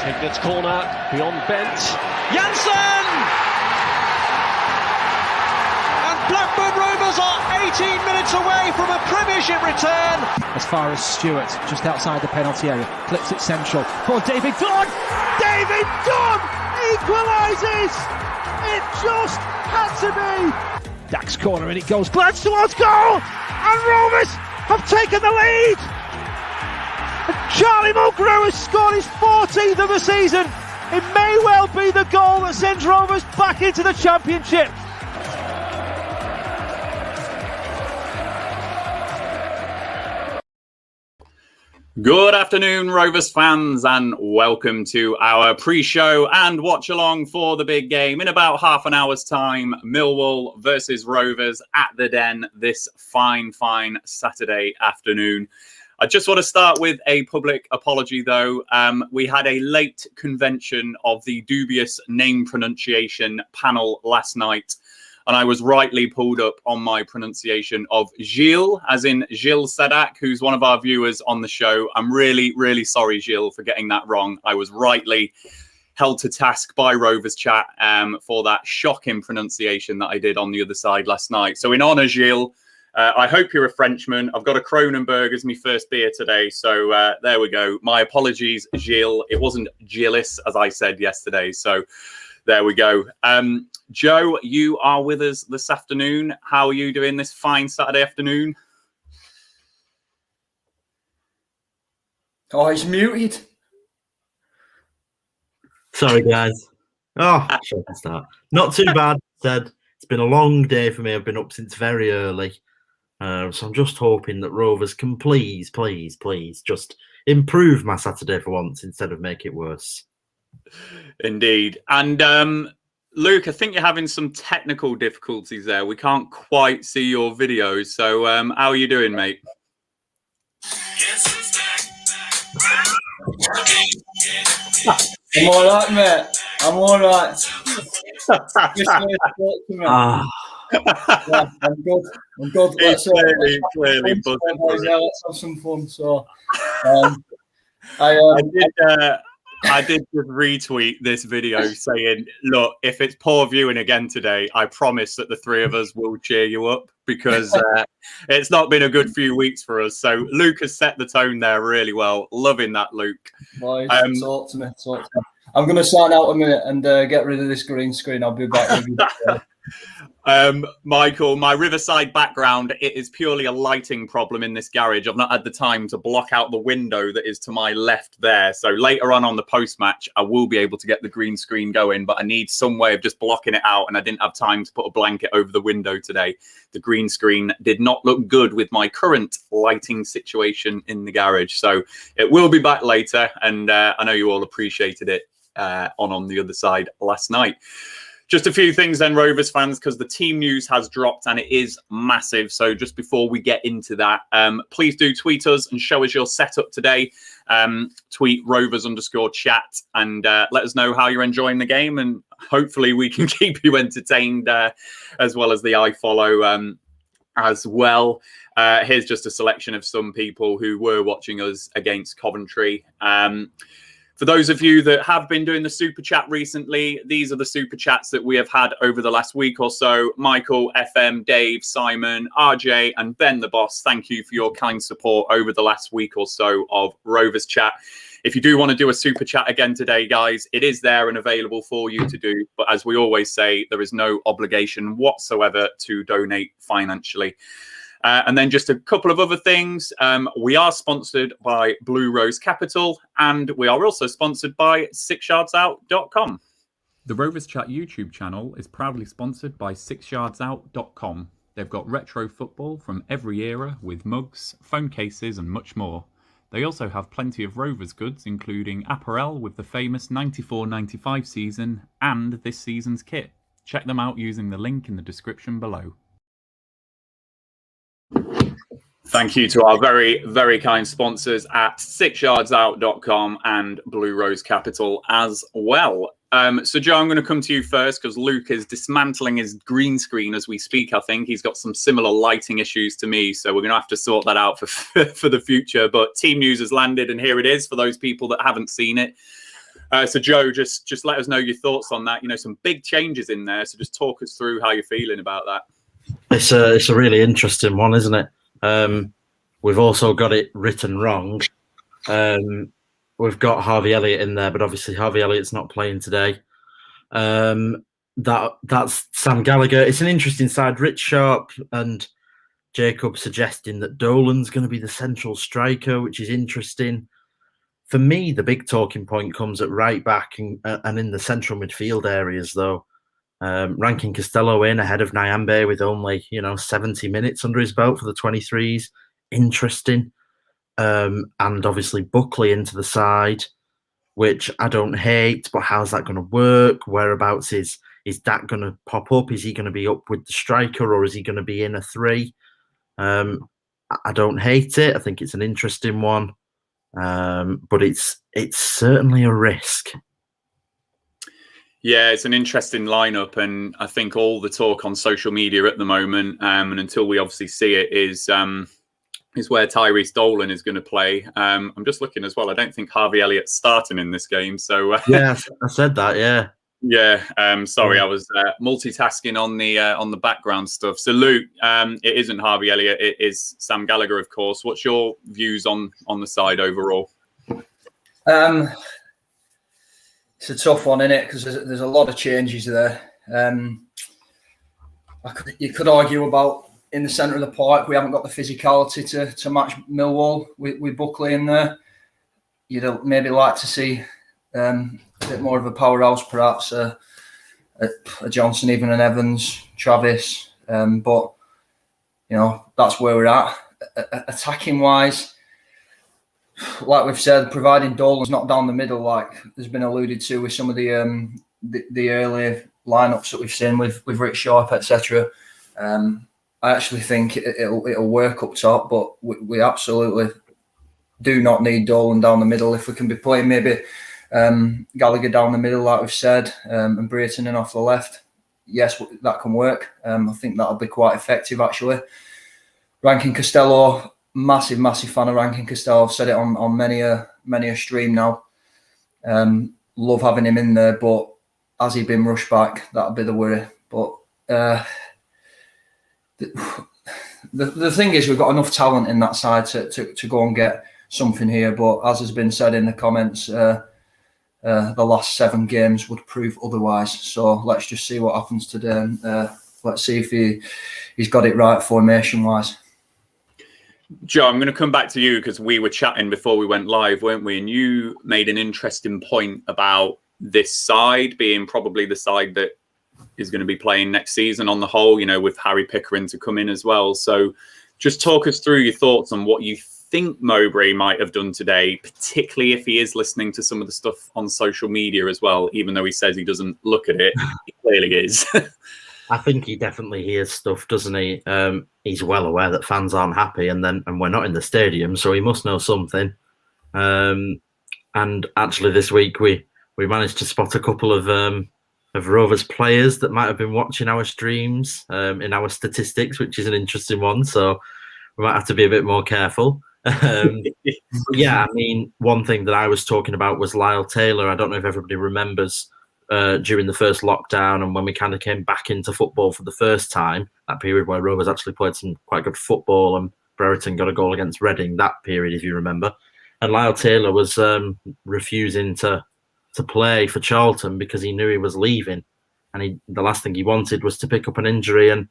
𝐒𝐏𝐻's corner, beyond Bent. Janssen! And Blackburn Rovers are 18 minutes away from a Premiership return. As far as Stewart, just outside the penalty area, clips it central for David Dunn. David Dunn equalises! It just had to be! Dack's corner and it goes, Glad towards goal! And Rovers have taken the lead! And Charlie Mulgrew has scored his 14th of the season. It may well be the goal that sends Rovers back into the Championship. Good afternoon, Rovers fans, and welcome to our pre-show and watch-along for the big game. In about half an hour's time, Millwall versus Rovers at the Den this fine Saturday afternoon. I just want to start with a public apology, though. We had a late convention of the dubious name pronunciation panel last night, and I was rightly pulled up on my pronunciation of Gilles, as in Gilles Sadak, who's one of our viewers on the show. I'm really sorry, Gilles, for getting that wrong. I was rightly held to task by Rovers Chat for that shocking pronunciation that I did on the other side last night. So in honour, Gilles, I hope you're a Frenchman. I've got a Kronenberg as my first beer today. So there we go. My apologies, Gilles. It wasn't Gilles, as I said yesterday. So there we go. Joe, you are with us this afternoon. How are you doing this fine Saturday afternoon? Oh, he's muted. Sorry, guys. Oh, sure can start. Not too bad. Said it's been a long day for me. I've been up since very early. So I'm just hoping that Rovers can please just improve my Saturday for once instead of make it worse. Indeed. And Luke, I think you're having some technical difficulties there. We can't quite see your videos. So how are you doing, mate? I'm all right, mate. I'm all right. Yeah, I'm good. Let's have some fun. So, I did just retweet this video saying, look, if it's poor viewing again today, I promise that the three of us will cheer you up, because it's not been a good few weeks for us. So Luke has set the tone there really well. Loving that, Luke. Boys, talk to me. I'm going to sign out a minute and get rid of this green screen. I'll be back with you. Michael, my Riverside background, it is purely a lighting problem in this garage. I've not had the time to block out the window that is to my left there. So later on the post-match, I will be able to get the green screen going, but I need some way of just blocking it out, and I didn't have time to put a blanket over the window today. The green screen did not look good with my current lighting situation in the garage. So it will be back later, and I know you all appreciated it on the other side last night. Just a few things then, Rovers fans, because the team news has dropped and it is massive. So just before we get into that, please do tweet us and show us your setup today. Tweet Rovers_chat and let us know how you're enjoying the game, and hopefully we can keep you entertained as well as the iFollow as well. Here's just a selection of some people who were watching us against Coventry. For those of you that have been doing the super chat recently, these are the super chats that we have had over the last week or so. Michael, FM, Dave, Simon, RJ, and Ben the Boss, thank you for your kind support over the last week or so of Rovers Chat. If you do want to do a super chat again today, guys, it is there and available for you to do. But as we always say, there is no obligation whatsoever to donate financially. And then just a couple of other things. We are sponsored by Blue Rose Capital, and we are also sponsored by 𝐒𝐏𝐻𝐒𝐓.com. The Rovers Chat YouTube channel is proudly sponsored by 𝐒𝐏𝐻𝐒𝐓.com. They've got retro football from every era with mugs, phone cases and much more. They also have plenty of Rovers goods, including apparel with the famous 94-95 season and this season's kit. Check them out using the link in the description below. Thank you to our very kind sponsors at 𝐒𝐏𝐻𝐒𝐓.com and Blue Rose Capital as well. So, Joe, I'm going to come to you first because Luke is dismantling his green screen as we speak, I think. He's got some similar lighting issues to me, so we're going to have to sort that out for the future. But team news has landed, and here it is for those people that haven't seen it. So Joe, just let us know your thoughts on that. Some big changes in there. So just talk us through how you're feeling about that. It's a really interesting one, isn't it? We've also got it written wrong. We've got Harvey Elliott in there, but obviously Harvey Elliott's not playing today. That's Sam Gallagher. It's an interesting side. Rich Sharp and Jacob suggesting that Dolan's going to be the central striker, which is interesting. For me, the big talking point comes at right back and in the central midfield areas, though. Ranking Costello in ahead of Nyambe with only 70 minutes under his belt for the 23s. Interesting. And obviously Buckley into the side, which I don't hate, but how's that going to work? Whereabouts is that going to pop up? Is he going to be up with the striker, or is he going to be in a 3? I don't hate it. I think it's an interesting one, but it's certainly a risk. Yeah, it's an interesting lineup, and I think all the talk on social media at the moment, and until we obviously see it, is where Tyrese Dolan is going to play. I'm just looking as well. I don't think Harvey Elliott's starting in this game. So yeah, I said that. Yeah. Yeah. Sorry, I was multitasking on the background stuff. So Luke, it isn't Harvey Elliott. It is Sam Gallagher, of course. What's your views on the side overall? It's a tough one, isn't it? Because there's a lot of changes there. You could argue about in the centre of the park, we haven't got the physicality to match Millwall with Buckley in there. You'd maybe like to see a bit more of a powerhouse, perhaps a Johnson, even an Evans, Travis. But that's where we're at. Attacking wise, like we've said, providing Dolan's not down the middle, like there's been alluded to with some of the early lineups that we've seen with Rich Sharp, etc. I actually think it'll work up top, but we absolutely do not need Dolan down the middle. If we can be playing maybe Gallagher down the middle, like we've said, and Brayton in off the left, yes, that can work. I think that'll be quite effective, actually. Ranking Costello, massive fan of Ranking Costello. I've said it on many a stream now. Love having him in there, but has he been rushed back? That'll be the worry. But the thing is, we've got enough talent in that side to go and get something here. But as has been said in the comments, the last 7 games would prove otherwise. So let's just see what happens today. Let's see if he's got it right formation-wise. Joe, I'm going to come back to you because we were chatting before we went live, weren't we? And you made an interesting point about this side being probably the side that is going to be playing next season on the whole, with Harry Pickering to come in as well. So just talk us through your thoughts on what you think Mowbray might have done today, particularly if he is listening to some of the stuff on social media as well, even though he says he doesn't look at it. He clearly is. I think he definitely hears stuff, doesn't he? He's well aware that fans aren't happy, and we're not in the stadium, so he must know something. And actually, this week we managed to spot a couple of Rovers players that might have been watching our streams in our statistics, which is an interesting one. So we might have to be a bit more careful. Yeah, I mean, one thing that I was talking about was Lyle Taylor. I don't know if everybody remembers during the first lockdown and when we kind of came back into football for the first time, that period where Rovers actually played some quite good football and Brereton got a goal against Reading, that period, if you remember. And Lyle Taylor was refusing to play for Charlton because he knew he was leaving. And the last thing he wanted was to pick up an injury. And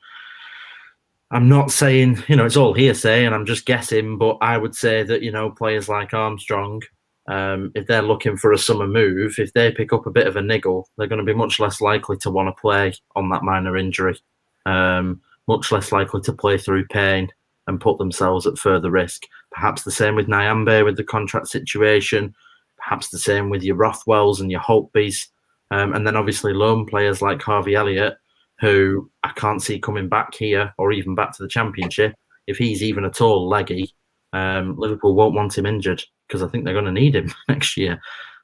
I'm not saying, it's all hearsay and I'm just guessing, but I would say that, players like Armstrong, if they're looking for a summer move, if they pick up a bit of a niggle, they're going to be much less likely to want to play on that minor injury, much less likely to play through pain and put themselves at further risk. Perhaps the same with Nyambe with the contract situation, perhaps the same with your Rothwells and your Holtbys, and then obviously loan players like Harvey Elliott, who I can't see coming back here or even back to the Championship. If he's even at all leggy, Liverpool won't want him injured because I think they're going to need him next year.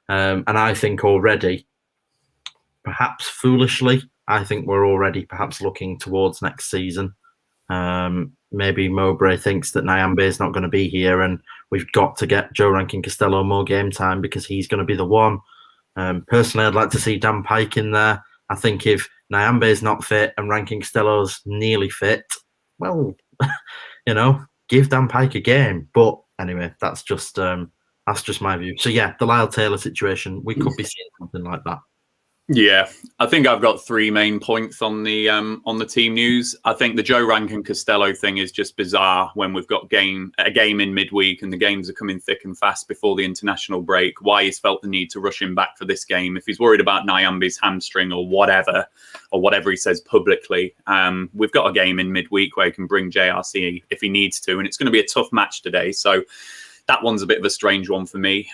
And I think already, perhaps foolishly, I think we're already perhaps looking towards next season. Maybe Mowbray thinks that Nyambe is not going to be here and we've got to get Joe Rankin Costello more game time because he's going to be the one. Personally, I'd like to see Dan Pike in there. I think if Nyambe's not fit and Ranking Costello's nearly fit, well, give Dan Pike a game. But anyway, that's just my view. So yeah, the Lyle Taylor situation, we could be seeing something like that. Yeah, I think I've got 3 main points on the team news. I think the Joe Rankin Costello thing is just bizarre when we've got a game in midweek and the games are coming thick and fast before the international break. Why he's felt the need to rush him back for this game? If he's worried about Nyambe's hamstring or whatever he says publicly, we've got a game in midweek where he can bring JRC if he needs to, and it's going to be a tough match today. So that one's a bit of a strange one for me.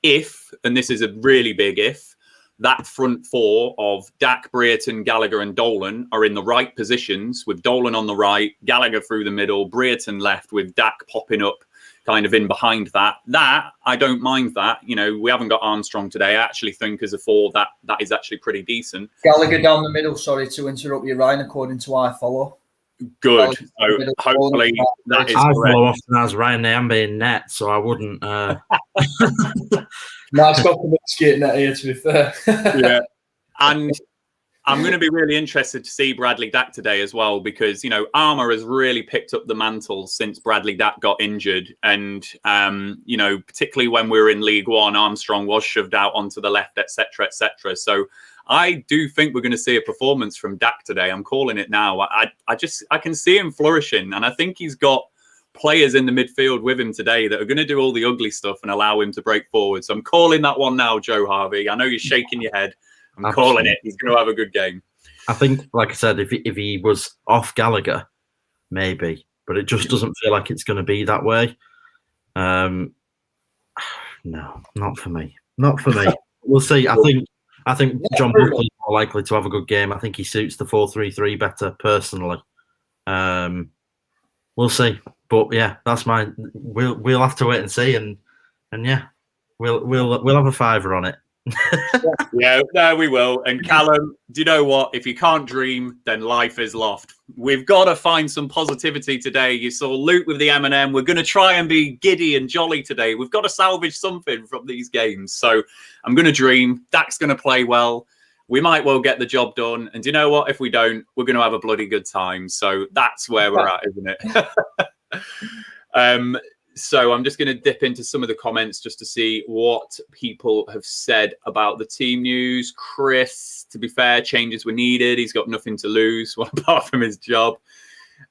If, and this is a really big if, that front 4 of Dack, Brereton, Gallagher and Dolan are in the right positions, with Dolan on the right, Gallagher through the middle, Brereton left, with Dack popping up kind of in behind that. I don't mind that. We haven't got Armstrong today. I actually think as a 4, that is actually pretty decent. Gallagher down the middle, sorry to interrupt you, Ryan, according to iFollow. Good. So hopefully that is correct. iFollow often has Ryan Nyambe in net, so I wouldn't... Nice compliment skating that here, to be fair. Yeah. And I'm going to be really interested to see Bradley Dack today as well, because, Armour has really picked up the mantle since Bradley Dack got injured. And, particularly when we were in League One, Armstrong was shoved out onto the left, etc., etc. So I do think we're going to see a performance from Dack today. I'm calling it now. I can see him flourishing, and I think he's got players in the midfield with him today that are going to do all the ugly stuff and allow him to break forward. So I'm calling that one now, Joe Harvey. I know you're shaking your head. I'm calling it. He's going to have a good game. I think, like I said, if he was off Gallagher, maybe, but it just doesn't feel like it's going to be that way. No, not for me. Not for me. We'll see. I think John Buckley's more likely to have a good game. I think he suits the 4-3-3 better personally. We'll see. But yeah, that's mine. We'll have to wait and see, and yeah, we'll have a fiver on it. Yeah, there we will. And Callum, do you know what? If you can't dream, then life is loft. We've got to find some positivity today. You saw Luke with the M&M. We're going to try and be giddy and jolly today. We've got to salvage something from these games. So I'm going to dream. Dack's going to play well. We might well get the job done. And do you know what? If we don't, we're going to have a bloody good time. So that's where we're at, isn't it? So I'm just going to dip into some of the comments just to see what people have said about the team news. Chris, to be fair, changes were needed. He's got nothing to lose apart from his job.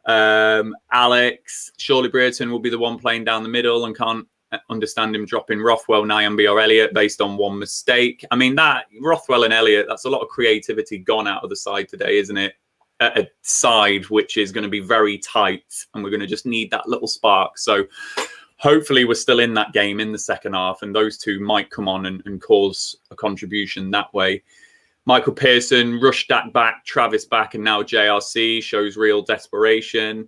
Alex, surely Brereton will be the one playing down the middle, and can't understand him dropping Rothwell, Nyambe or Elliott based on one mistake. I mean, that Rothwell and Elliott, that's a lot of creativity gone out of the side today, isn't it? A side which is going to be very tight, and we're going to just need that little spark. So hopefully we're still in that game in the second half, and those two might come on and cause a contribution that way. Michael Pearson, rushed Dack back, Travis back, and now JRC shows real desperation.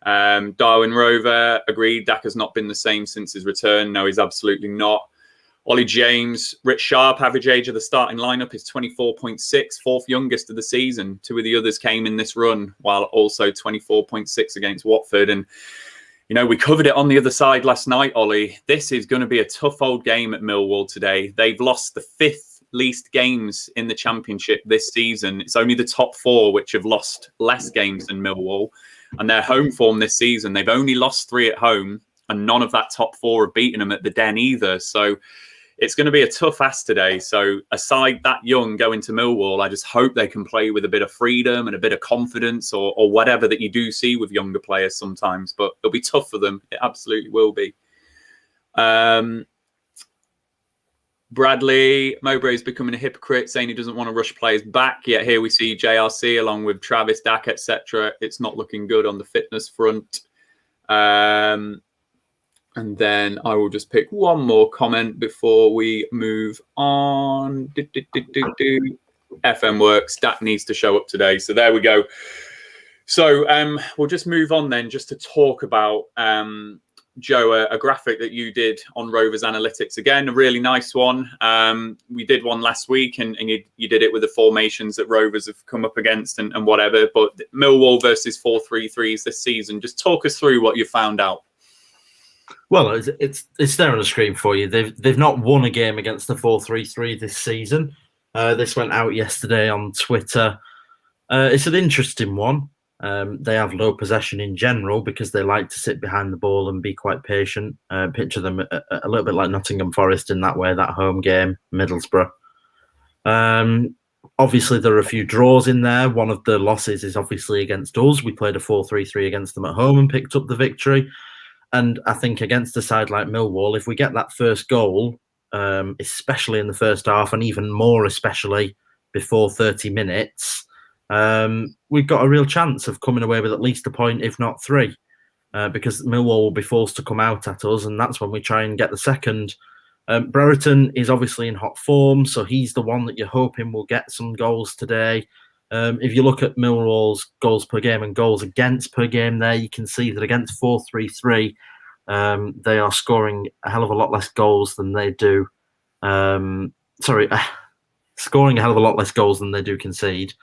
Darwin Rover, agreed, Dack has not been the same since his return. No, he's absolutely not. Ollie James, Rich Sharp, average age of the starting lineup is 24.6, 4th youngest of the season. 2 of the others came in this run, while also 24.6 against Watford. And, we covered it on the other side last night, Ollie. This is going to be a tough old game at Millwall today. They've lost the 5th least games in the Championship this season. It's only the top 4 which have lost less games than Millwall. And their home form this season, they've only lost 3 at home, and none of that top 4 have beaten them at the Den either. So it's going to be a tough ask today. So aside that young going to Millwall, I just hope they can play with a bit of freedom and a bit of confidence, or whatever that you do see with younger players sometimes. But it'll be tough for them. It absolutely will be. Bradley, Mowbray's becoming a hypocrite, saying he doesn't want to rush players back. Yet here we see JRC along with Travis, Dack, etc. It's not looking good on the fitness front. And then I will just pick one more comment before we move on. FM works. Dack needs to show up today. So there we go. So we'll just move on then, just to talk about, Joe, a graphic that you did on Rovers Analytics. Again, a really nice one. We did one last week, and you did it with the formations that Rovers have come up against and whatever. But Millwall versus 4-3-3s this season. Just talk us through what you found out. Well, it's there on the screen for you. They've not won a game against the 4-3-3 this season. This went out yesterday on Twitter. It's an interesting one. They have low possession in general because they like to sit behind the ball and be quite patient. Picture them a little bit like Nottingham Forest in that way, that home game, Middlesbrough. Obviously, there are a few draws in there. One of the losses is obviously against us. We played a 4-3-3 against them at home and picked up the victory. And I think against a side like Millwall, if we get that first goal, especially in the first half and even more especially before 30 minutes, we've got a real chance of coming away with at least a point, if not 3, because Millwall will be forced to come out at us, and that's when we try and get the second. Brereton is obviously in hot form, so he's the one that you're hoping will get some goals today. If you look at Millwall's goals per game and goals against per game there, you can see that against 4-3-3, they are scoring a hell of a lot less goals than they do. Scoring a hell of a lot less goals than they do concede.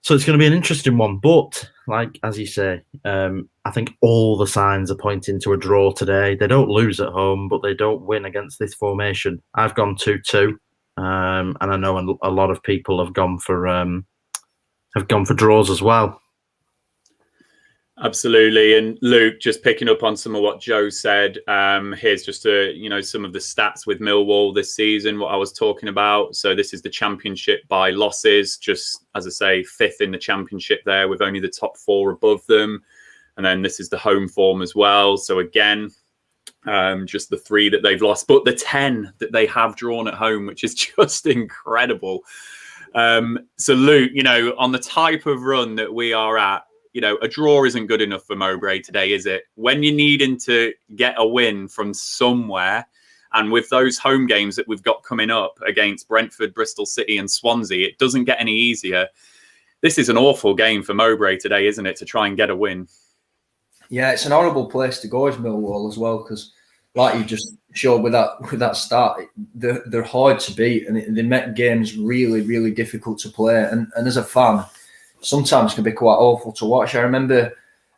So it's going to be an interesting one. But, like, as you say, I think all the signs are pointing to a draw today. They don't lose at home, but they don't win against this formation. I've gone 2-2. And I know a lot of people have gone for draws as well. Absolutely. And Luke, just picking up on some of what Joe said, here's just some of the stats with Millwall this season, what I was talking about. So this is the championship by losses, just as I say, 5th in the championship there with only the top 4 above them. And then this is the home form as well. So again, just the 3 that they've lost, but the 10 that they have drawn at home, which is just incredible. So Luke, on the type of run that we are at, a draw isn't good enough for Mowbray today, is it? When you're needing to get a win from somewhere, and with those home games that we've got coming up against Brentford, Bristol City and Swansea, it doesn't get any easier. This is an awful game for Mowbray today, isn't it, to try and get a win? Yeah, it's an horrible place to go as Millwall as well, because like you just showed with that start, they're hard to beat and they make games really, really difficult to play. And as a fan, sometimes it can be quite awful to watch. I remember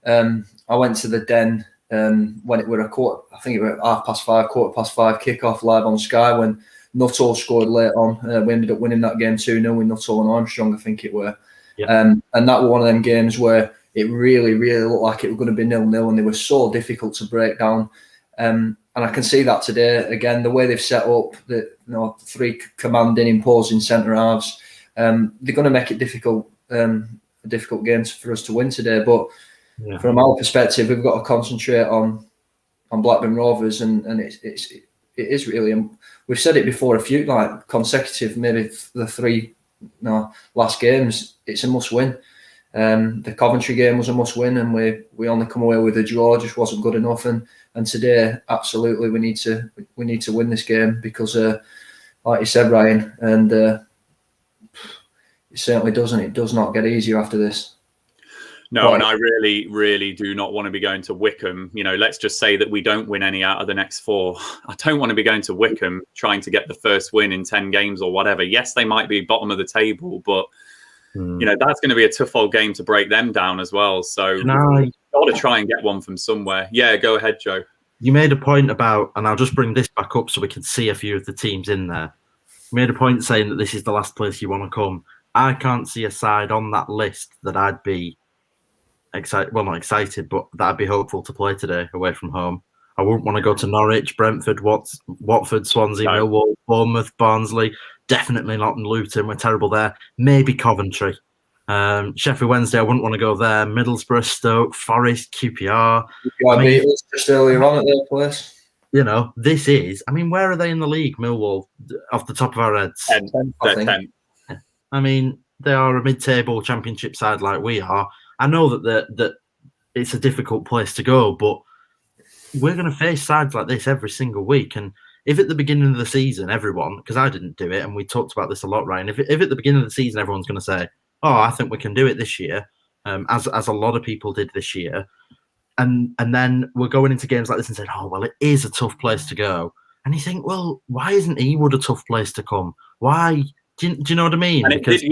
I went to the Den when it were I think it was 5:30, 5:15 kickoff live on Sky when Nuttall scored late on. We ended up winning that game 2-0 with Nuttall and Armstrong, I think it were. Yeah. And that was one of them games where it really, really looked like it was going to be 0-0 and they were so difficult to break down. And I can see that today again, the way they've set up the 3 commanding, imposing centre halves. They're going to make it difficult. A difficult game for us to win today, but from our perspective, we've got to concentrate on Blackburn Rovers, and it is really. We've said it before a few consecutive, maybe the 3 last games. It's a must win. The Coventry game was a must win, and we only come away with a draw. Just wasn't good enough, and today absolutely we need to win this game because, like you said, Ryan, and. It certainly doesn't. It does not get easier after this. No, and I really, really do not want to be going to Wycombe. Let's just say that we don't win any out of the next 4. I don't want to be going to Wycombe trying to get the first win in 10 games or whatever. Yes, they might be bottom of the table, but that's going to be a tough old game to break them down as well. So we've got to try and get one from somewhere. Yeah, go ahead, Joe. You made a point about, and I'll just bring this back up so we can see a few of the teams in there. You made a point saying that this is the last place you want to come. I can't see a side on that list that I'd be excited. Well, not excited, but that I'd be hopeful to play today away from home. I wouldn't want to go to Norwich, Brentford, Watford, Swansea, Millwall, Bournemouth, Barnsley. Definitely not in Luton. We're terrible there. Maybe Coventry. Sheffield Wednesday, I wouldn't want to go there. Middlesbrough, Stoke, Forest, QPR. Beat us just earlier on at their place. This is. Where are they in the league? Millwall, off the top of our heads. 10. They're 10. They are a mid-table championship side like we are. I know that it's a difficult place to go, but we're going to face sides like this every single week. And if at the beginning of the season, everyone, because I didn't do it, and we talked about this a lot, Ryan, if at the beginning of the season, everyone's going to say, oh, I think we can do it this year, as a lot of people did this year. And then we're going into games like this and saying, oh, well, it is a tough place to go. And you think, well, why isn't Ewood a tough place to come? Why Do you know what I mean? And it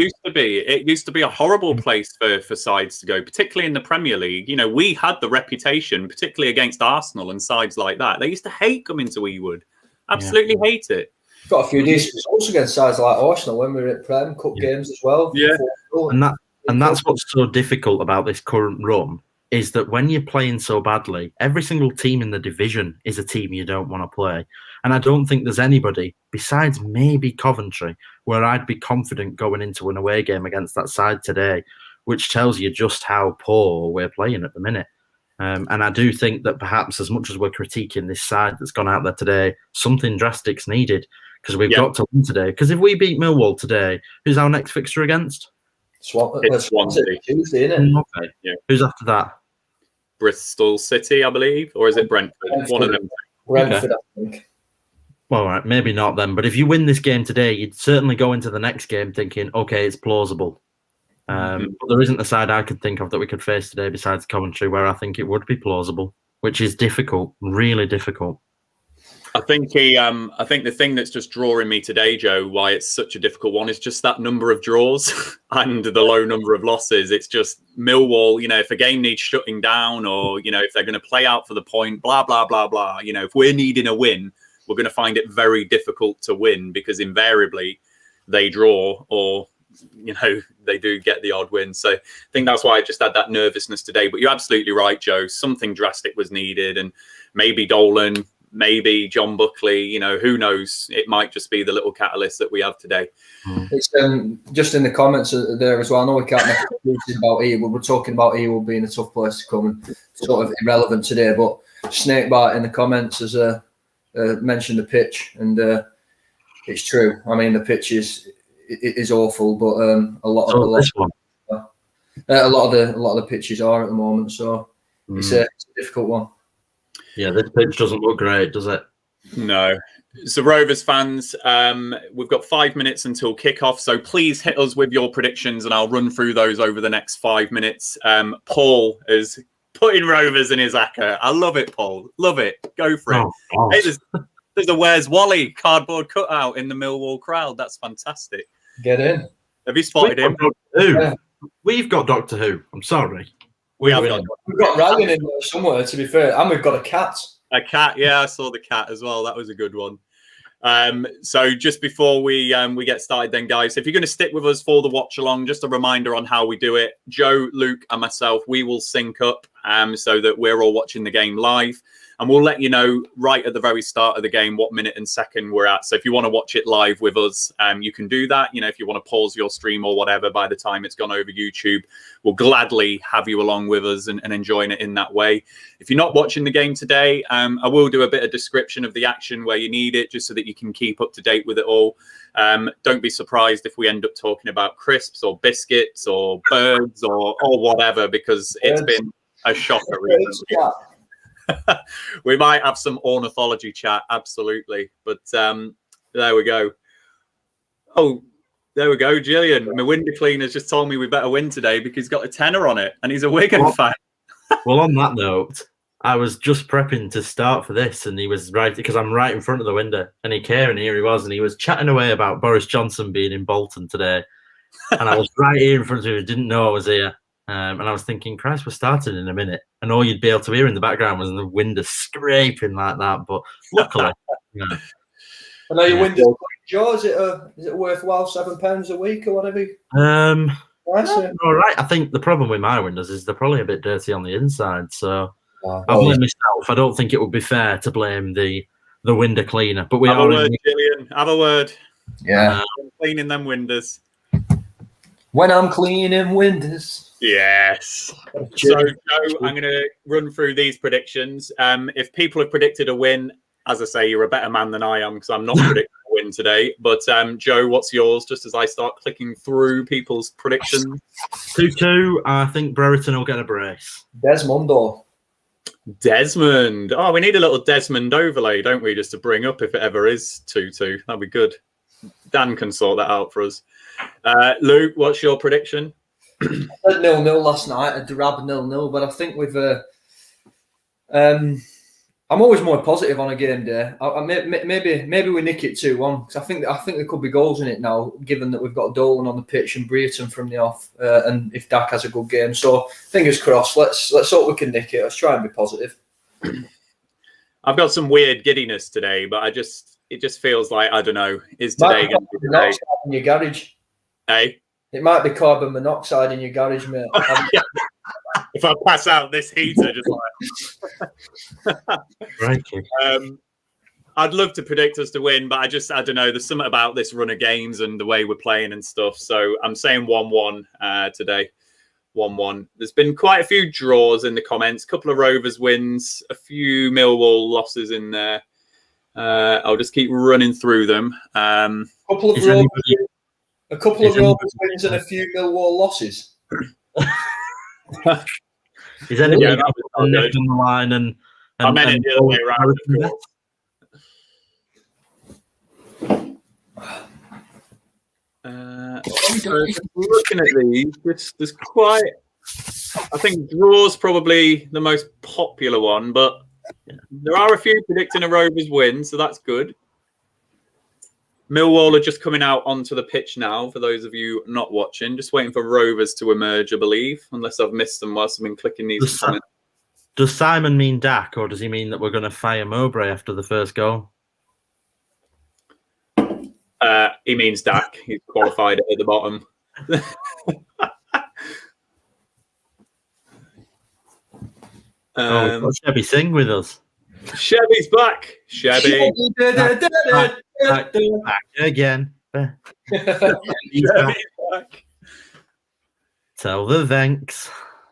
used to be a horrible place for sides to go, particularly in the Premier League. You know, we had the reputation, particularly against Arsenal and sides like that. They used to hate coming to Ewood. Absolutely hate it. Got a few decent results against sides like Arsenal when we were at Prem Cup games as well. Yeah, and that's what's so difficult about this current run, is that when you're playing so badly, every single team in the division is a team you don't want to play. And I don't think there's anybody, besides maybe Coventry, where I'd be confident going into an away game against that side today, which tells you just how poor we're playing at the minute. And I do think that perhaps as much as we're critiquing this side that's gone out there today, something drastic's needed, because we've got to win today. Because if we beat Millwall today, who's our next fixture against? Swansea. Tuesday, isn't it? Okay. Yeah. Who's after that? Bristol City, I believe, or is it Brentford? One of them. Brentford, I think. Well, all right, maybe not then. But if you win this game today, you'd certainly go into the next game thinking, okay, it's plausible. But there isn't a side I could think of that we could face today besides Coventry where I think it would be plausible, which is difficult, really difficult. I think the thing that's just drawing me today, Joe, why it's such a difficult one is just that number of draws and the low number of losses. It's just Millwall, you know, if a game needs shutting down or, you know, if they're going to play out for the point, blah, blah, blah, blah. You know, if we're needing a win, we're going to find it very difficult to win because invariably they draw or, you know, they do get the odd win. So I think that's why I just had that nervousness today. But you're absolutely right, Joe. Something drastic was needed. And maybe Dolan, maybe John Buckley, you know, who knows? It might just be the little catalyst that we have today. It's just in the comments there as well. I know we can't make excuses about Ewood, but we're talking about Ewood being a tough place to come and sort of irrelevant today. But Snakebite in the comments has mentioned the pitch, and it's true. I mean, the pitch is awful, but a lot of the pitches are at the moment, so it's a difficult one. Yeah, this pitch doesn't look great, does it? No. So Rovers fans, we've got 5 minutes until kickoff, so please hit us with your predictions and I'll run through those over the next 5 minutes. Paul is putting Rovers in his acca. I love it, Paul. Love it. Go for it. Hey, there's a Where's Wally cardboard cutout in the Millwall crowd. That's fantastic. Get in. Have you spotted him? We've got Doctor Who. I'm sorry. We've got Ryan in there somewhere, to be fair, and we've got a cat. A cat, yeah, I saw the cat as well. That was a good one. So just before we get started then, guys, if you're going to stick with us for the watch along, just a reminder on how we do it. Joe, Luke and myself, we will sync up so that we're all watching the game live. And we'll let you know right at the very start of the game what minute and second we're at. So if you want to watch it live with us, you can do that. You know, if you want to pause your stream or whatever by the time it's gone over YouTube, we'll gladly have you along with us and enjoying it in that way. If you're not watching the game today, I will do a bit of description of the action where you need it, just so that you can keep up to date with it all. Don't be surprised if we end up talking about crisps or biscuits or birds or whatever, because it's been a shocker recently. We might have some ornithology chat, absolutely. But there we go. Oh, there we go. Gillian, my window cleaner's just told me we better win today because he's got a tenner on it and he's a Wigan fan. Well, on that note, I was just prepping to start for this and he was right, because I'm right in front of the window, and he came and here he was, and he was chatting away about Boris Johnson being in Bolton today. And I was right here in front of him, didn't know I was here. And I was thinking, Christ, we're starting in a minute. And all you'd be able to hear in the background was the window scraping like that. But luckily, I know your window, Joe, is it worthwhile £7 a week or whatever? All right. I think the problem with my windows is they're probably a bit dirty on the inside. So I blame myself. I don't think it would be fair to blame the window cleaner. But we have are a word, Gillian. Have a word. Yeah. Cleaning them windows. When I'm cleaning windows. Yes. So, Joe, I'm going to run through these predictions. If people have predicted a win, as I say, you're a better man than I am because I'm not predicting a win today. But, Joe, what's yours, just as I start clicking through people's predictions? 2-2. I think Brereton will get a brace. Desmond. Oh, we need a little Desmond overlay, don't we, just to bring up if it ever is 2-2. That'd be good. Dan can sort that out for us. Luke, what's your prediction? I said 0-0 last night, a drab 0-0, but I think with I'm always more positive on a game day. Maybe we nick it 2-1 because I think there could be goals in it now, given that we've got Dolan on the pitch and Brereton from the off, and if Dak has a good game. So fingers crossed. Let's hope we can nick it. Let's try and be positive. I've got some weird giddiness today, but it just feels like, I don't know, is today going to be the day? In your garage. Hey? It might be carbon monoxide in your garage, mate. If I pass out this heater, just like... Right. I'd love to predict us to win, but I don't know. There's something about this run of games and the way we're playing and stuff. So I'm saying 1-1 today. 1-1. There's been quite a few draws in the comments. A couple of Rovers wins, a few Millwall losses in there. I'll just keep running through them. A couple of Rovers wins and a few Millwall losses. Is anybody on the line and I meant it the other way around, of course. So looking at these, there's quite. I think draw's probably the most popular one, but there are a few predicting a Rovers win, so that's good. Millwall are just coming out onto the pitch now, for those of you not watching. Just waiting for Rovers to emerge, I believe, unless I've missed them whilst I've been clicking these comments. Does Simon mean Dak, or does he mean that we're going to fire Mowbray after the first goal? He means Dak. He's qualified at the bottom. Got Chevy Singh with us. Chevy's back. Chevy. Back again. Chevy's back. Tell the Venks.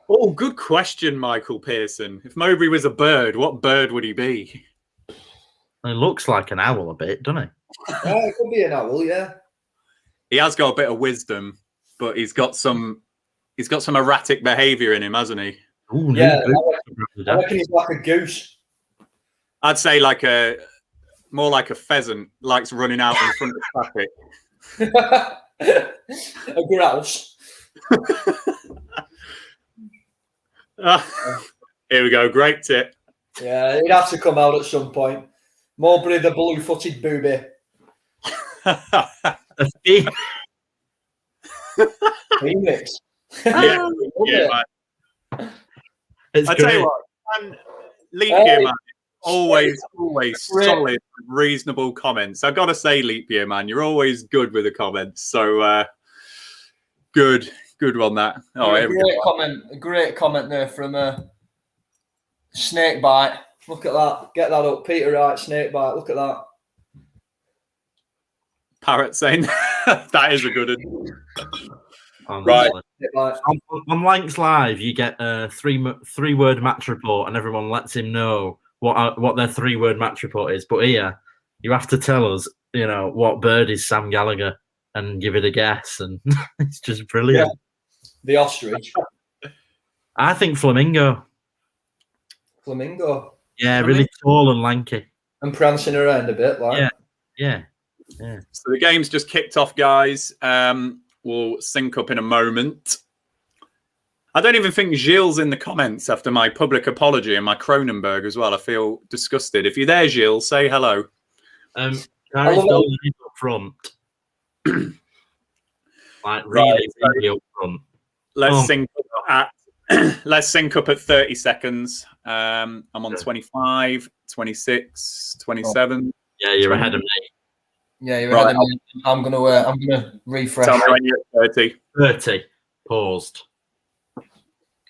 Oh, good question, Michael Pearson. If Mowbray was a bird, what bird would he be? He looks like an owl a bit, doesn't he? Yeah, it could be an owl, yeah. He has got a bit of wisdom, but he's got some erratic behaviour in him, hasn't he? Ooh, yeah, I reckon he's like a goose. I'd say more like a pheasant, likes running out in front of traffic. A grouse. Here we go. Great tip. Yeah, he'd have to come out at some point. Mowbray, the blue-footed booby. Remix. Yeah, It's I great. tell you what, leap year man, always solid, reasonable comments. I've got to say, leap year man, you're always good with the comments. So good on that. Oh, a great comment there from Snakebite. Look at that. Get that up, Peter Wright. Snakebite. Look at that. Parrot saying that is a good one. Right. On Lanks Live, you get a three-word match report, and everyone lets him know what their three-word match report is. But here, you have to tell us, what bird is Sam Gallagher, and give it a guess, and it's just brilliant. Yeah. The ostrich. I think flamingo. Flamingo. Yeah, really tall and lanky. And prancing around a bit, like. Yeah. So the game's just kicked off, guys. We'll sync up in a moment. I don't even think Gilles in the comments after my public apology and my Cronenberg as well. I feel disgusted. If you're there, Gilles, say hello. Gary's Dolan is up front. Really up front. Let's sync up at 30 seconds. I'm on 25, 26, 27. Yeah, you're ahead of me. Yeah, you're ahead of me. I'm gonna refresh. Tell me when you're at 30. 30. Paused.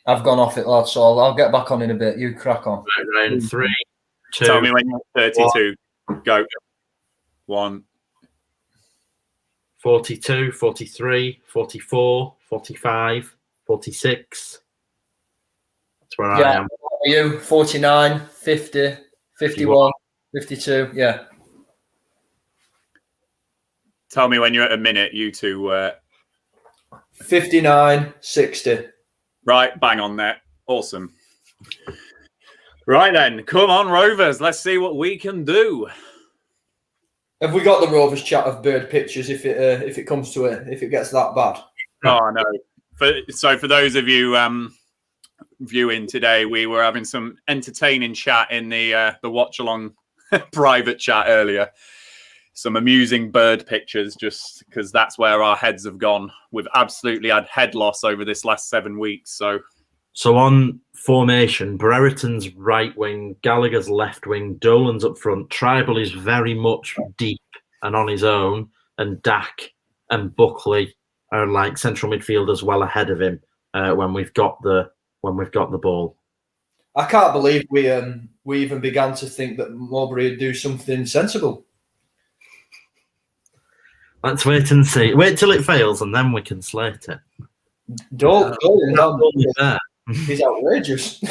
I've gone off it, lad, so I'll get back on in a bit. You crack on. Right, round 3, 2. Tell me when you're 32. 1. Go. 1. 42, 43, 44, 45, 46. That's where I am. Are you 49, 50, 51, 52? Yeah. Tell me when you're at a minute, you two. 59, 60. Right, bang on there. Awesome. Right then, come on, Rovers. Let's see what we can do. Have we got the Rovers chat of bird pictures if it comes to it, if it gets that bad? Oh, no. For those of you viewing today, we were having some entertaining chat in the Watchalong private chat earlier. Some amusing bird pictures, just because that's where our heads have gone. We've absolutely had head loss over this last 7 weeks. So on formation, Brereton's right wing, Gallagher's left wing, Dolan's up front. Tribal is very much deep and on his own, and Dak and Buckley are like central midfielders well ahead of him when we've got the ball. I can't believe we even began to think that Mowbray would do something sensible. Let's wait and see. Wait till it fails, and then we can slate it. Dolan, Fair. he's outrageous.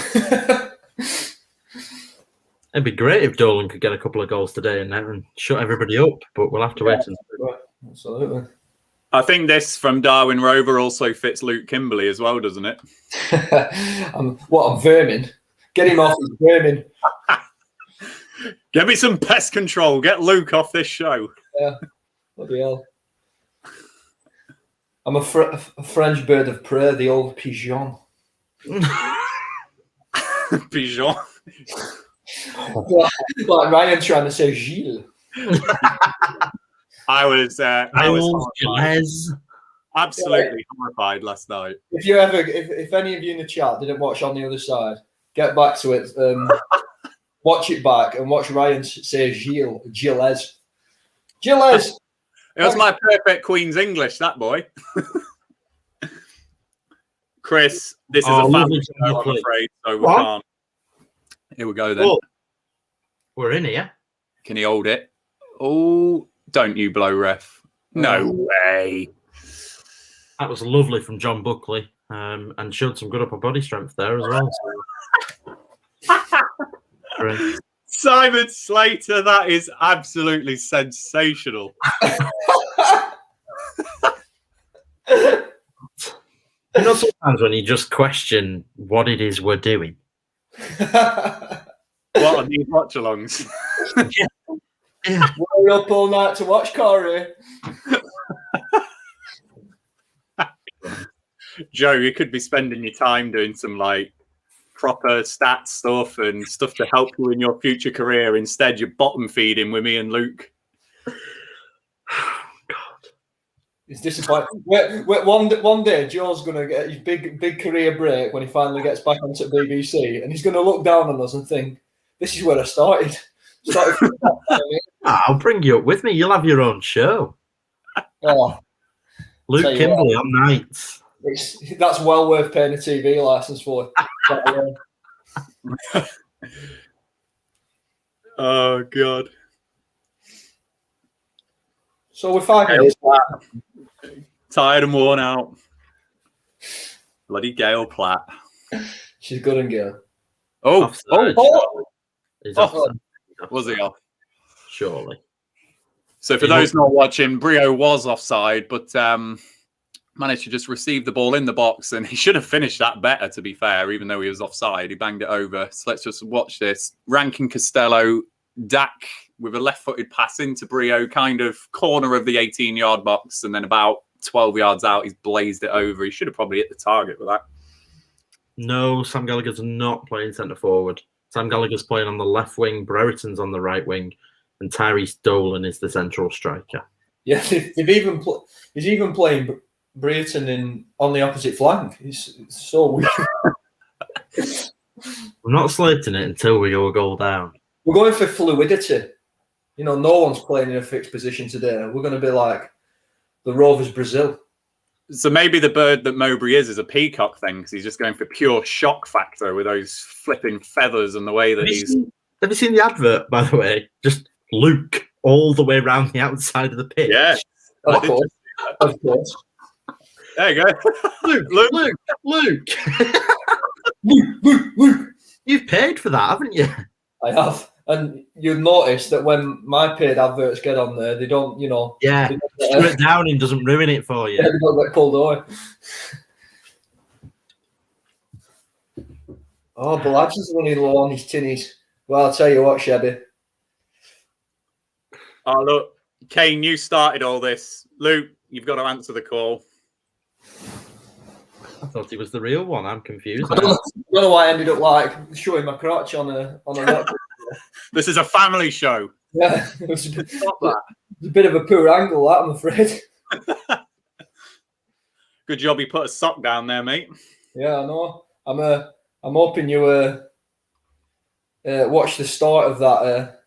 It'd be great if Dolan could get a couple of goals today and shut everybody up, but we'll have to wait and see. Absolutely. I think this from Darwin Rover also fits Luke Kimberley as well, doesn't it? I'm vermin. Get him off his vermin. Get me some pest control. Get Luke off this show. Yeah. Bloody hell. I'm a French bird of prey, the old pigeon. Pigeon. Like Ryan trying to say Gilles. I was 𝐂𝐬𝐍𝐒𝐿. absolutely horrified last night. If any of you in the chat didn't watch On the Other Side, get back to it. Watch it back and watch Ryan say 𝐂𝐬𝐍𝐿. It was my perfect Queen's English, that boy. Chris, this is a family show, I'm afraid, so we can't. Here we go then. Oh, we're in here. Can he hold it? Oh, don't you blow, ref. No way. That was lovely from John Buckley, and showed some good upper body strength there as well. Great. Simon Slater, that is absolutely sensational. You know, sometimes when you just question what it is we're doing. What are these watch-alongs? Yeah. We're up all night to watch Corey. Joe, you could be spending your time doing some like proper stats stuff and stuff to help you in your future career. Instead, you're bottom feeding with me and Luke. It's disappointing. One day, Joe's going to get his big career break when he finally gets back onto BBC, and he's going to look down on us and think, "This is where I started." I'll bring you up with me. You'll have your own show. Oh, Luke Kimberley on nights. That's well worth paying a TV license for. Oh God! So we're 5 minutes. Tired and worn out. Bloody Gail Platt. She's good and good. Oh, He's offside. Was he off? Surely. So for those not watching, Brio was offside, but managed to just receive the ball in the box, and he should have finished that better, to be fair, even though he was offside. He banged it over. So let's just watch this. Rankin Costello, Dak with a left-footed pass into Brio, kind of corner of the 18-yard box, and then about 12 yards out, he's blazed it over. He should have probably hit the target with that. No, Sam Gallagher's not playing centre forward. Sam Gallagher's playing on the left wing, Brereton's on the right wing, and Tyrese Dolan is the central striker. Yeah, he's even playing Brereton on the opposite flank. It's so weird. I'm not slating it until we go a goal down. We're going for fluidity. You know, no one's playing in a fixed position today. We're going to be like the Rovers Brazil. So maybe the bird that Mowbray is a peacock thing, because he's just going for pure shock factor with those flipping feathers and the way that Have you seen the advert, by the way? Just Luke all the way around the outside of the pitch. Yeah. Of course. Of course. There you go. Luke. Luke. You've paid for that, haven't you? I have. And you'll notice that when my paid adverts get on there, they don't, you know. Yeah, Stuart Downing doesn't ruin it for you. They don't get pulled away. Oh, Balaj is running low on his tinnies. Well, I'll tell you what, Shebby. Oh, look, Kane, you started all this. Luke, you've got to answer the call. I thought he was the real one. I'm confused. I don't know why I ended up like showing my crotch on a record. This is a family show. Yeah, it was a bit of a poor angle, that, I'm afraid. Good job you put a sock down there, mate. Yeah, I know. I'm hoping you watch the start of that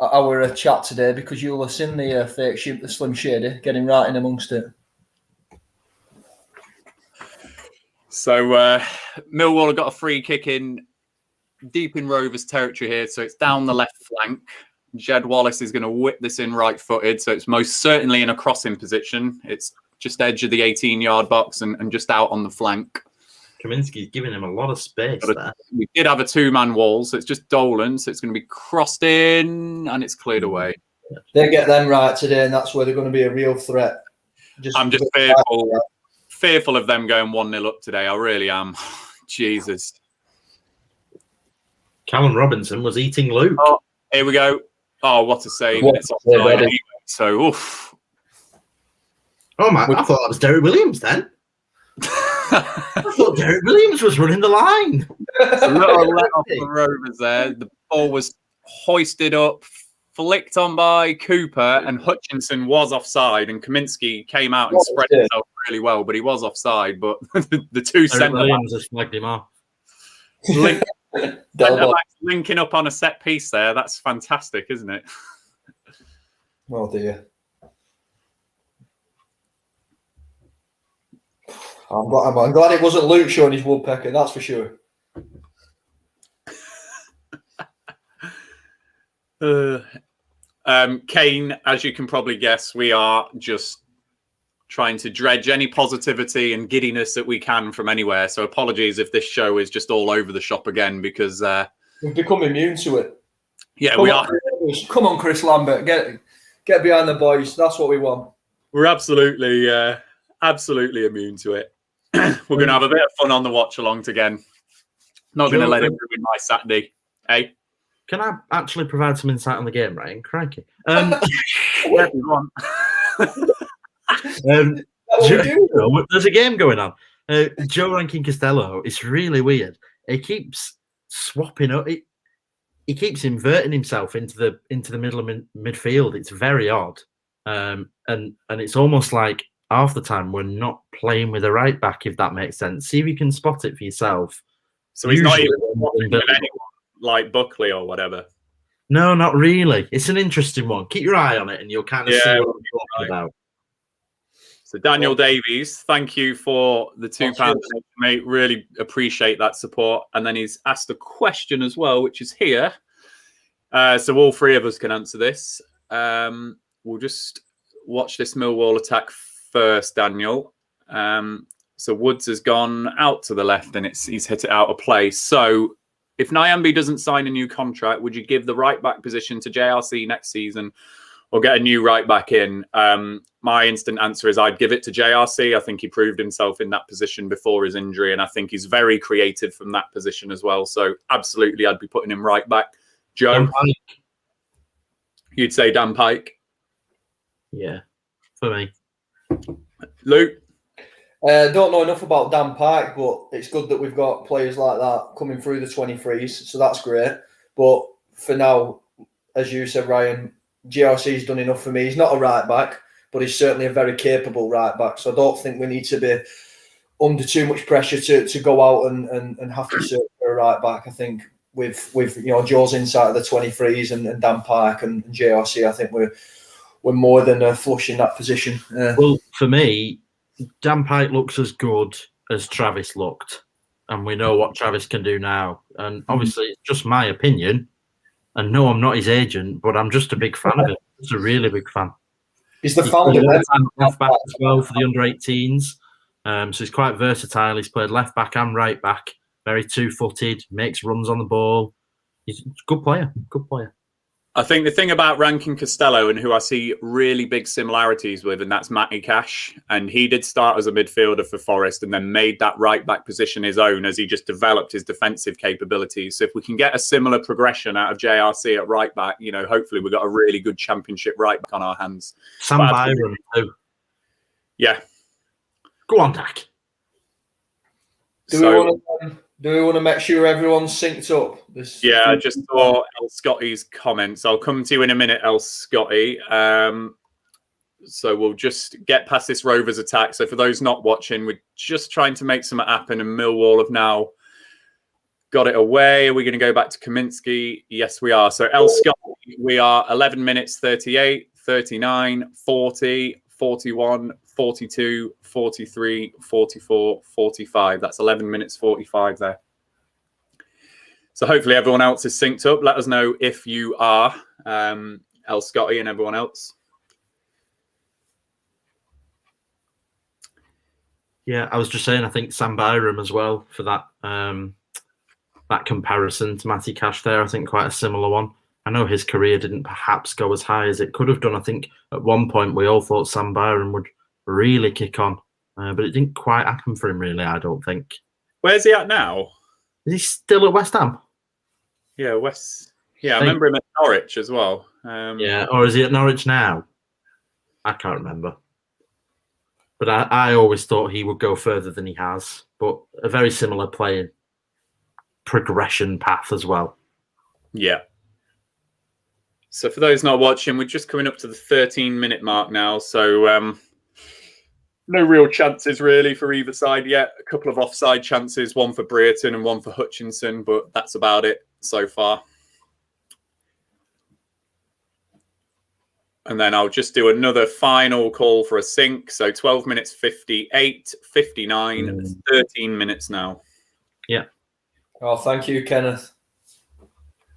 our chat today, because you'll have seen the fake sheep, the Slim Shady, getting right in amongst it. So Millwall have got a free kick in deep in Rovers territory here, so it's down the left flank. Jed Wallace is going to whip this in right-footed, so it's most certainly in a crossing position. It's just edge of the 18-yard box and just out on the flank. Kaminski's giving him a lot of space there. We did have a two-man wall, so it's just Dolan, so it's going to be crossed in and it's cleared away. They get them right today, and that's where they're going to be a real threat. I'm just fearful of them going 1-0 up today. I really am. Jesus. Callum Robinson was eating Luke. Oh, here we go. Oh, what a save. It's offside anyway, so, oof. Oh, man. I thought that was Derek Williams then. I thought Derek Williams was running the line. It's a little let off the Rovers there. The ball was hoisted up, flicked on by Cooper, and Hutchinson was offside, and Kaminski came out and spread himself really well, but he was offside. But the two centre Williams has flagged him off. Linking up on a set piece there. That's fantastic, isn't it? Oh dear. I'm glad it wasn't Luke showing his woodpecker, that's for sure. Kane, as you can probably guess, we are just trying to dredge any positivity and giddiness that we can from anywhere. So apologies if this show is just all over the shop again, because we've become immune to it. Yeah, we are. Come on, Chris Lambert, get behind the boys. That's what we want. We're absolutely immune to it. We're going to have a bit of fun on the watch along again. Not going to let it ruin my Saturday. Hey, can I actually provide some insight on the game, Ryan? Crikey. There's a game going on. Joe Rankin Costello. It's really weird. He keeps swapping up. He keeps inverting himself into the middle of midfield. It's very odd, and it's almost like half the time we're not playing with a right back, if that makes sense. See if you can spot it for yourself. So he's not even with anyone like Buckley or whatever. No, not really. It's an interesting one. Keep your eye on it, and you'll kind of see what I'm talking about. So Daniel Davies, thank you for the £2, mate. Really appreciate that support. And then he's asked a question as well, which is here. So all three of us can answer this. We'll just watch this Millwall attack first, Daniel. So Woods has gone out to the left and he's hit it out of play. So if Nyambi doesn't sign a new contract, would you give the right back position to JRC next season or get a new right back in? My instant answer is I'd give it to JRC. I think he proved himself in that position before his injury, and I think he's very creative from that position as well. So absolutely, I'd be putting him right back. Joe, you'd say Dan Pike? Yeah, for me. Luke? Don't know enough about Dan Pike, but it's good that we've got players like that coming through the 23s, so that's great. But for now, as you said, Ryan, GRC's done enough for me. He's not a right back, but he's certainly a very capable right back. So I don't think we need to be under too much pressure to go out and have to search for a right back. I think with Joe's insight of the 23s and Dan Pike and JRC, I think we're more than flush in that position. Well, for me, Dan Pike looks as good as Travis looked, and we know what Travis can do now. And obviously, it's just my opinion. And no, I'm not his agent, but I'm just a big fan of him. Just a really big fan. He's the founder. Left back as well for the under-18s. So he's quite versatile. He's played left back and right back. Very two-footed, makes runs on the ball. He's a good player. Good player. I think the thing about Rankin Costello and who I see really big similarities with, and that's Matty Cash. And he did start as a midfielder for Forest and then made that right back position his own as he just developed his defensive capabilities. So if we can get a similar progression out of JRC at right back, hopefully we've got a really good championship right back on our hands. Sam Byron too. Yeah. Go on, Dak. Do we want to make sure everyone's synced up? I just saw 𝐿𝐄𝐄𝐈's comments. I'll come to you in a minute, 𝐿𝐄𝐄𝐈. So we'll just get past this Rovers attack. So for those not watching, we're just trying to make something happen, and Millwall have now got it away. Are we going to go back to 𝐂𝐿𝐄𝐈? Yes, we are. So 𝐿𝐄𝐄𝐈, we are 11 minutes 38, 39, 40, 41, 42, 43, 44, 45. That's 11 minutes 45 there. So hopefully everyone else is synced up. Let us know if you are, 𝐿𝐄𝐄𝐈 and everyone else. Yeah, I was just saying, I think Sam Byram as well for that that comparison to Matty Cash there. I think quite a similar one. I know his career didn't perhaps go as high as it could have done. I think at one point we all thought Sam Byram would really kick on, but it didn't quite happen for him, really, I don't think. Where's he at now? Is he still at West Ham? Yeah, I remember him at Norwich as well. Yeah, or is he at Norwich now? I can't remember. But I always thought he would go further than he has. But a very similar playing progression path as well. Yeah. So for those not watching, we're just coming up to the 13-minute mark now. So no real chances really for either side yet. A couple of offside chances, one for Brereton and one for Hutchinson, but that's about it so far. And then I'll just do another final call for a sync. So 12 minutes 58, 59, 13 minutes now. Yeah. Oh, thank you, Kenneth.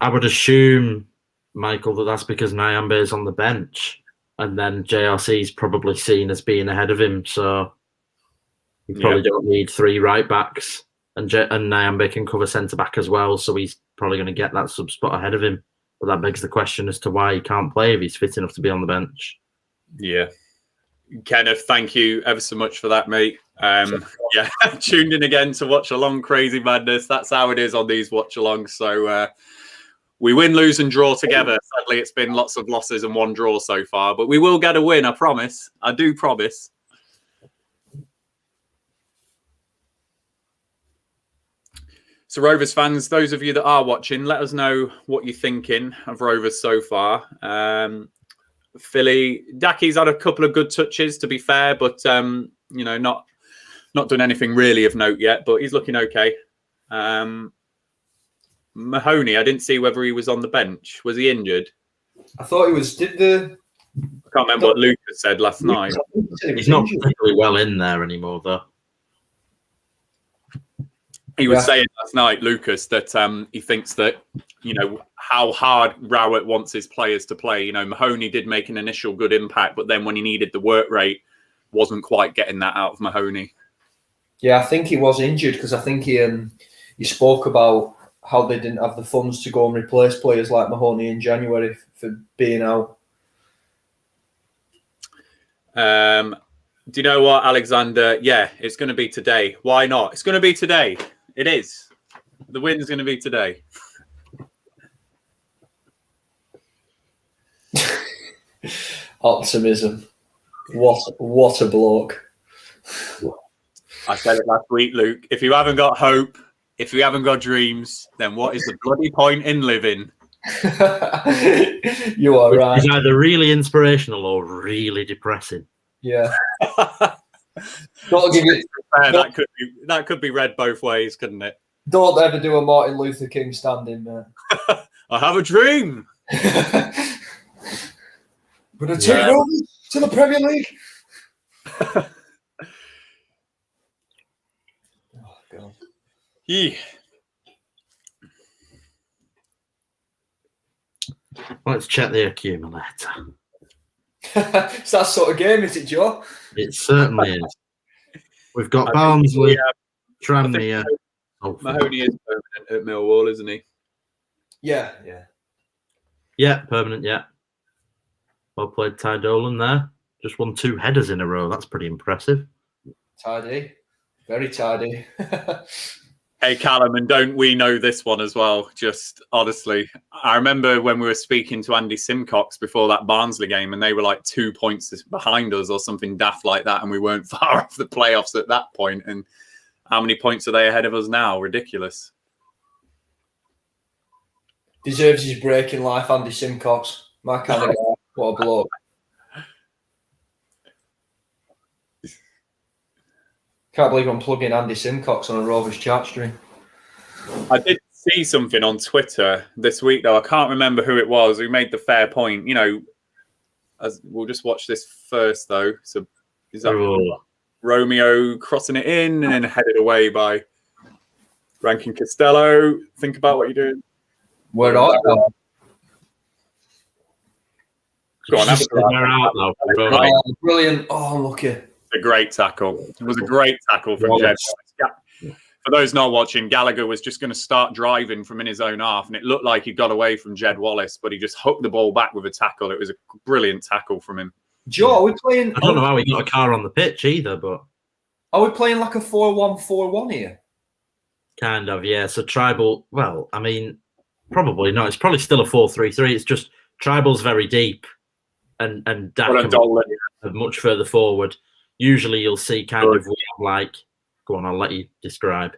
I would assume, Michael, that that's because Nyambe is on the bench, and then JRC is probably seen as being ahead of him. So you probably don't need three right backs, and Nyambe can cover centre back as well. So he's probably going to get that sub spot ahead of him. But that begs the question as to why he can't play if he's fit enough to be on the bench. Yeah. Kenneth, thank you ever so much for that, mate. Yeah, tuned in again to watch along Crazy Madness. That's how it is on these watch-alongs. So we win, lose and draw together. Sadly, it's been lots of losses and one draw so far. But we will get a win, I promise. I do promise. So Rovers fans, those of you that are watching, let us know what you're thinking of Rovers so far. Philly, Daki's had a couple of good touches, to be fair, but you know, not done anything really of note yet, but he's looking okay. Mahoney, I didn't see whether he was on the bench. Was he injured? I thought he was. I can't remember what Lucas said last night. He's not particularly well in there anymore, though. He was saying last night, Lucas, that he thinks that, you know, how hard Rowett wants his players to play. You know, Mahoney did make an initial good impact, but then when he needed the work rate, wasn't quite getting that out of Mahoney. Yeah, I think he was injured because I think he spoke about how they didn't have the funds to go and replace players like Mahoney in January for being out. Do you know what, Alexander? Yeah, it's going to be today. Why not? It's going to be today. It is. The win's going to be today. Optimism. What a bloke. I said it last week, Luke. If you haven't got hope, if you haven't got dreams, then what is the bloody point in living? You are right. It's either really inspirational or really depressing. Yeah. Don't give it, that could be read both ways, couldn't it? Don't ever do a Martin Luther King standing there. I have a dream. Gonna take Rovers to the Premier League. Oh God. Yeah. Let's check the accumulator. It's that sort of game, is it, Joe? It certainly is. We've got Barnsley, Tranmere. Mahoney is permanent at Millwall, isn't he? Yeah. Yeah, permanent, yeah. Well played, Ty Dolan there. Just won 2 headers in a row. That's pretty impressive. Tidy. Very tidy. Hey, Callum, and don't we know this one as well? Just honestly, I remember when we were speaking to Andy Simcox before that Barnsley game, and they were like 2 points behind us or something daft like that, and we weren't far off the playoffs at that point. And How many points are they ahead of us now? Ridiculous. Deserves his break in life, Andy Simcox. My kind of guy. What a bloke. Can't believe I'm plugging Andy Simcox on a Rovers chat stream. I did see something on Twitter this week, though. I can't remember who it was who made the fair point. You know, we'll just watch this first, though. So is that Romeo crossing it in and then headed away by Rankin Costello? Think about what you're doing. Where are you? Go on, have a right. Brilliant. Oh, lucky. A great tackle. It was a great tackle from Jed. For those not watching, Gallagher was just going to start driving from in his own half, and it looked like he got away from Jed Wallace, but he just hooked the ball back with a tackle. It was a brilliant tackle from him. Joe, are we playing? I don't know how he got a car on the pitch either, but are we playing like a 4-1-4-1 here? Kind of, yeah. So Tribal, well, I mean, probably not. It's probably still a 4-3-3. It's just Tribal's very deep, and Dak are much further forward. Usually, you'll see kind of like. Go on, I'll let you describe.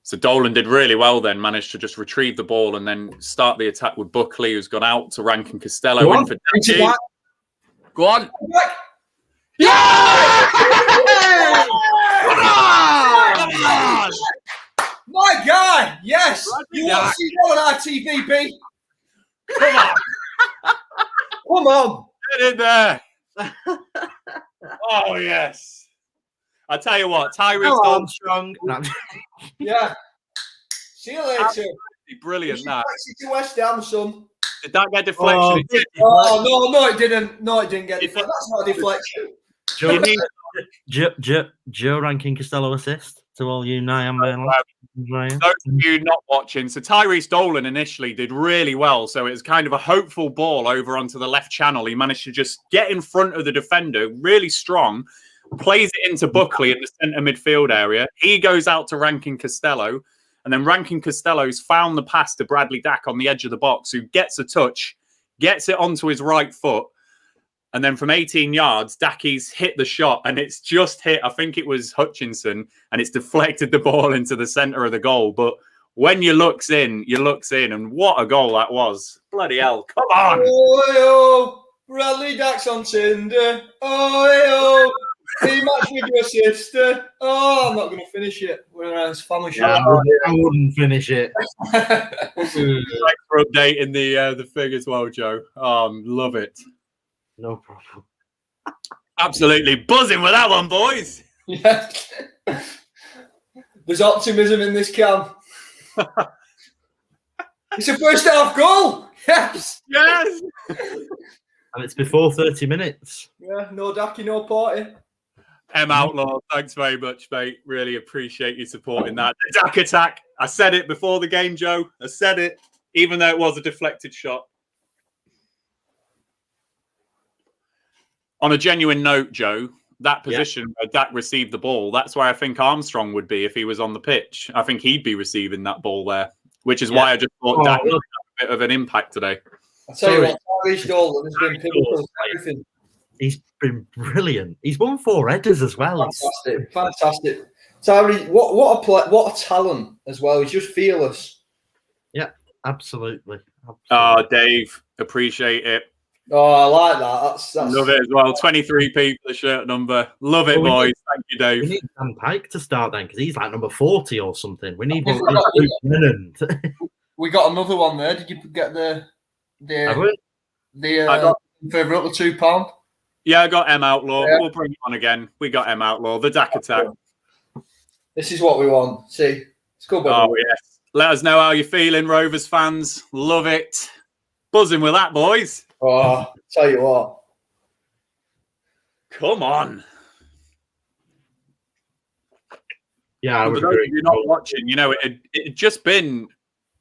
So Dolan did really well then, managed to just retrieve the ball and then start the attack with Buckley, who's gone out to Rankin Costello. Go in on. for Dachy. Go on. Yeah! My guy, yes. You want to see that on ITVB? Come on. Come on. Get in there. Oh, yes. I tell you what, Tyrese Armstrong. Yeah. See you later. Absolutely brilliant. That. To West Ham, son. Did that get deflection? No, it didn't. No, it didn't get deflection. That's not a deflection. Joe Rankin Costello assist to all you Niam. Those of you not watching, so Tyrese Dolan initially did really well. So it was kind of a hopeful ball over onto the left channel. He managed to just get in front of the defender, really strong. Plays it into Buckley in the centre midfield area. He goes out to Rankin Costello, and then Rankin Costello's found the pass to Bradley Dack on the edge of the box, who gets a touch, gets it onto his right foot, and then from 18 yards, Dackie's hit the shot, and it's just hit, I think it was Hutchinson, and it's deflected the ball into the centre of the goal. But when you looks in, and what a goal that was. Bloody hell, come on! Oh, Bradley Dack's on Tinder. Oh, he matched with your sister. Oh, I'm not going to finish it. We're in a family show. I wouldn't finish it. Thanks for updating the thing as well, Joe. Love it. No problem. Absolutely buzzing with that one, boys. Yes. There's optimism in this camp. It's a first half goal. Yes. Yes. And it's before 30 minutes. Yeah, no Dacky, no party. Outlaw, thanks very much, mate. Really appreciate you supporting that. The Dack attack. I said it before the game, Joe. I said it, even though it was a deflected shot. On a genuine note, Joe, that position where Dack received the ball, that's where I think Armstrong would be if he was on the pitch. I think he'd be receiving that ball there, which is why I just thought Dack would have a bit of an impact today. I tell you what, Tyrese Dolan has been pivotal for everything. He's been brilliant. He's won 4 headers as well. Fantastic. Tyrese, what a talent as well. He's just fearless. Yeah, absolutely. Oh, Dave, appreciate it. Oh, I like that. That's love it as well. 23p for the shirt number. Love it, boys. Thank you, Dave. We need Dan Pike to start then because he's like number 40 or something. We need one. We got another one there. Did you get the further up the £2? Yeah, I got Outlaw. Yeah. We'll bring it on again. We got Outlaw. The Dack attack. This is what we want. See, it's good. Oh yes. Let us know how you're feeling, Rovers fans. Love it. Buzzing with that, boys. Oh, tell you what. Come on. Yeah, I would agree. For those of you not watching, it had just been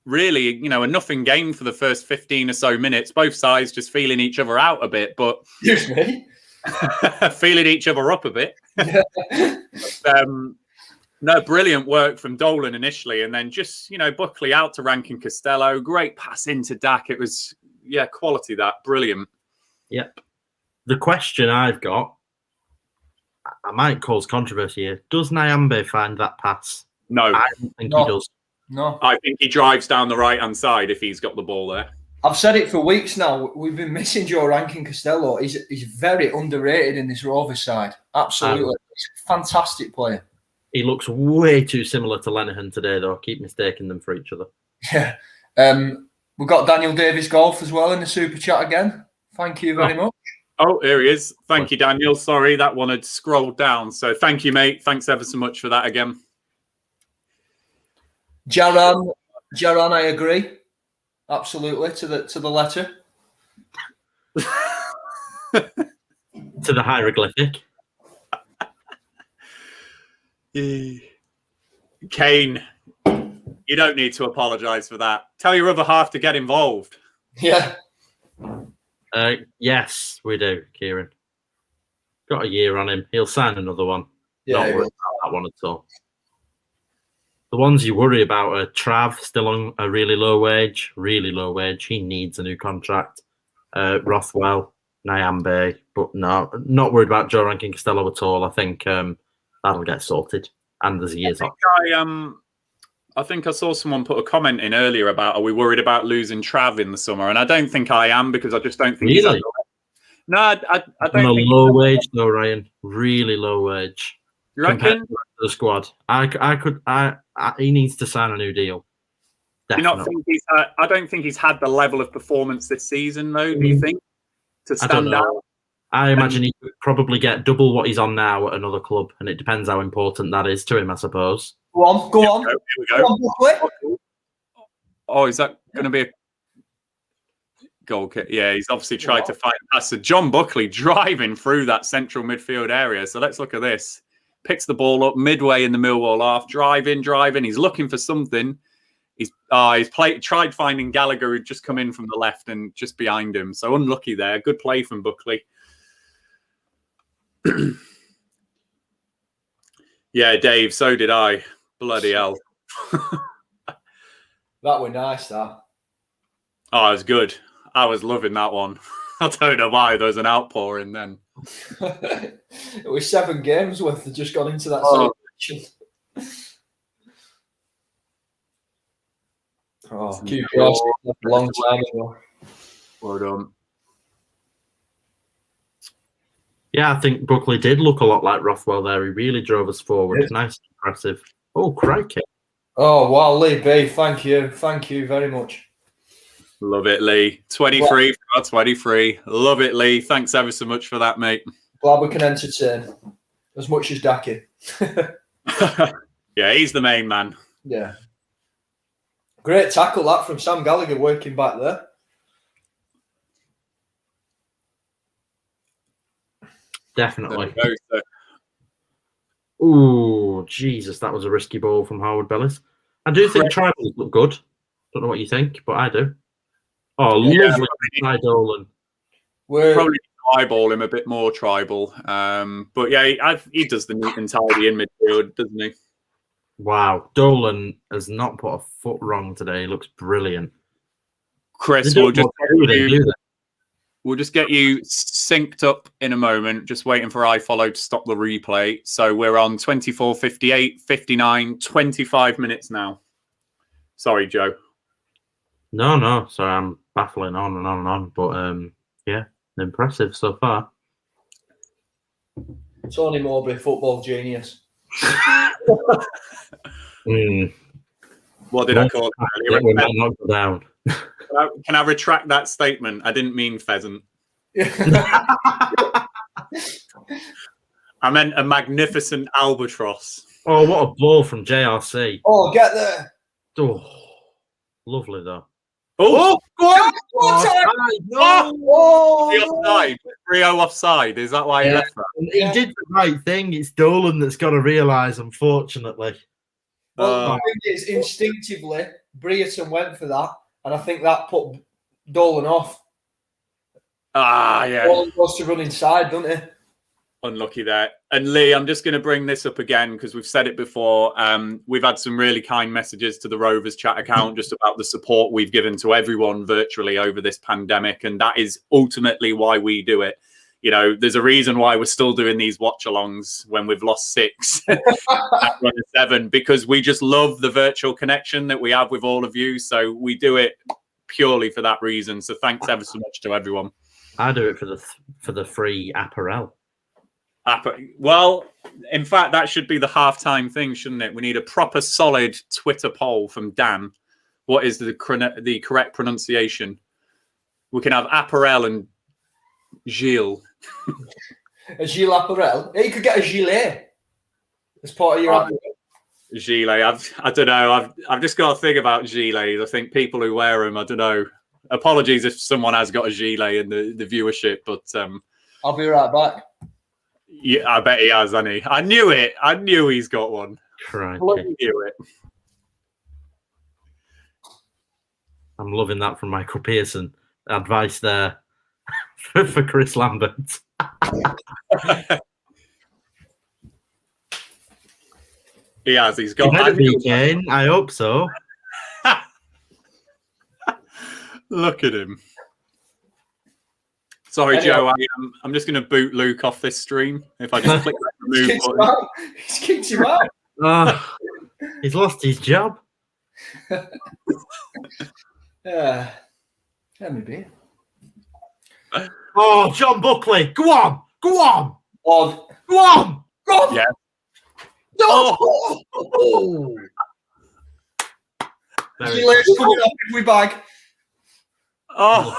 really, a nothing game for the first 15 or so minutes. Both sides just feeling each other out a bit, but excuse me, feeling each other up a bit. No, brilliant work from Dolan initially, and then just Buckley out to Rankin Costello. Great pass into Dack. It was quality. That brilliant. Yep. The question I've got, I might cause controversy here. Does Nyambe find that pass? No, I don't think he does. No. I think he drives down the right-hand side if he's got the ball there. I've said it for weeks now. We've been missing 𝐿𝐿𝐄𝐿𝐄. He's very underrated in this Rovers side. Absolutely. He's a fantastic player. He looks way too similar to Lenihan today, though. I keep mistaking them for each other. Yeah. We've got Daniel Davis Golf as well in the super chat again. Thank you very much. Oh, here he is. Thank you, Daniel. Sorry, that one had scrolled down. So thank you, mate. Thanks ever so much for that again. Jaran, I agree. Absolutely, to the letter. To the hieroglyphic. Kane, you don't need to apologise for that. Tell your other half to get involved. Yeah. Yes, we do, Kieran. Got a year on him. He'll sign another one. Yeah, Not worried about that one at all. The ones you worry about are Trav, still on a really low wage. He needs a new contract. Rothwell, Nyambe, but no, not worried about Joe Rankin-Costello at all. I think that'll get sorted. And there's years off. I think I saw someone put a comment in earlier about, are we worried about losing Trav in the summer? And I don't think I am, because I just don't think he's... No, I don't on a think... low wage though, Ryan. Really low wage. You reckon? To the squad. He needs to sign a new deal. Definitely. Do you not think he's had, I don't think he's had the level of performance this season, though, do you think? To stand out? I imagine he could probably get double what he's on now at another club, and it depends how important that is to him, I suppose. Go on. Here we go. Go on, oh, is that going to be a goal kick? Yeah, he's obviously tried to find a pass. So John Buckley driving through that central midfield area. So let's look at this. Picks the ball up midway in the Millwall half. Driving. He's looking for something. He's tried finding Gallagher, who'd just come in from the left and just behind him. So unlucky there. Good play from Buckley. Yeah, Dave, so did I. Bloody hell. That was nice, that. Oh, it was good. I was loving that one. I don't know why there was an outpouring then. It was 7 games worth of just gone into that celebration. QPR a long time ago. Well done. Yeah, I think Buckley did look a lot like Rothwell there. He really drove us forward. Yes. Nice, impressive. Oh, crikey. Oh, wow, Lee B. Thank you very much. Love it, Lee. 23 for 23. Love it, Lee. Thanks ever so much for that, mate. Glad we can entertain as much as Daki. Yeah, he's the main man. Yeah. Great tackle that from Sam Gallagher working back there. Definitely. Oh, Jesus, that was a risky ball from Howard Bellis. I do think tribals look good. Don't know what you think, but I do. Oh, yeah, lovely by Dolan. Probably eyeball him a bit more tribal. But yeah, he does the neat and tidy in midfield, doesn't he? Wow, Dolan has not put a foot wrong today. He looks brilliant. Chris, we'll just get you synced up in a moment. Just waiting for iFollow to stop the replay. So we're on 24, 58, 59, 25 minutes now. Sorry, Joe. No. Sorry, I'm baffling on and on and on. But yeah, impressive so far. Tony Mowbray, football genius. What did I call it? Not go down. Can I retract that statement? I didn't mean pheasant. I meant a magnificent albatross. Oh, what a ball from JRC. Oh, get there. Oh, lovely though. Oh, go on! Offside. 3-0 offside. Is that why he left that? He did the right thing. It's Dolan that's got to realise, unfortunately. Well, the thing is, instinctively, Brereton went for that, and I think that put Dolan off. Yeah. Dolan goes to run inside, doesn't he? Unlucky there. And Lee, I'm just going to bring this up again because we've said it before. We've had some really kind messages to the Rovers chat account just about the support we've given to everyone virtually over this pandemic. And that is ultimately why we do it. you know, there's a reason why we're still doing these watch-alongs when we've lost 6 at run of 7, because we just love the virtual connection that we have with all of you. So we do it purely for that reason. So thanks ever so much to everyone. I do it for the free apparel. Well, in fact, that should be the halftime thing, shouldn't it? We need a proper solid Twitter poll from Dan. What is the correct pronunciation? We can have apparel and Gilles. A Gilles apparel? Yeah, you could get a gilet as part of your apparel. Gilet. I don't know. I've just got a thing about gilets. I think people who wear them, I don't know. Apologies if someone has got a gilet in the viewership, but I'll be right back. Yeah, I bet he has, hasn't he? I knew it. I knew he's got one. Crikey. I knew it. I'm loving that from Michael Pearson. Advice there for Chris Lambert. He has. He's got. I hope so. Look at him. Sorry, anyway, Joe. I'm just going to boot Luke off this stream. If I just click that remove button. He's kicked you out. He's lost his job. Let me be. Oh, John Buckley. Go on. Go on. On. Go on. Go on. Yeah. No. Oh. Gilet's coming up if we bag. Oh.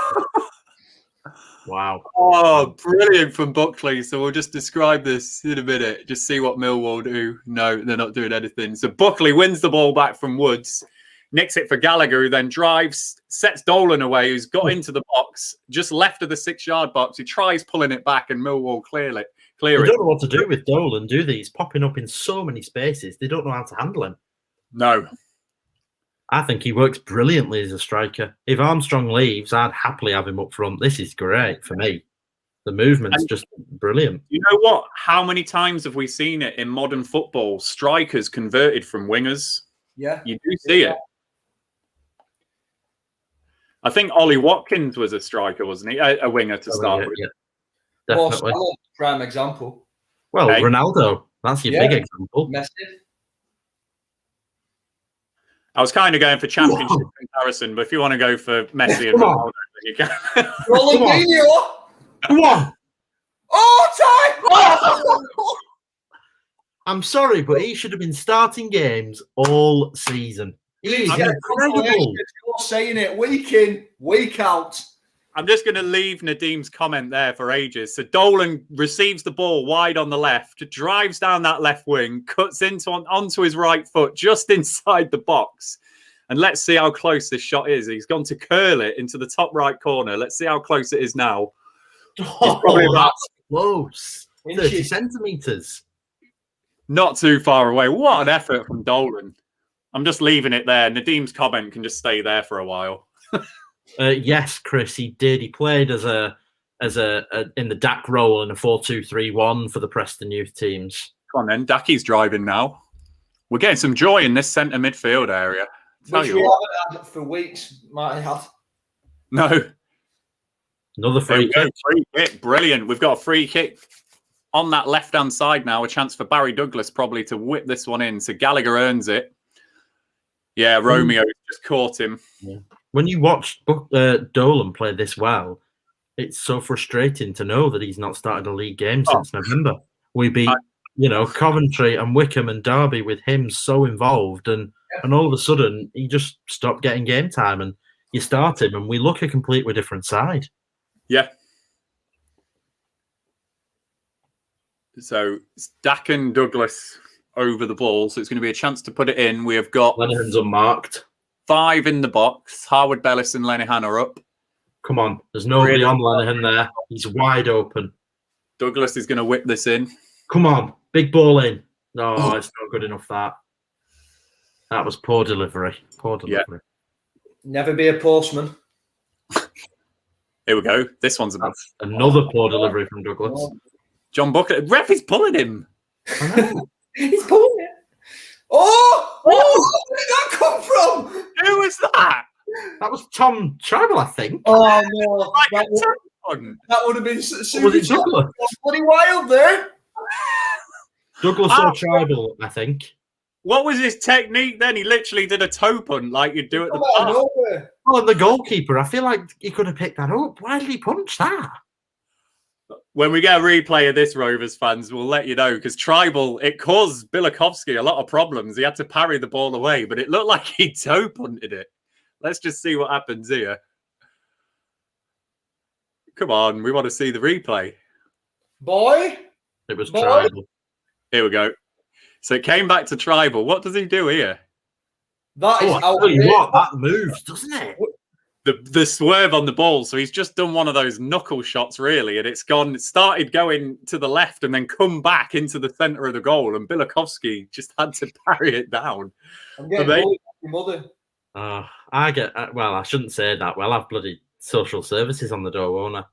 Wow. Oh, brilliant from Buckley. So we'll just describe this in a minute. Just see what Millwall do. No, they're not doing anything. So Buckley wins the ball back from Woods, nicks it for Gallagher, who then drives, sets Dolan away, who's got into the box, just left of the 6-yard box. He tries pulling it back and Millwall clear it. They don't know what to do with Dolan, do they? He's popping up in so many spaces. They don't know how to handle him. No. I think he works brilliantly as a striker. If Armstrong leaves, I'd happily have him up front. This is great for me. The movement's just brilliant. You know what? How many times have we seen it in modern football? Strikers converted from wingers. Yeah. You do see it. I think Ollie Watkins was a striker, wasn't he? A winger to start with. Yeah. Definitely. Well, prime example. Well, hey. Ronaldo. That's your big example. Messi. I was kind of going for championship comparison, but if you want to go for Messi and Ronaldo, then you can. Ronaldinho. Come on. Oh, time! I'm sorry, but he should have been starting games all season. He's incredible. You're saying it week in, week out. I'm just going to leave Nadim's comment there for ages. So Dolan receives the ball wide on the left, drives down that left wing, cuts onto his right foot just inside the box. And let's see how close this shot is. He's gone to curl it into the top right corner. Let's see how close it is now. Oh, probably about close. 30 centimetres. Not too far away. What an effort from Dolan. I'm just leaving it there. Nadim's comment can just stay there for a while. Yes, Chris, he did. He played as a in the DAC role in a 4-2-3-1 for the Preston youth teams. Come on then, Daki's driving now. We're getting some joy in this centre midfield area. Which we haven't had for weeks, might have. No. Another free kick. Free kick, brilliant. We've got a free kick on that left-hand side now. A chance for Barry Douglas probably to whip this one in. So Gallagher earns it. Yeah, Romeo just caught him. Yeah. When you watch Dolan play this well, it's so frustrating to know that he's not started a league game since November. We beat, Coventry and Wickham and Derby with him so involved, and all of a sudden he just stopped getting game time, and you start him, and we look a completely different side. Yeah. So it's Dak and Douglas over the ball, so it's going to be a chance to put it in. We have got Lenihan's unmarked. 5 in the box. Harwood Bellis and Lenihan are up. Come on, there's nobody on Lenihan there. He's wide open. Douglas is going to whip this in. Come on, big ball in. No, it's not good enough. That was poor delivery. Poor delivery. Yeah. Never be a postman. Here we go. This one's another poor delivery from Douglas. John Buckley. Ref is pulling him. He's pulling it. Oh! Where did that come from? Who was that? That was Tom Tribal, I think. Oh, no. punt. That would have been Was super it Douglas? bloody wild there. Douglas or Tribal, I think. What was his technique then? He literally did a toe punt like you'd do at the Come out of park. nowhere. Oh, and the goalkeeper, I feel like he could have picked that up. Why did he punch that? When we get a replay of this, Rovers fans, we'll let you know, because Tribal, it caused 𝐒𝐿𝐿𝐿𝐿𝐿 a lot of problems. He had to parry the ball away, but it looked like he toe punted it. Let's just see what happens here. Come on, we want to see the replay. Boy. It was Boy. Tribal. Here we go. So it came back to Tribal. What does he do here? That is Oh, I tell you what, that moves, doesn't it? The swerve on the ball. So he's just done one of those knuckle shots, really, and it started going to the left and then come back into the centre of the goal, and 𝐒𝐿𝐿𝐿𝐿 just had to parry it down. I'm getting bullied by your mother. Well, I shouldn't say that. Well, I've bloody social services on the door, won't I?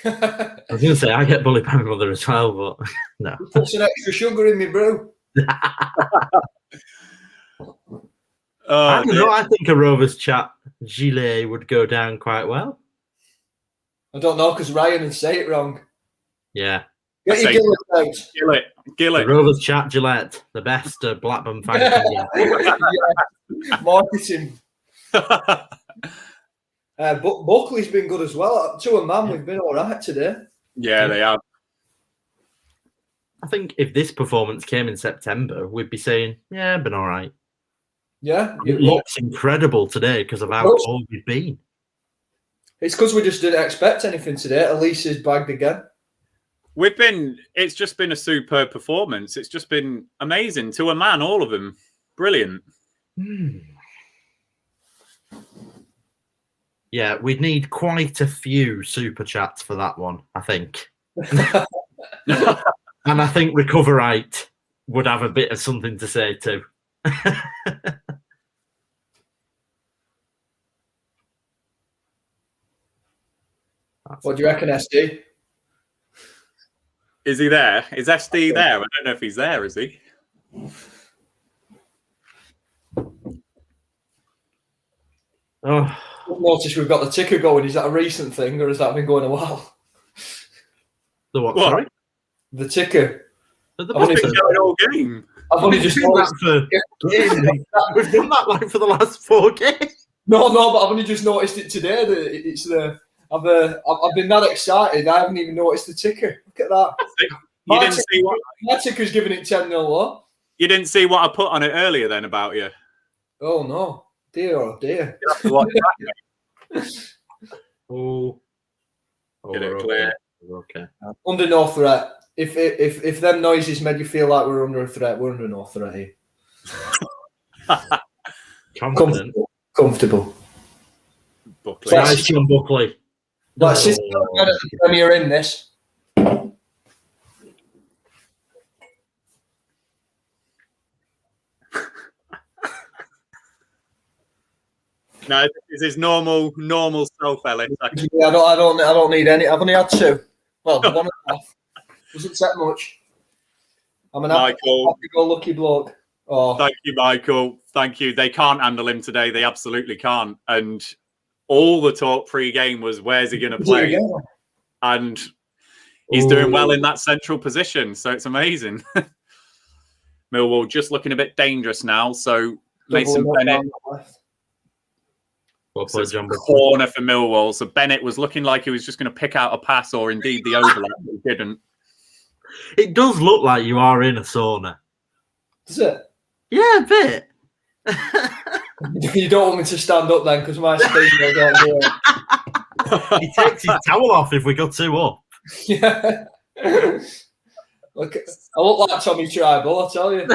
I was going to say I get bullied by my mother as well, but no. Put some extra sugar in me brew. I don't know. I think a Rovers chat gilet would go down quite well. I don't know, because Ryan would say it wrong. Yeah. Get your Gillett out. Gillett. The Rovers chat Gillette, the best Blackburn fan can get. Yeah. Marketing. Buckley's been good as well. To a man, we've been all right today. Yeah, they have. I think if this performance came in September, we'd be saying, yeah, been all right. Yeah. It looks incredible today because of how poor we've been. It's because we just didn't expect anything today. Elise is bagged again. It's just been a superb performance. It's just been amazing. To a man, all of them. Brilliant. Yeah, we'd need quite a few super chats for that one, I think. And I think Recoverite would have a bit of something to say too. What do you reckon, SD? Is he there? Is SD there? I don't know if he's there, is he? Oh, I've noticed we've got the ticker going. Is that a recent thing, or has that been going a while? the what? What? Sorry? The ticker. The I've been going all game. I've only just noticed. We've done that like for the last 4 games. No, but I've only just noticed it today. That it's the. I've been that excited. I haven't even noticed the ticker. Look at that. You didn't see what? My ticker's giving it 10-0. What? You didn't see what I put on it earlier then about you. Oh no, dear, oh dear. Oh, Get it clear. Okay. Under no threat. If them noises made you feel like we're under a threat, we're under no threat here. Confident. Comfortable. Buckley. Nice one, Buckley. Let's just get the Premier in this. No, this is his normal self, Ellis. Yeah, I don't need any. I've only had 2. Well, 1.5. Doesn't take much. I'm an happy-go-lucky bloke. Oh. Thank you, Michael. Thank you. They can't handle him today. They absolutely can't. And all the talk pre-game was, where's he going to play? And he's doing well in that central position. So it's amazing. Millwall just looking a bit dangerous now. So Mason Bennett. So it's a corner for Millwall. So Bennett was looking like he was just going to pick out a pass or indeed the overlap, but he didn't. It does look like you are in a sauna. Does it? Yeah, a bit. You don't want me to stand up then, because my speed will go on. He takes his towel off if we got 2 up. Yeah. Look, I look like Tommy Tribal, I tell you.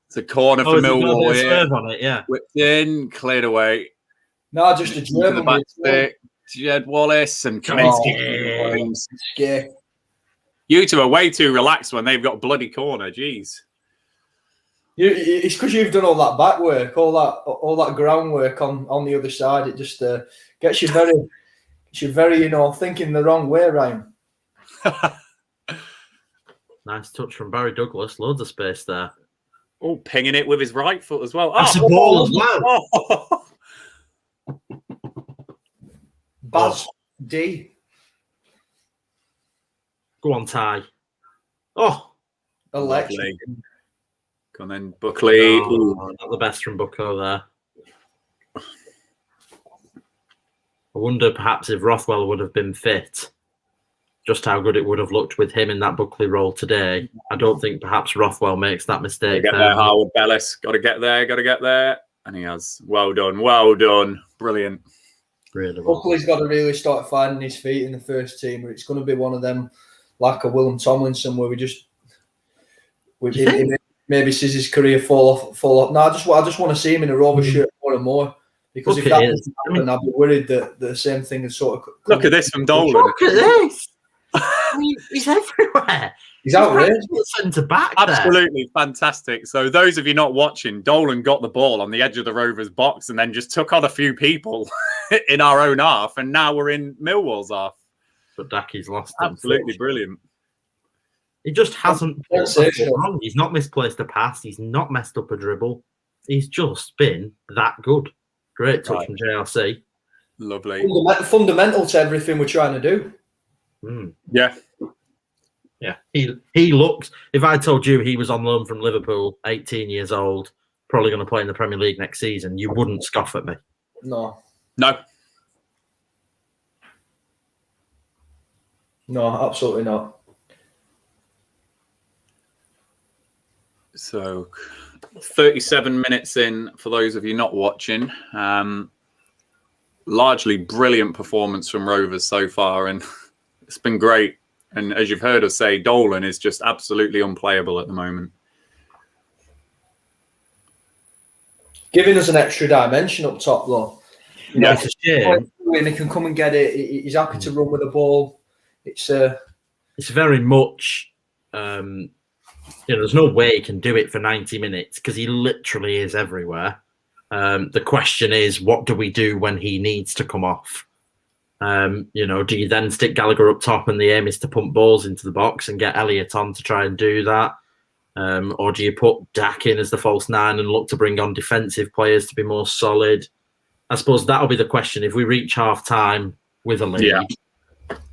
It's a corner for Millwall here. On it, yeah. Whipped in, cleared away. No, just a German. Jed Wallace and Kaminsky. Yeah. You two are way too relaxed when they've got bloody corner. Jeez. It's because you've done all that back work, all that groundwork on the other side. It just gets you very, thinking the wrong way, Ryan. Nice touch from Barry Douglas. Loads of space there. Oh, pinging it with his right foot as well. That's a ball as well. Baz D. Go on, Ty. Oh, Electric. Lovely. Go on then, Buckley. oh, not the best from Bucko there. I wonder perhaps if Rothwell would have been fit, just how good it would have looked with him in that Buckley role today. I don't think perhaps Rothwell makes that mistake. Get there, Howard Bellis. Got to get there. And he has. Well done. Brilliant. Really well. Buckley's got to really start finding his feet in the first team, or it's going to be one of them like a Willem Tomlinson where maybe sees his career fall off. No, I just want to see him in a Rovers shirt more and more, because if that doesn't happen, I'd be worried that the same thing is sort of. Look at this from Dolan. Look at this. He's everywhere. He's outrageous. Centre back. Absolutely fantastic. So those of you not watching, Dolan got the ball on the edge of the Rovers box and then just took on a few people in our own half, and now we're in Millwall's half. But Daki's lost. Absolutely brilliant. He just hasn't wrong. He's not misplaced a pass. He's not messed up a dribble. He's just been that good. Great touch from JRC. Lovely. Fundamental to everything we're trying to do. Yeah. Yeah. He looks, if I told you he was on loan from Liverpool, 18 years old, probably going to play in the Premier League next season, you wouldn't scoff at me. No, absolutely not. So 37 minutes in for those of you not watching. Largely brilliant performance from Rovers so far, and it's been great. And as you've heard us say, Dolan is just absolutely unplayable at the moment. Giving us an extra dimension up top, though. It's a shame. When he can come and get it, he's happy to run with the ball. It's very much, there's no way he can do it for 90 minutes because he literally is everywhere. The question is, what do we do when he needs to come off? Do you then stick Gallagher up top and the aim is to pump balls into the box and get Elliott on to try and do that? Or do you put Dak in as the false nine and look to bring on defensive players to be more solid? I suppose that'll be the question if we reach half time with a lead.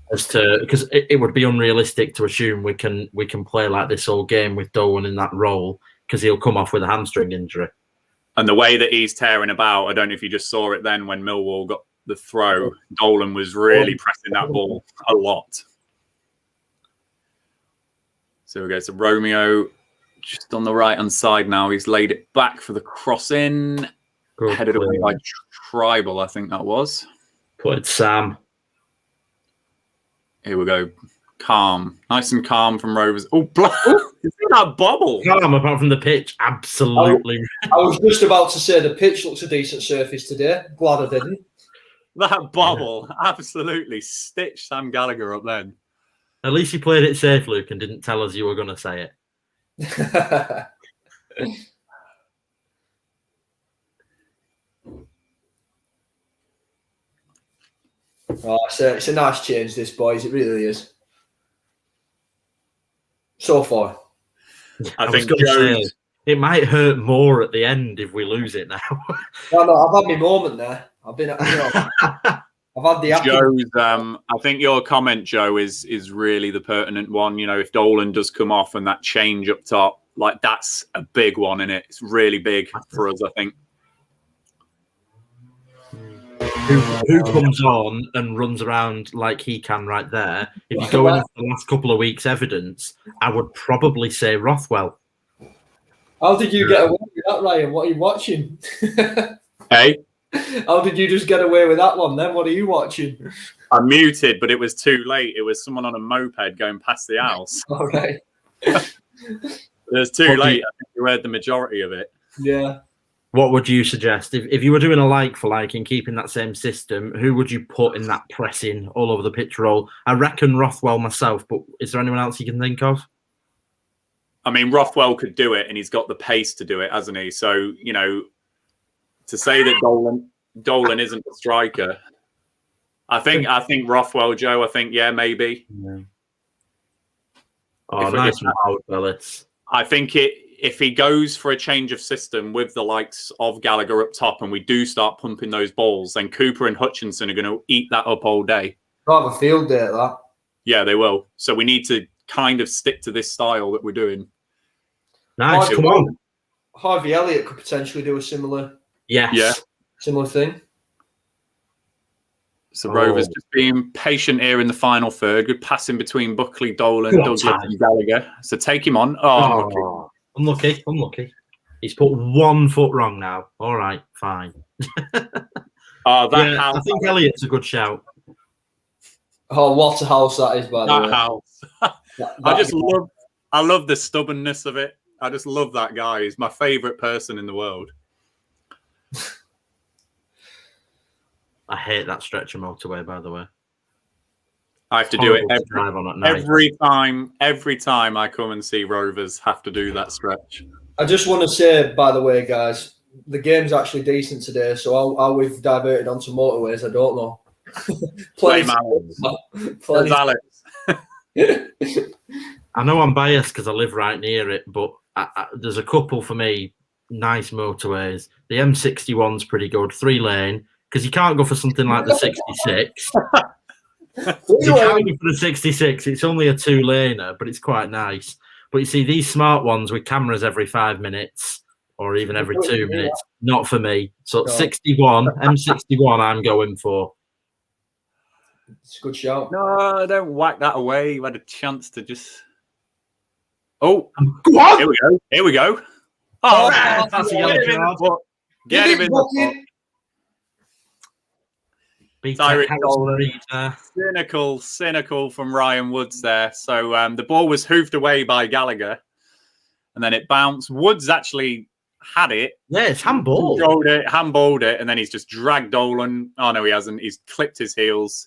Because it would be unrealistic to assume we can play like this all game with Dolan in that role, because he'll come off with a hamstring injury. And the way that he's tearing about, I don't know if you just saw it then when Millwall got the throw. Dolan was really pressing that ball a lot. So we go to Romeo, just on the right-hand side now. He's laid it back for the cross in. Headed away by Tribal, I think that was. Put it Sam. Here we go. Calm. Nice and calm from Rovers. Oh, you see that bobble? Calm apart from the pitch. Absolutely. I was just about to say the pitch looks a decent surface today. Glad I didn't. That bobble absolutely stitched Sam Gallagher up then. At least you played it safe, Luke, and didn't tell us you were going to say it. It's a nice change, this, boys. It really is. So far. I think Jones... It might hurt more at the end if we lose it now. No, I've had my moment there. I've had the Joe's. I think your comment, Joe, is really the pertinent one. If Dolan does come off and that change up top, like that's a big one in it. It's really big for us, I think. Who comes on and runs around like he can right there? If you go into the last couple of weeks' evidence, I would probably say Rothwell. How did you get away with that, Ryan? What are you watching? Hey? How did you just get away with that one then? What are you watching? I muted, but it was too late. It was someone on a moped going past the house. All right. It was too late. I think you heard the majority of it. Yeah. What would you suggest? If you were doing a like for like and keeping that same system, who would you put in that pressing all over the pitch role? I reckon Rothwell myself, but is there anyone else you can think of? I mean, Rothwell could do it, and he's got the pace to do it, hasn't he? So, to say that Dolan isn't a striker, I think Rothwell, Joe. I think maybe. Yeah. Oh, nice one, Howard Bellis. I think if he goes for a change of system with the likes of Gallagher up top, and we do start pumping those balls, then Cooper and Hutchinson are going to eat that up all day. I have a field day at that. Yeah, they will. So we need to kind of stick to this style that we're doing. Nice, come on. 𝐒𝐿𝐉 could potentially do a similar Yes. thing. So Rovers just being patient here in the final third. Good passing between Buckley, Dolan, Douglas and Gallagher. So take him on. Oh, Unlucky. He's put 1 foot wrong now. All right, fine. I think Elliott's a good shout. Oh, what a house that is, by the way. House. I love the stubbornness of it. I just love that guy. He's my favourite person in the world. I hate that stretch of motorway, by the way. I have to do it every time I come and see Rovers. Have to do that stretch. I just want to say, by the way, guys, the game's actually decent today. So how we've diverted onto motorways, I don't know. Blame Alex. I know I'm biased because I live right near it, but there's a couple for me nice motorways. The M61's pretty good, 3-lane, because you can't go for something like the 66. You can't go for the 66. It's only a 2-laner, but it's quite nice. But you see, these smart ones with cameras every 5 minutes or even every 2 minutes, not for me. So 61, M61, I'm going for. It's a good shout. No, don't whack that away. You had a chance to just. Oh, what? Here we go. Oh, that's a yellow card. Get him in the box. Cynical from Ryan Woods there. So the ball was hoofed away by Gallagher, and then it bounced. Woods actually had it. Yeah, it's handball. Handballed it, and then he's just dragged Dolan. Oh no, he hasn't. He's clipped his heels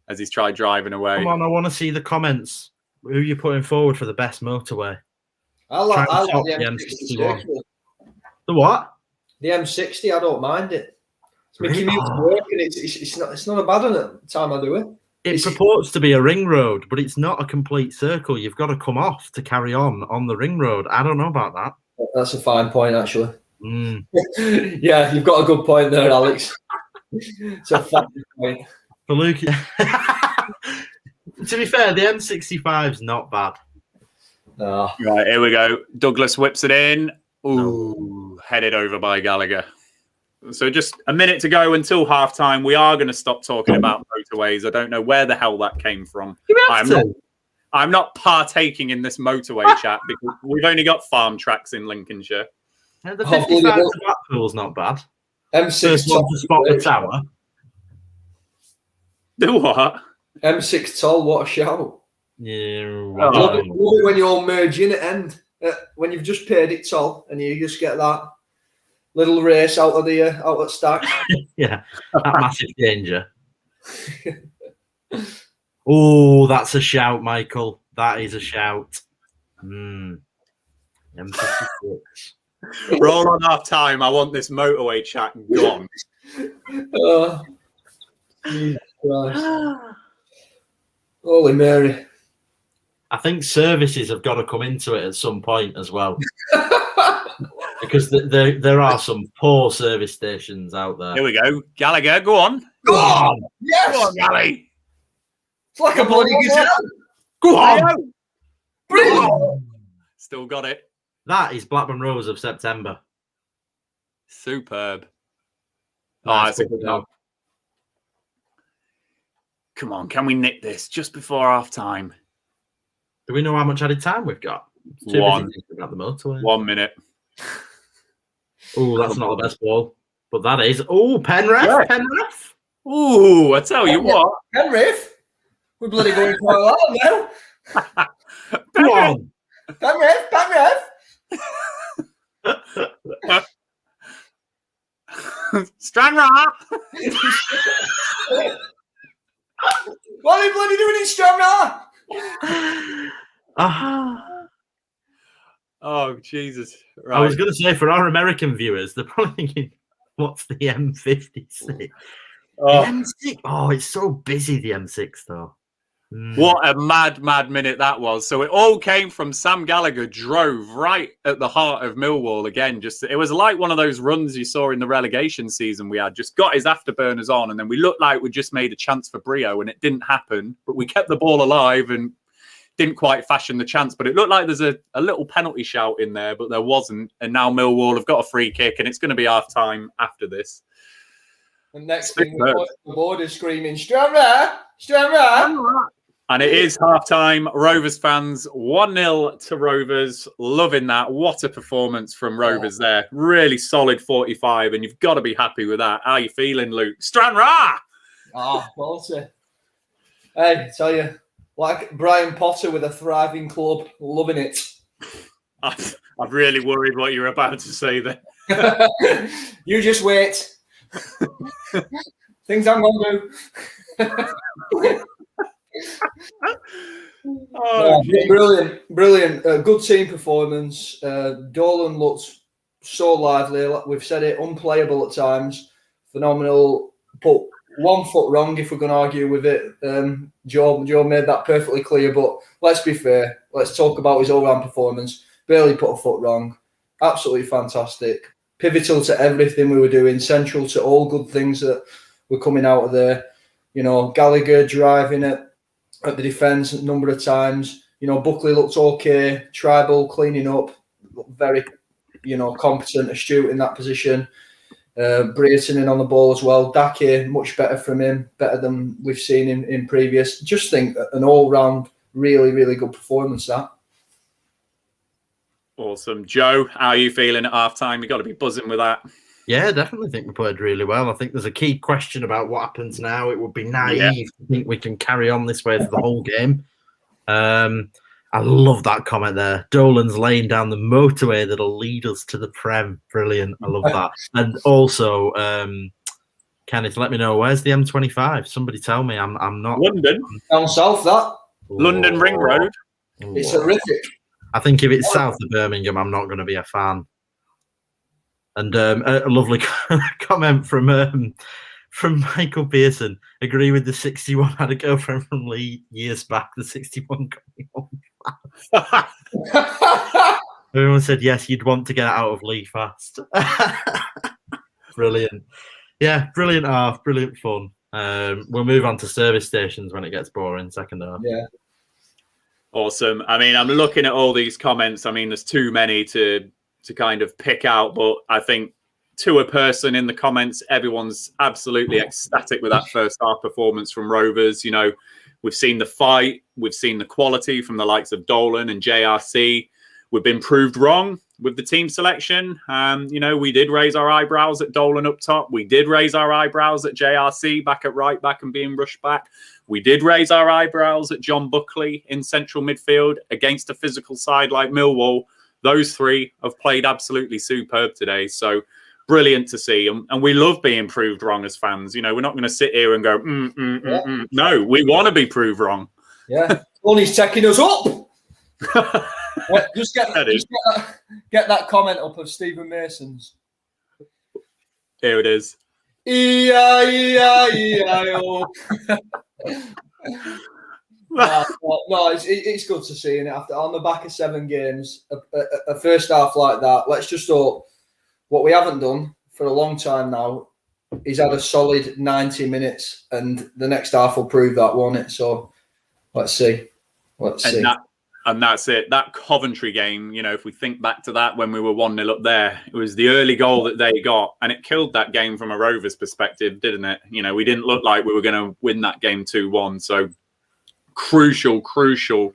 as he's tried driving away. Come on, I want to see the comments. Who are you putting forward for the best motorway? I like the M60. The what? The M60. I don't mind it. My commute's work, and it's not a bad one at the time I do it. It purports to be a ring road, but it's not a complete circle. You've got to come off to carry on the ring road. I don't know about that. That's a fine point, actually. Mm. Yeah, you've got a good point there, Alex. It's a fine point. For Luke, to be fair, the M65's not bad. No. Right, here we go. Douglas whips it in. Ooh, headed over by Gallagher. So just a minute to go until halftime. We are going to stop talking about motorways. I don't know where the hell that came from. I'm not partaking in this motorway chat because we've only got farm tracks in Lincolnshire. The 55 to Blackpool's not bad. M6 to spot the tower. The what? M6 toll, what a shout. Yeah. Love it when you all merge in at end. When you've just paid it toll and you just get that little race out of stack. Yeah, that massive danger. Oh, that's a shout, Michael. That is a shout. M56. We're all on half time. I want this motorway chat gone. Jesus Christ. Holy Mary. I think services have got to come into it at some point as well. Because there are some poor service stations out there. Here we go. Gallagher, go on. Go on! Yes! Go on, Gally. It's like a bloody gazelle. Go on! Brilliant! Still got it. That is Blackburn Rovers of September. Superb. Nice, that's a good one. Come on, can we nick this just before half time? Do we know how much added time we've got? One. About the motorway. 1 minute. Oh, that's not the best ball. But that is. Oh, Penrith. Yeah. Penrith. Ooh, I tell you what. Penrith? We're bloody going quite well now. Come on. Penrith. Stranraer. What are you bloody doing in Stranraer? Oh, Jesus. Right. I was going to say, for our American viewers, they're probably thinking, what's the M56? Oh. The M6. Oh, it's so busy, the M6, though. What a mad minute that was. So it all came from Sam Gallagher drove right at the heart of Millwall again. It was like one of those runs you saw in the relegation season we had. Just got his afterburners on, and then we looked like we just made a chance for Brio, and it didn't happen. But we kept the ball alive and didn't quite fashion the chance. But it looked like there's a little penalty shout in there, but there wasn't. And now Millwall have got a free kick, and it's going to be half-time after this. And next thing, the board is screaming, Strummer! Strummer! And it is half-time. Rovers fans, 1-0 to Rovers. Loving that. What a performance from Rovers there. Really solid 45, and you've got to be happy with that. How are you feeling, Luke? Stranraer! Quality. Hey, tell you, like Brian Potter with a thriving club. Loving it. I've really worried what you were about to say there. You just wait. Things I'm going to do. Brilliant. Good team performance. Dolan looked so lively. We've said it, unplayable at times. Phenomenal. Put one foot wrong if we're going to argue with it. Joe made that perfectly clear. But let's be fair. Let's talk about his all-round performance. Barely put a foot wrong. Absolutely fantastic. Pivotal to everything we were doing. Central to all good things that were coming out of there. You know, Gallagher driving it at the defence a number of times. You know, Buckley looked okay. Tribal cleaning up. Very, competent, astute in that position. Brayton in on the ball as well. 𝐒𝐿𝐒, much better from him. Better than we've seen in previous. Just think an all-round, really, really good performance, that. Awesome. Joe, how are you feeling at half-time? You've got to be buzzing with that. Yeah, definitely think we played really well. I think there's a key question about what happens now. It would be naive to think we can carry on this way for the whole game. I love that comment there. Dolan's laying down the motorway that'll lead us to the Prem. Brilliant. I love that. And also, Kenneth, let me know, where's the M25? Somebody tell me. I'm not. London. Down south, that. London Ring Road. It's horrific. I think if it's south of Birmingham, I'm not going to be a fan. And a lovely comment from Michael Pearson. Agree with the 61. Had a girlfriend from Lee years back. The 61 got me on. Everyone said, yes, you'd want to get out of Lee fast. Brilliant. Yeah, brilliant half, brilliant fun. We'll move on to service stations when it gets boring, second half. Yeah. Awesome. I mean, I'm looking at all these comments. I mean, there's too many to kind of pick out, but I think to a person in the comments, everyone's absolutely ecstatic with that first half performance from Rovers. You know, we've seen the fight, we've seen the quality from the likes of Dolan and JRC. We've been proved wrong with the team selection. You know, we did raise our eyebrows at Dolan up top. We did raise our eyebrows at JRC back at right back and being rushed back. We did raise our eyebrows at John Buckley in central midfield against a physical side like Millwall. Those three have played absolutely superb today. So brilliant to see. And we love being proved wrong as fans. You know, we're not going to sit here and go, No, we want to be proved wrong. Yeah. Tony's taking us up. Just get that comment up of Stephen Mason's. Here it is. E-I-E-I-E-I-O. No, it's good to see. And after on the back of 7 games, a first half like that, let's just hope what we haven't done for a long time now is had a solid 90 minutes, and the next half will prove that, won't it? So let's see. And that's it. That Coventry game, you know, if we think back to that when we were 1-0 up there, it was the early goal that they got, and it killed that game from a Rovers perspective, didn't it? You know, we didn't look like we were going to win that game 2-1. So crucial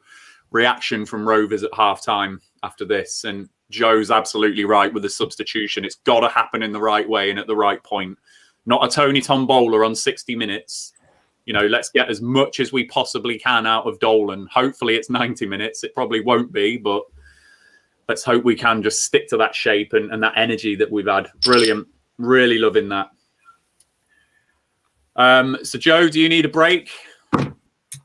reaction from Rovers at half-time after this. And Joe's absolutely right with the substitution. It's got to happen in the right way and at the right point. Not a Tony Tombola on 60 minutes. You know, let's get as much as we possibly can out of Dolan. Hopefully it's 90 minutes. It probably won't be, but let's hope we can just stick to that shape and that energy that we've had. Brilliant. Really loving that. So, Joe, do you need a break?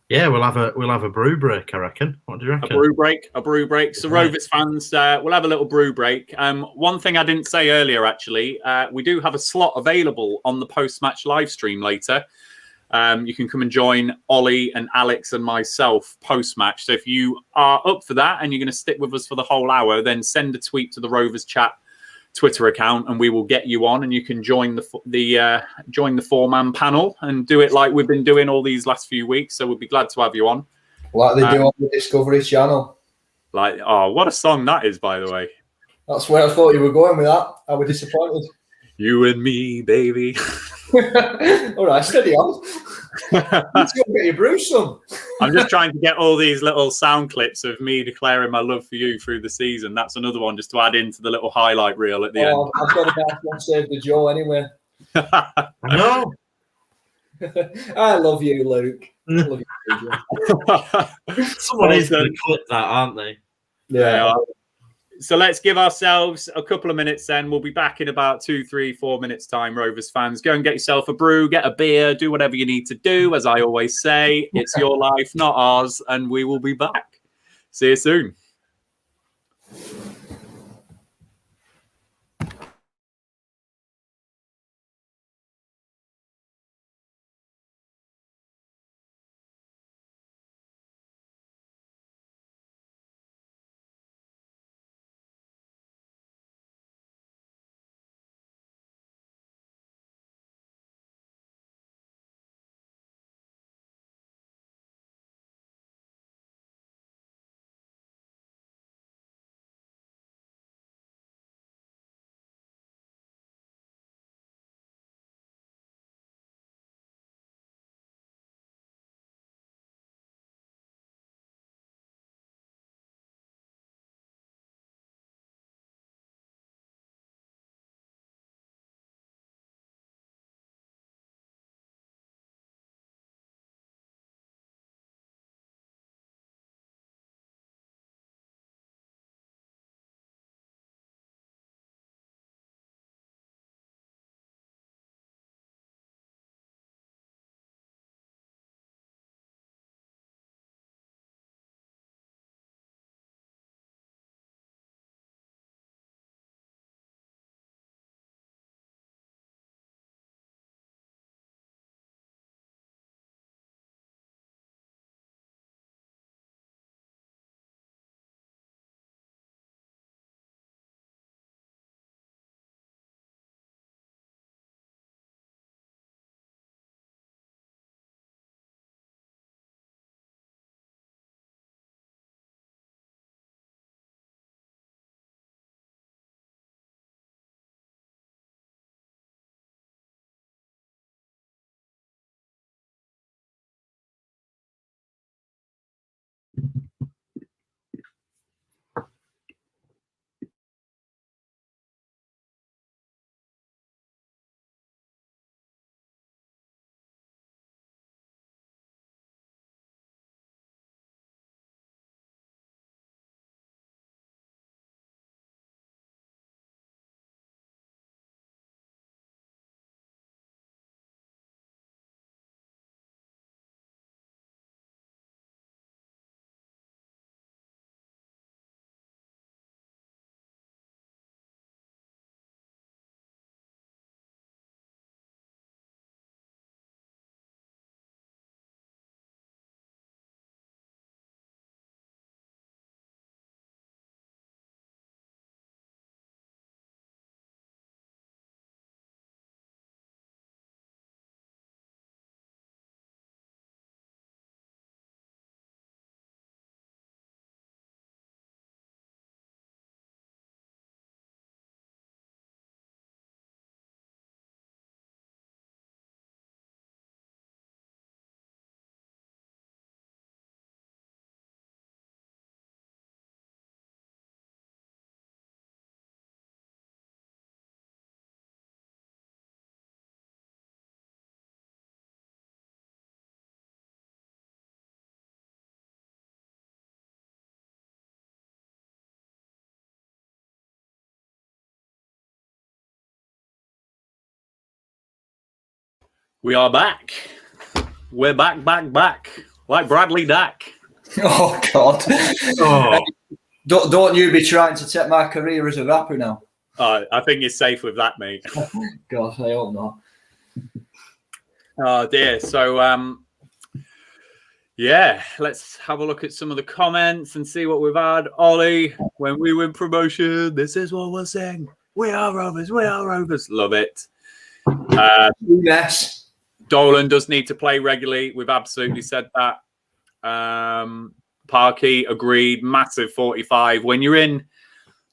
Yeah, we'll have a brew break, I reckon. What do you reckon? A brew break. So, Rovers fans, we'll have a little brew break. One thing I didn't say earlier, actually, we do have a slot available on the post-match live stream later. You can come and join Ollie and Alex and myself post-match. So if you are up for that and you're going to stick with us for the whole hour, then send a tweet to the Rovers Chat Twitter account and we will get you on and you can join the four-man panel and do it like we've been doing all these last few weeks. So we'll be glad to have you on. Like they do on the Discovery Channel. Like, oh, what a song that is, by the way. That's where I thought you were going with that. I was disappointed. You and me, baby. All right, steady on. Let's go get your Bruce son. I'm just trying to get all these little sound clips of me declaring my love for you through the season. That's another one just to add into the little highlight reel at the end. I've got a nice one saved the Joe anyway. I know. I love you, Luke. I love you, Someone is going to clip that, aren't they? Yeah. So let's give ourselves a couple of minutes then. We'll be back in about 2, 3, 4 minutes time, Rovers fans. Go and get yourself a brew, get a beer, do whatever you need to do. As I always say, it's your life, not ours, and we will be back. See you soon. We are back. We're back. Like Bradley Dack. Oh, God. Oh. Don't you be trying to take my career as a rapper now. I think you're safe with that, mate. God, I hope not. Oh dear. So yeah, let's have a look at some of the comments and see what we've had. Ollie, when we win promotion, this is what we'll sing. We are Rovers, we are Rovers. Love it. Yes. Dolan does need to play regularly. We've absolutely said that. Parky, agreed. Massive 45. When you're in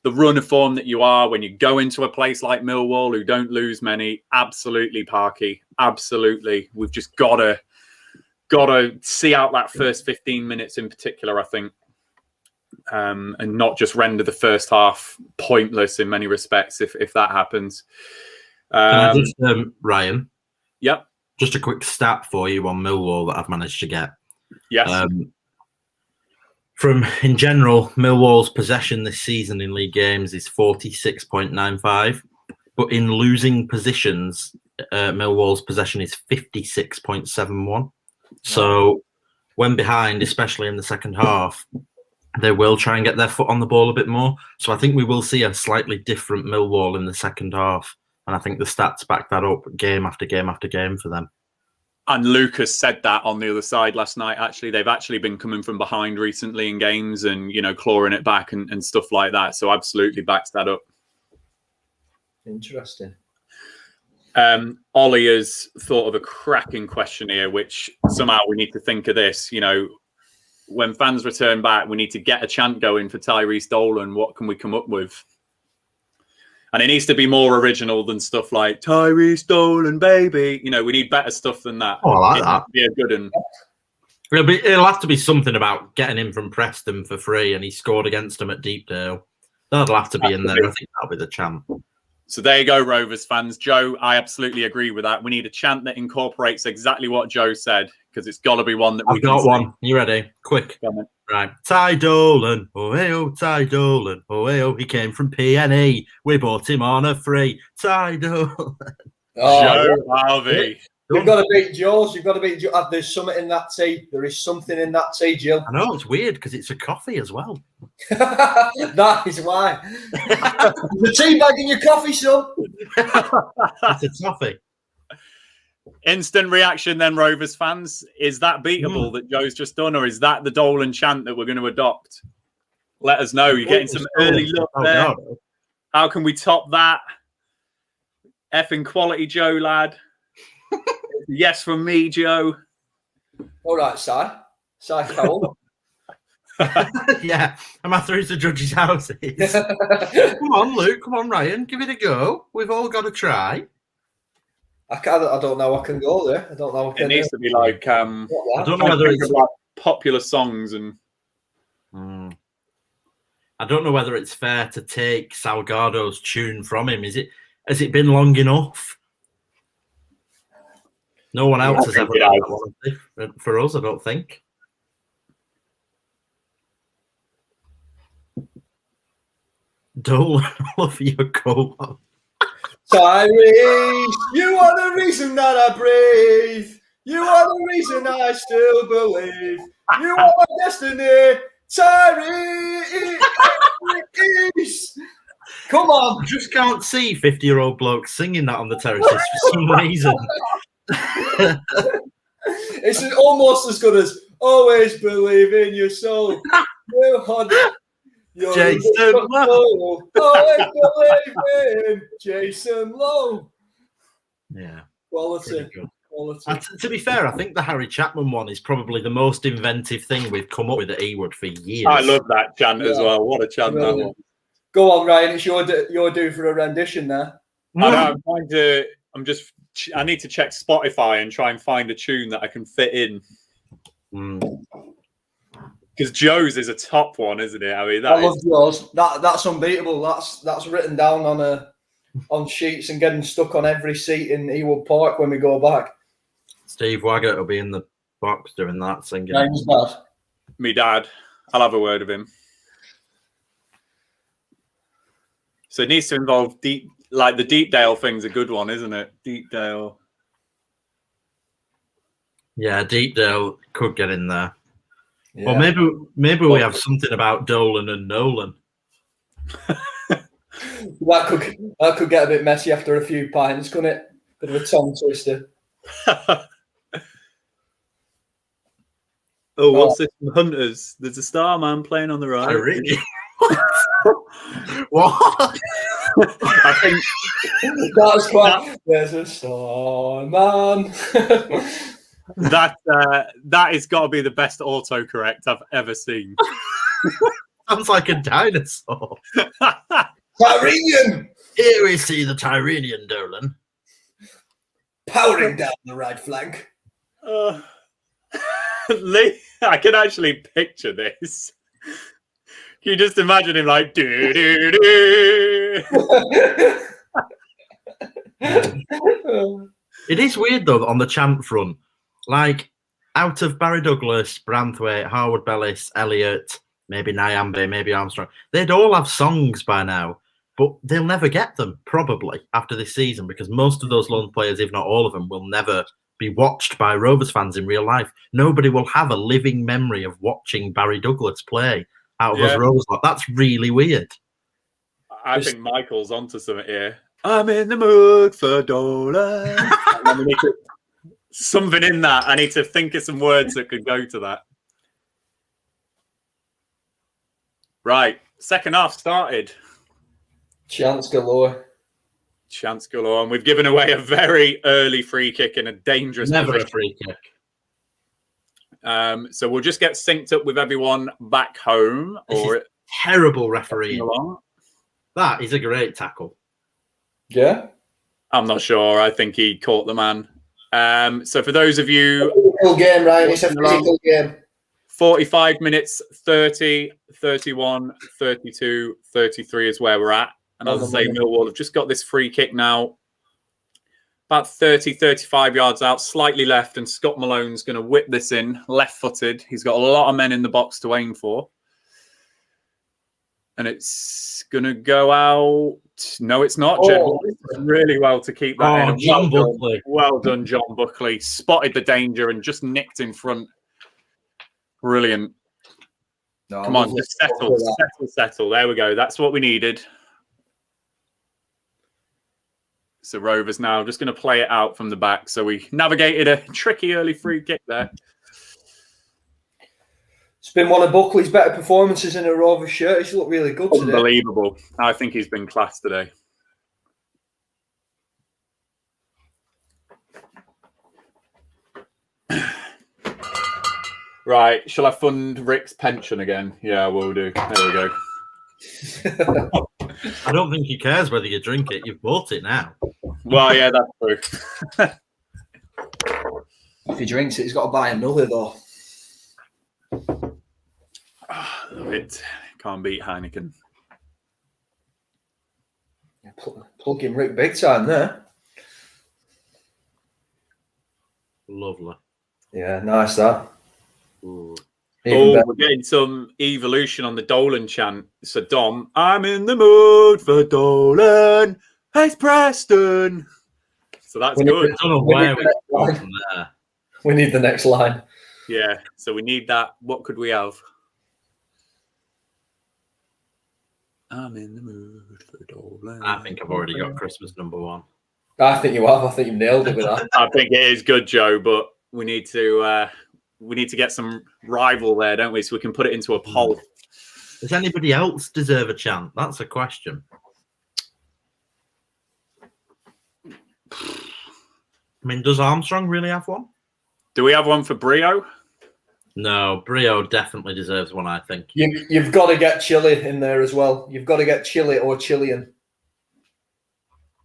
the run of form that you are, when you go into a place like Millwall, who don't lose many, absolutely, Parky. Absolutely. We've just got to see out that first 15 minutes in particular, I think. And not just render the first half pointless in many respects if that happens. Can I just, Ryan? Yep. Just a quick stat for you on Millwall that I've managed to get. Yes. In general, Millwall's possession this season in league games is 46.95, but in losing positions, Millwall's possession is 56.71. So when behind, especially in the second half, they will try and get their foot on the ball a bit more. So I think we will see a slightly different Millwall in the second half. And I think the stats back that up game after game after game for them. And Lucas said that on the other side last night. Actually, they've actually been coming from behind recently in games and, clawing it back and stuff like that. So absolutely backs that up. Interesting. Ollie has thought of a cracking question here, which somehow we need to think of this. When fans return back, we need to get a chant going for Tyrese Dolan. What can we come up with? And it needs to be more original than stuff like Tyrese Dolan, baby. We need better stuff than that. Oh, I like that. Be a good one. It'll have to be something about getting him from Preston for free, and he scored against him at Deepdale. That'll have to be in there. I think that'll be the chant. So there you go, Rovers fans. Joe, I absolutely agree with that. We need a chant that incorporates exactly what Joe said, because it's got to be one that we I've got one. You ready? Quick. Right. Ty Dolan, oh, Ty Dolan, oh, he came from PNE. We bought him on a free. Ty Dolan. Joe Harvey. You've got to beat Joe's. You've got to beat Joe. There's something in that tea. There is something in that tea, Jill. I know, it's weird because it's a coffee as well. That is why. The tea bag in your coffee, son. It's a toffee. Instant reaction then, Rovers fans. Is that beatable that Joe's just done, or is that the Dolan chant that we're going to adopt? Let us know. You're getting some early look there. God. How can we top that? Effing quality, Joe, lad. Yes from me, Joe. All right, Si Cowell. Yeah, am I through to judges' houses? Come on, Luke. Come on, Ryan. Give it a go. We've all got to try. I don't know. I can go there. I don't know. It needs to be like I don't know whether it's like popular songs and. I don't know whether it's fair to take Salgado's tune from him. Has it been long enough? No one else has ever done that one for us, I don't think. Dolan, I love your coat. Tyrese, you are the reason that I breathe. You are the reason I still believe. You are my destiny, Tyrese. Come on. I just can't see 50-year-old blokes singing that on the terraces for some reason. It's almost as good as always believe in your soul. Jason Lowe. Always believe in Jason Lowe. Yeah. Quality. To be fair, I think the Harry Chapman one is probably the most inventive thing we've come up with at Ewood for years. I love that chant as well. What a chant that was. Go on, Ryan. It's your due for a rendition there. I know. I need to check Spotify and try and find a tune that I can fit in. Because Joe's is a top one, isn't it? I mean, I love yours. That's unbeatable. That's written down on sheets and getting stuck on every seat in Ewood Park when we go back. Steve Waggett will be in the box doing that, singing. Name's Dad. Me dad. I'll have a word of him. So it needs to involve the Deepdale thing's a good one, isn't it? Deepdale. Yeah, Deepdale could get in there. Yeah. Or maybe we have something about Dolan and Nolan. That could get a bit messy after a few pints, couldn't it? Bit of a tongue twister. Oh, what's this from Hunters? There's a Starman playing on the right. I really. What? I think That's quite. There's a star, man. that has got to be the best autocorrect I've ever seen. Sounds like a dinosaur. Tyrenian Here we see the Tyrenian Dolan. powering down the right flank. Lee, I can actually picture this. Can you just imagine him like do do do? It is weird though that on the chant front, like out of Barry Douglas, Branthwaite, Harwood Bellis, Elliott, maybe Nyambe, maybe Armstrong, they'd all have songs by now, but they'll never get them probably after this season because most of those loan players, if not all of them, will never be watched by Rovers fans in real life. Nobody will have a living memory of watching Barry Douglas play out of us Rovers. That's really weird. I think Michael's onto something here. I'm in the mood for Dolan. Something in that. I need to think of some words that could go to that. Right. Second half started. Chance galore. Chance galore. And we've given away a very early free kick in a dangerous Never position. a free kick. So we'll just get synced up with everyone back home. Terrible referee. That is a great tackle. Yeah. I'm not sure. I think he caught the man. So for those of you... Physical game, Ryan. It's a physical game. 45 minutes, 30, 31, 32, 33 is where we're at. And as I say, Millwall have just got this free kick now. About 30, 35 yards out, slightly left. And Scott Malone's going to whip this in, left-footed. He's got a lot of men in the box to aim for. And it's going to go out. No, it's not. Jed really well to keep that in. John Buckley. Well done, John Buckley. Spotted the danger and just nicked in front. Brilliant. No, come on, just settle. There we go. That's what we needed. So Rovers now just going to play it out from the back. So we navigated a tricky early free kick there. It's been one of Buckley's better performances in a Rovers shirt. He's looked really good today. Unbelievable. I think he's been class today. Right, shall I fund Rick's pension again? Yeah, we'll do. There we go. I don't think he cares whether you drink it. You've bought it now. Well, yeah, that's true. If he drinks it, he's got to buy another, though. Love it. Can't beat Heineken. Yeah, plugging Rick big time there. Lovely. Yeah, nice that. Ooh. We're getting some evolution on the Dolan chant. So Dom, I'm in the mood for Dolan. It's Preston. So that's good. I don't know where we go from there. We need the next line. Yeah, so we need that. What could we have? I'm in the mood for Dolan. I think I've already got Christmas number one. I think you have. I think you've nailed it with that. I think it is good, Joe, but we need to get some rival there, don't we? So we can put it into a poll. Does anybody else deserve a chant? That's a question. I mean, does Armstrong really have one? Do we have one for Brio? No, Brio definitely deserves one, I think. You've got to get Chile in there as well. You've got to get Chile or Chilean.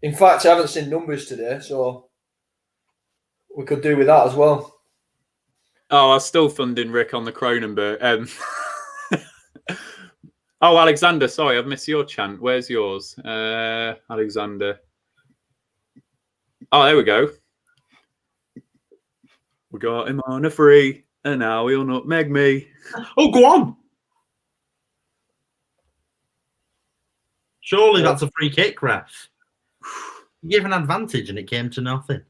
In fact, I haven't seen numbers today, so we could do with that as well. Oh, I was still funding Rick on the Cronenberg. Oh, Alexander, sorry, I've missed your chant. Where's yours? Alexander. Oh, there we go. We got him on a free, and now he'll nutmeg me. Oh, go on. Surely that's a free kick, ref. You gave an advantage and it came to nothing.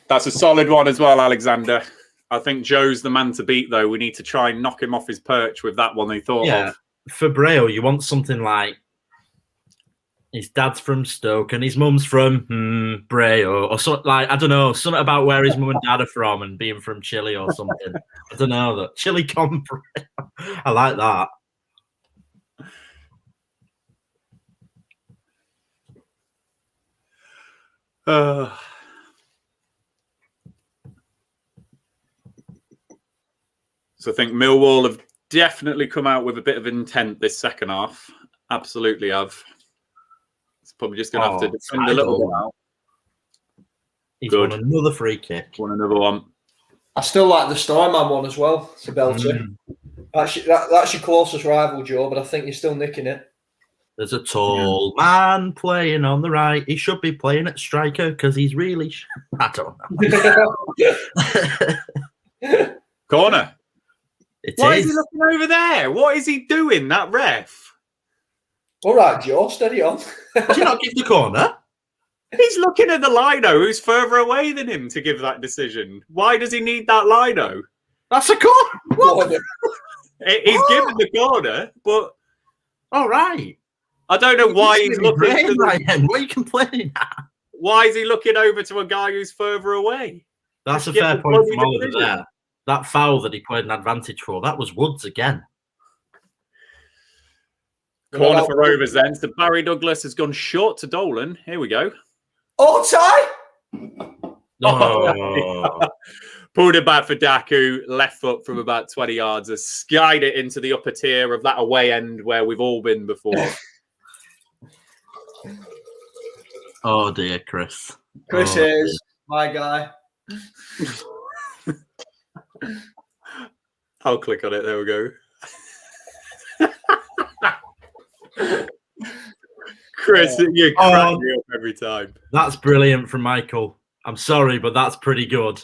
That's a solid one as well, Alexander. I think Joe's the man to beat, though. We need to try and knock him off his perch with that one he thought of. For Braille, you want something like His dad's from Stoke and his mum's from Bray or something like, I don't know, something about where his mum and dad are from and being from Chile or something. I don't know, that Chile Compre. I like that. So I think Millwall have definitely come out with a bit of intent this second half. Absolutely have. It's probably just going to have to defend a little bit out. He's won another free kick. Won another one. I still like the Starman one as well. It's a belter. That's your closest rival, Joe, but I think you're still nicking it. There's a tall man playing on the right. He should be playing at striker because he's really... I don't know. Corner. Why is he looking over there? What is he doing, that ref? All right, Joe, steady on. Did you not give the corner? He's looking at the lino who's further away than him to give that decision. Why does he need that lino? That's a corner. What? He's given the corner, but... All right. I don't know why he's looking to what are you complaining at? Why is he looking over to a guy who's further away? That's a fair point from Oliver there. That foul that he played an advantage for, that was Woods again. Corner for Rovers then. So Barry Douglas has gone short to Dolan. Here we go. Oh, tie! Oh. Pulled it back for Daku. Left foot from about 20 yards. Has skied it into the upper tier of that away end where we've all been before. Oh, dear, Chris. Chris is my guy. I'll click on it. There we go. Chris, you crack me up every time. That's brilliant from Michael. I'm sorry, but that's pretty good.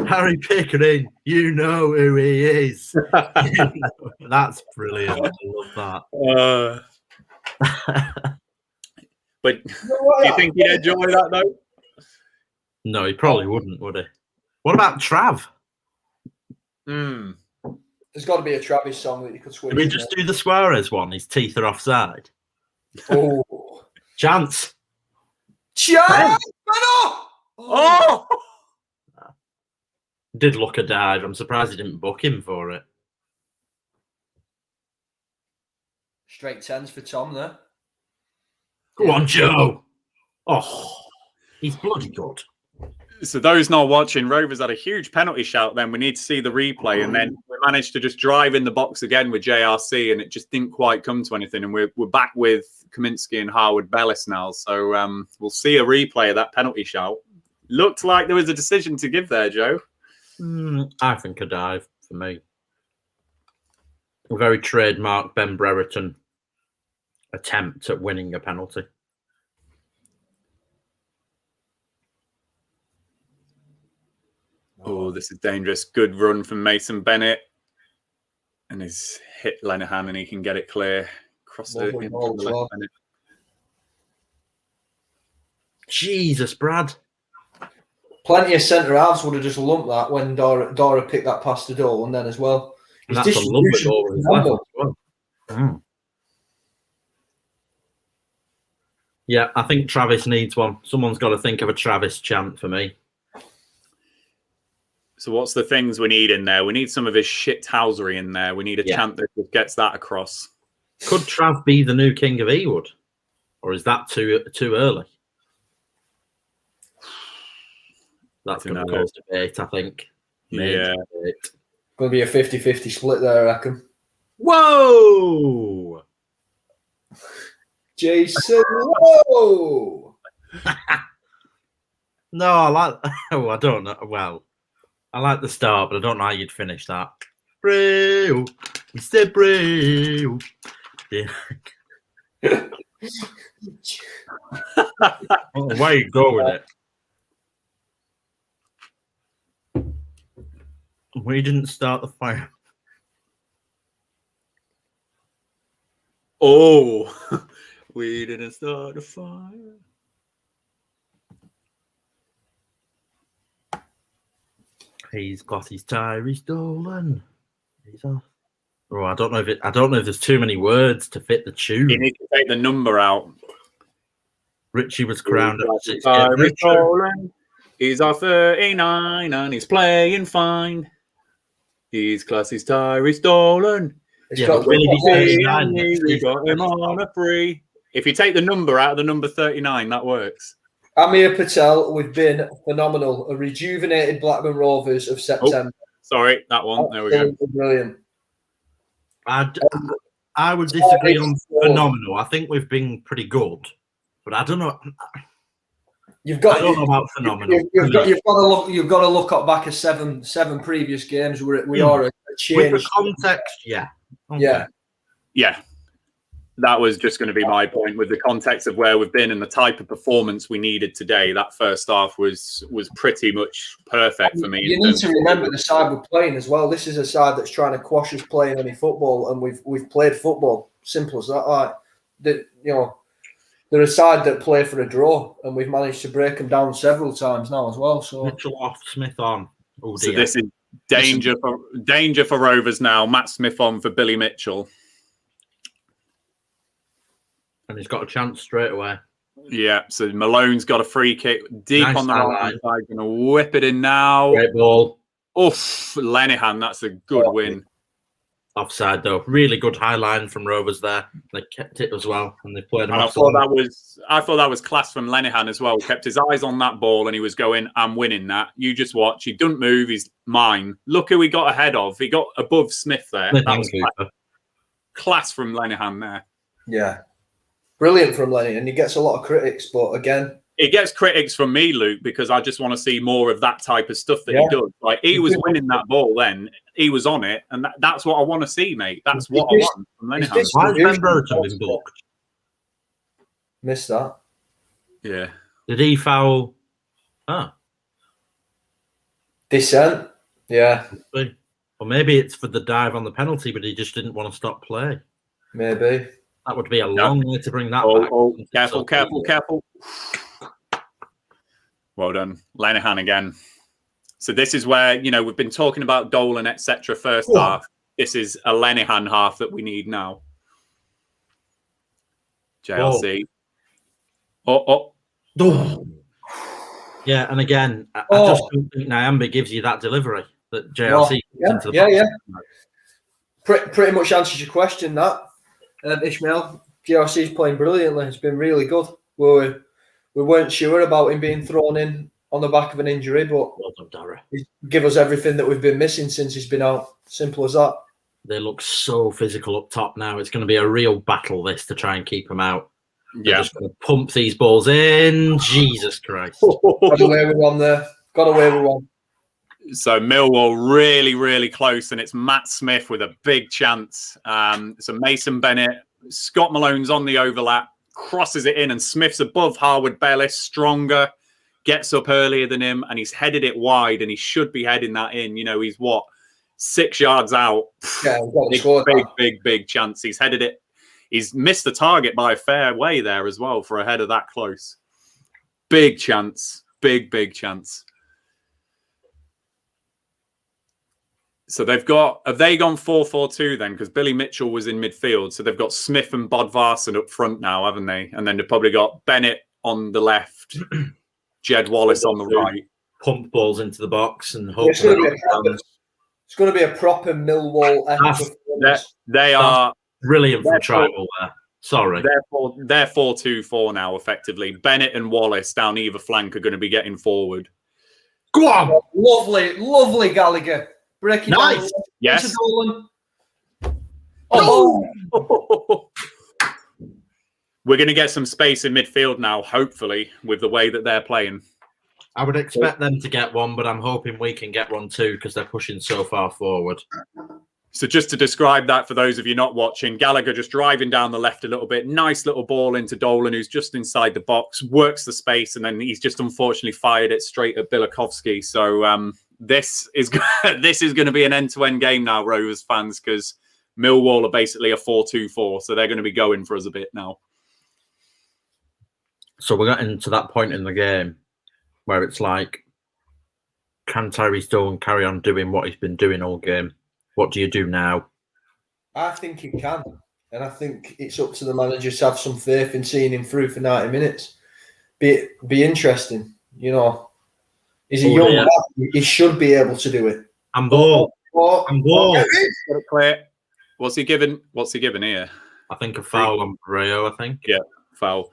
Harry Pickering, you know who he is. That's brilliant. I love that. But do you think he'd enjoy that, though? No, he probably wouldn't, would he? What about Trav? There's got to be a Travis song that you could switch. Can we just do the Suarez one? His teeth are offside. Oh. Chance. Oh! Did look a dive. I'm surprised he didn't book him for it. Straight tens for Tom there. Go on, Joe. Oh, he's bloody good. So those not watching, Rovers had a huge penalty shout then. We need to see the replay. And then we managed to just drive in the box again with JRC, and it just didn't quite come to anything. And we're back with Kaminsky and Harwood Bellis now. So we'll see a replay of that penalty shout. Looked like there was a decision to give there, Joe. I think a dive for me. A very trademark Ben Brereton attempt at winning a penalty. Oh, this is dangerous. Good run from Mason Bennett. And he's hit Lenihan and he can get it clear. Cross it into the left Bennett. Jesus, Brad. Plenty of centre halves would have just lumped that when Dora picked that past the goal, and then as well. And that's a lovely goal as well. Yeah, I think Travis needs one. Someone's got to think of a Travis chant for me. So what's the things we need in there? We need some of his shithousery in there. We need a chant that gets that across. Could Trav be the new king of Ewood? Or is that too early? That's going to cause debate, I think. Yeah. Going to be a 50-50 split there, I reckon. Whoa! Jason, whoa! No, I like... Oh, I don't know. Well, I like the start, but I don't know how you'd finish that. Bray, he said Bray. Yeah. Where you go with it? We didn't start the fire. Oh, we didn't start the fire. He's got his tire stolen. He's off. Oh, I don't know if there's too many words to fit the tune. You need to take the number out. Richie was crowned at 6 Tyree Stolen. He's our 39 and he's playing fine. His class is Tyree Stolen. Yeah, but will he be 39? We got him on a free. If you take the number out of the number 39, that works. Amir Patel, we've been phenomenal. A rejuvenated Blackburn Rovers of September. Sorry, that one. There we go. Brilliant. I would disagree on phenomenal. I think we've been pretty good, but I don't know. I don't know about phenomenal. You've got to look back at seven previous games where we are a change. With the context, yeah. Okay. Yeah. That was just going to be my point. With the context of where we've been and the type of performance we needed today, that first half was pretty much perfect for me. You need to remember the side we're playing as well. This is a side that's trying to quash us playing any football, and we've played football. Simple as that. They're a side that play for a draw, and we've managed to break them down several times now as well. So Mitchell off, Smith on. Oh, so this is danger for Rovers now. Matt Smith on for Billy Mitchell. And he's got a chance straight away. Yeah, so Malone's got a free kick deep Nice on the right side. Going to whip it in now. Great ball. Oof, Lenihan, that's a good win. Offside though, really good high line from Rovers there. They kept it as well, and they played. And I thought that was class from Lenihan as well. Kept his eyes on that ball, and he was going, "I'm winning that." You just watch. He doesn't move. He's mine. Look who he got ahead of. He got above Smith there. That was class from Lenihan there. Yeah. Brilliant from Lenny, and he gets a lot of critics, but again, it gets critics from me, Luke, because I just want to see more of that type of stuff that he does. Like he was winning that ball, then he was on it, and that's what I want to see, mate. That's what I want from Lenny. Why is Ben Burton been blocked? Missed that. Yeah. Did he foul? Dissent. Yeah. Or maybe it's for the dive on the penalty, but he just didn't want to stop play. Maybe. That would be a long way to bring that back. Careful. Well done. Lenihan again. So this is where, we've been talking about Dolan, etc. first half. This is a Lenihan half that we need now. JLC. Oh. Yeah, and again, I just don't think Nyambe gives you that delivery that JLC into the box. Pretty much answers your question, that. Ishmael, GRC's playing brilliantly. It's been really good. We weren't sure about him being thrown in on the back of an injury, but he's give us everything that we've been missing since he's been out. Simple as that. They look so physical up top now. It's going to be a real battle, this, to try and keep him out. They're just going to pump these balls in. Jesus Christ. Got away with one there. Got away with one. So Millwall really, really close, and it's Matt Smith with a big chance. So Mason Bennett, Scott Malone's on the overlap, crosses it in, and Smith's above Harwood Bellis, stronger, gets up earlier than him, and he's headed it wide, and he should be heading that in. He's 6 yards out. Yeah, big chance. He's headed it. He's missed the target by a fair way there as well for a header that close. Big chance. Big chance. So have they gone 4-4-2 then? Because Billy Mitchell was in midfield. So they've got Smith and Bodvarsson up front now, haven't they? And then they've probably got Bennett on the left, Jed Wallace on the right. Pump balls into the box and hope. It's going to be a proper Millwall performance. They are brilliant from tribal there. Sorry. They're 4-2-4 now, effectively. Bennett and Wallace down either flank are going to be getting forward. Go on! Lovely Gallagher. Breaking nice. Down. Yes. We're going to get some space in midfield now, hopefully, with the way that they're playing. I would expect them to get one, but I'm hoping we can get one too because they're pushing so far forward. So just to describe that for those of you not watching, Gallagher just driving down the left a little bit. Nice little ball into Dolan, who's just inside the box, works the space, and then he's just unfortunately fired it straight at 𝐒𝐿𝐿𝐿𝐿𝐿𝐿𝐿. So this is going to be an end-to-end game now, Rovers fans, because Millwall are basically a 4-2-4, so they're going to be going for us a bit now. So we're getting to that point in the game where it's like, can Tyree Stolen carry on doing what he's been doing all game? What do you do now? I think he can. And I think it's up to the manager to have some faith in seeing him through for 90 minutes. Be interesting, you know. He's a young lad. He should be able to do it. I'm ball. I'm ball. Got it clear. What's he given here? I think a foul on Rayo, I think. Yeah, foul.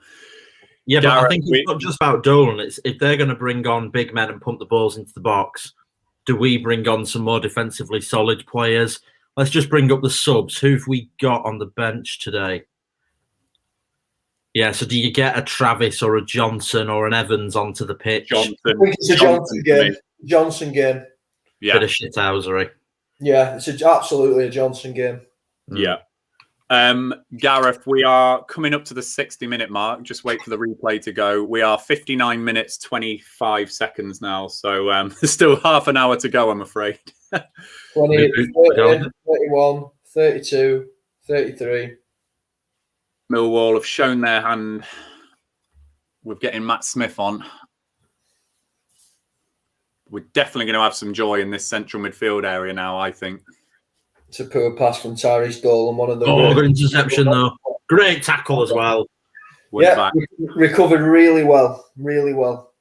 Yeah, Gareth, but I think it's not just about Dolan. It's if they're going to bring on big men and pump the balls into the box, do we bring on some more defensively solid players? Let's just bring up the subs. Who've we got on the bench today? Yeah, so do you get a Travis or a Johnson or an Evans onto the pitch? I think it's a Johnson game. Johnson game. Yeah. Bit of shithousery. Yeah, it's absolutely a Johnson game. Yeah. Gareth, we are coming up to the 60-minute mark. Just wait for the replay to go. We are 59 minutes, 25 seconds now. So there's still half an hour to go, I'm afraid. 20, 30, 31, 32, 33. Millwall have shown their hand with getting Matt Smith on. We're definitely going to have some joy in this central midfield area now, I think. It's a poor pass from Tyrese Dolan. One of the good interception though. Great tackle as well. Recovered really well. Really well.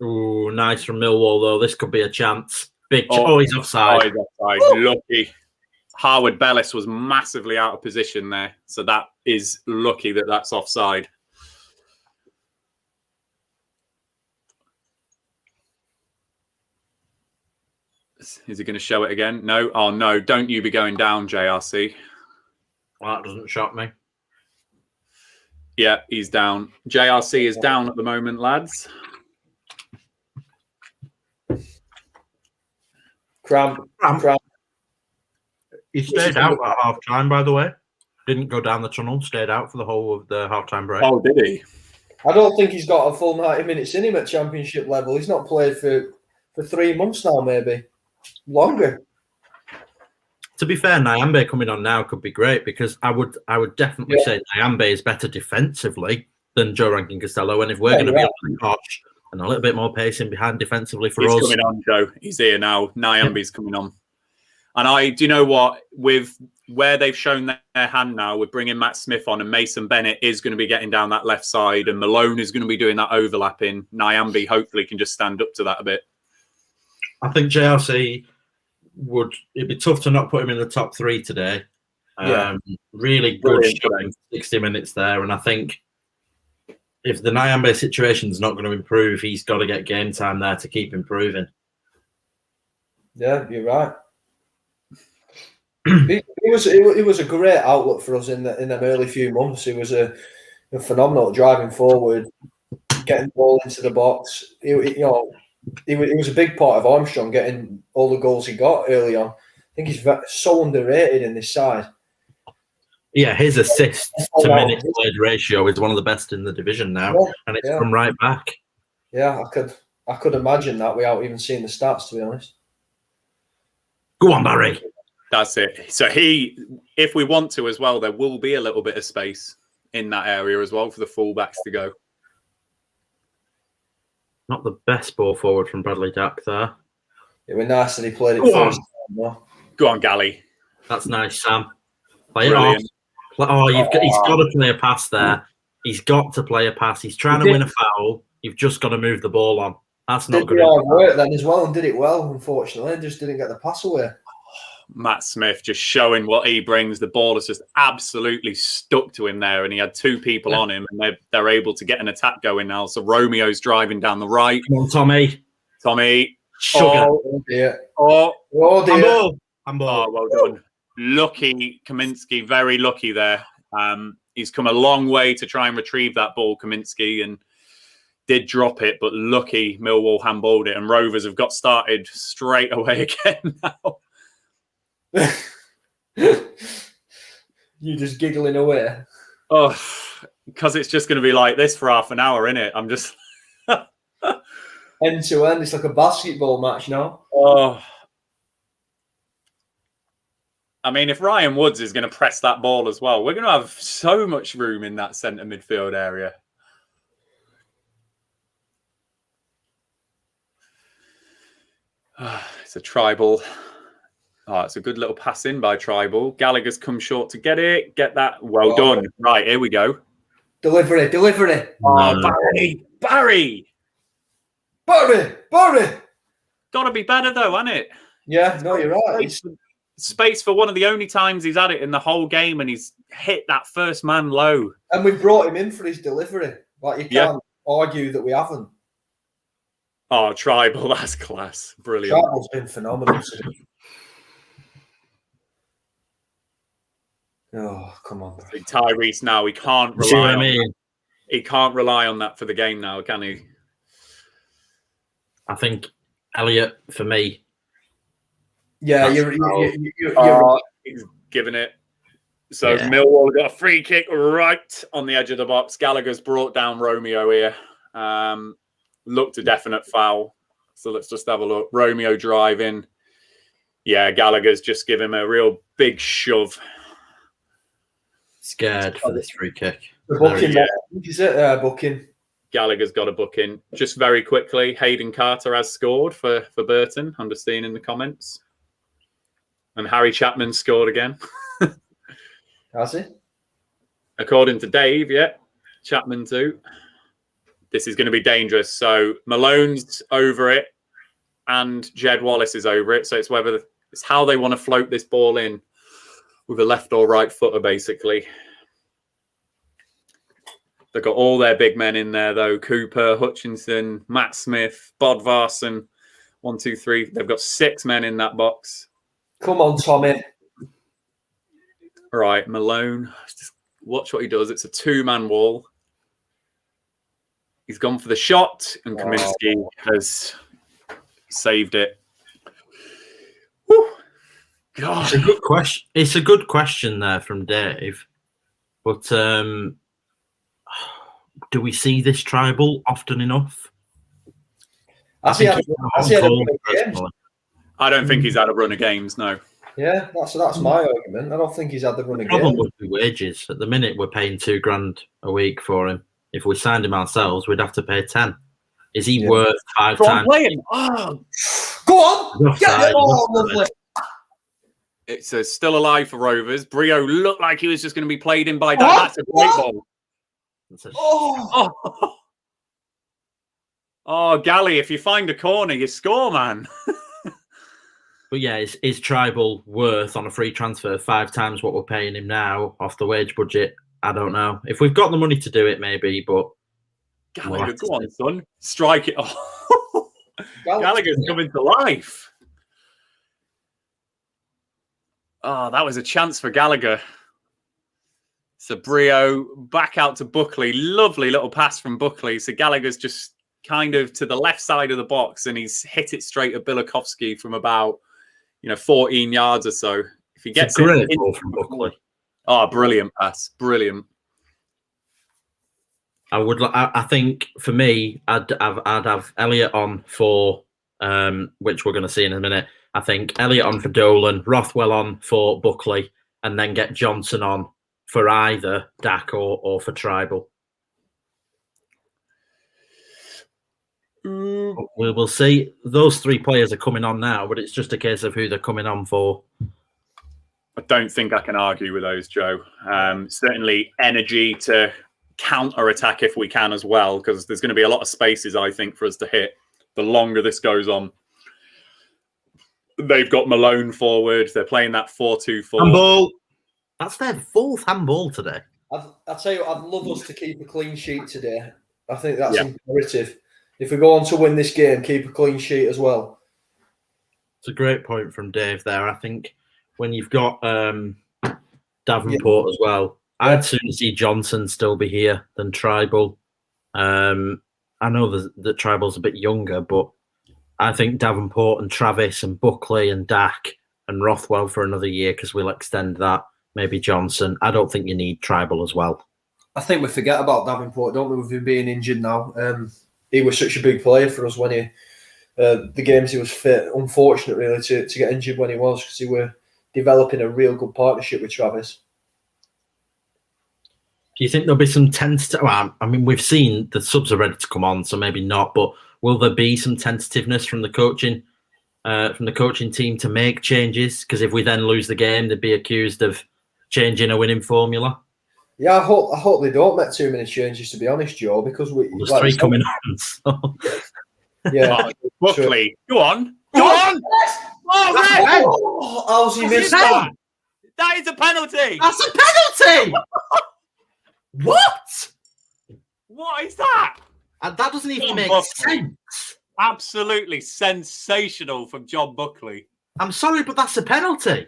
Ooh, nice from Millwall though. This could be a chance. He's offside. He's offside. Lucky. Harwood Bellis was massively out of position there. So that is lucky that that's offside. Is he going to show it again? No. Oh, no. Don't you be going down, JRC. Well, that doesn't shock me. Yeah, he's down. JRC is down at the moment, lads. Cramp. He stayed out at half-time, by the way. Didn't go down the tunnel. Stayed out for the whole of the half-time break. Oh, did he? I don't think he's got a full 90 minutes in him at championship level. He's not played for 3 months now, maybe. Longer. To be fair, Nyambe coming on now could be great because I would definitely say Nyambe is better defensively than Joe Rankin-Costello. And if we're going to be on touch and a little bit more pacing behind defensively for us. He's coming on, Joe. He's here now. Nyambe's coming on. And do you know what? With where they've shown their hand now, with bringing Matt Smith on and Mason Bennett is going to be getting down that left side and Malone is going to be doing that overlapping. Nyambe hopefully can just stand up to that a bit. I think JRC it'd be tough to not put him in the top 3 today. Really good showing, 60 minutes there. And I think if the Nyambe situation's not going to improve, he's got to get game time there to keep improving. Yeah, you're right. It was a great outlook for us in the early few months. It was a phenomenal driving forward, getting the ball into the box. It was a big part of Armstrong getting all the goals he got early on. I think he's so underrated in this side. Yeah, his assists to minutes played ratio is one of the best in the division now, and it's come right back. Yeah, I could imagine that without even seeing the stats, to be honest. Go on, Barry. That's it. So if we want to as well, there will be a little bit of space in that area as well for the fullbacks to go. Not the best ball forward from Bradley Dack there. It was nice that he played it first time, though. Go on, Gally. That's nice, Sam. Play it off. He's got to play a pass there. He's got to play a pass. He's trying to win a foul. You've just got to move the ball on. That's not good. Did hard work then as well and did it well, unfortunately. Just didn't get the pass away. Matt Smith just showing what he brings. The ball is just absolutely stuck to him there, and he had 2 people on him, and they're able to get an attack going now. So Romeo's driving down the right. Come on, Tommy. Sugar. Oh dear. Oh dear. Oh, well done. Lucky 𝐒𝐿𝐄, very lucky there. He's come a long way to try and retrieve that ball, 𝐒𝐿𝐄, and did drop it, but lucky Millwall handballed it, and Rovers have got started straight away again now. You just giggling away. Oh, because it's just going to be like this for half an hour, innit? I'm just end to end. It's like a basketball match now. Oh, I mean, if Ryan Woods is going to press that ball as well, we're going to have so much room in that centre midfield area. It's a tribal. Oh, it's a good little pass in by Tribal. Gallagher's come short to get it. Get that. Well done. Right, here we go. Delivery. Oh, Barry. Got to be better, though, hasn't it? Yeah, no, you're right. Space for one of the only times he's had it in the whole game, and he's hit that first man low. And we brought him in for his delivery. Like, you can't argue that we haven't. Oh, Tribal, that's class. Brilliant. Tribal's been phenomenal. Oh, come on. Tyrese now, he can't rely on He can't rely on that for the game now, can he? I think Elliott, for me. Yeah, he's giving it. So Millwall got a free kick right on the edge of the box. Gallagher's brought down Romeo here. Looked a definite foul. So let's just have a look. Romeo driving. Yeah, Gallagher's just given him a real big shove. Scared for this free kick. The booking, is it? Booking. Gallagher's got a booking. Just very quickly, Hayden Carter has scored for Burton. I'm just seeing in the comments. And Harry Chapman scored again. Has he? According to Dave, yeah. Chapman too. This is going to be dangerous. So Malone's over it and Jed Wallace is over it. So it's how they want to float this ball in with a left or right footer, basically. They've got all their big men in there, though. Cooper, Hutchinson, Matt Smith, Bodvarsson. 1, 2, 3. They've got 6 men in that box. Come on, Tommy. All right, Malone. Just watch what he does. It's a 2-man wall. He's gone for the shot, and Kaminsky has saved it. Whew. God. It's a good question. It's a good question there from Dave. But do we see this Tribal often enough? I don't think he's had a run of games, no. Yeah, that's my argument. I don't think he's had the run of games. The problem would be wages. At the minute, we're paying $2,000 a week for him. If we signed him ourselves, we'd have to pay 10. Is he worth 5 times? Oh. Go on! Get it all, lovely. It's still alive for Rovers. Brio looked like he was just going to be played in by that. That's a great ball. Oh, Galley, if you find a corner, you score, man. But yeah, is Tribal worth on a free transfer 5 times what we're paying him now off the wage budget? I don't know. If we've got the money to do it, maybe, but... Gallagher, go on, son. Strike it. Oh. Gallagher's coming to life. Oh, that was a chance for Gallagher. So Brio back out to Buckley. Lovely little pass from Buckley. So Gallagher's just kind of to the left side of the box and he's hit it straight at 𝐒𝐿𝐿𝐿𝐿𝐿𝐿𝐿𝐿, from about, 14 yards or so. If he gets it, great ball from Buckley. Oh, brilliant pass. Brilliant. I think for me, I'd have Elliott on for which we're going to see in a minute. I think Elliott on for Dolan, Rothwell on for Buckley, and then get Johnson on for either Dak or for Tribal. We'll see. Those 3 players are coming on now, but it's just a case of who they're coming on for. I don't think I can argue with those, Joe. Certainly energy to counter-attack if we can as well, because there's going to be a lot of spaces, I think, for us to hit the longer this goes on. They've got Malone forward. They're playing that 4-2-4. Handball. That's their 4th handball today. I'll tell you, I'd love us to keep a clean sheet today. I think that's imperative. If we go on to win this game, keep a clean sheet as well. It's a great point from Dave there. I think when you've got Davenport as well, I'd sooner see Johnson still be here than Tribal. I know that Tribal's a bit younger, but I think Davenport and Travis and Buckley and Dak and Rothwell for another year, because we'll extend that. Maybe Johnson. I don't think you need Tribal as well. I think we forget about Davenport, don't we, with him being injured now. He was such a big player for us when he, the games he was fit. Unfortunate, really, to get injured when he was, because he were developing a real good partnership with Travis. Do you think there'll be some tentative? Well, I mean, we've seen the subs are ready to come on, so maybe not. But will there be some tentativeness from the coaching from the coaching team to make changes, because if we then lose the game, they'd be accused of changing a winning formula. Yeah, I hope they don't make too many changes, to be honest, Joe, because There's like 3 coming on. So. Yeah. Buckley, go on. Go on! Oh, red! Oh, how's he missed that? That is a penalty! That's a penalty! What? What is that? And that doesn't even make sense. Absolutely sensational from John Buckley. I'm sorry, but that's a penalty.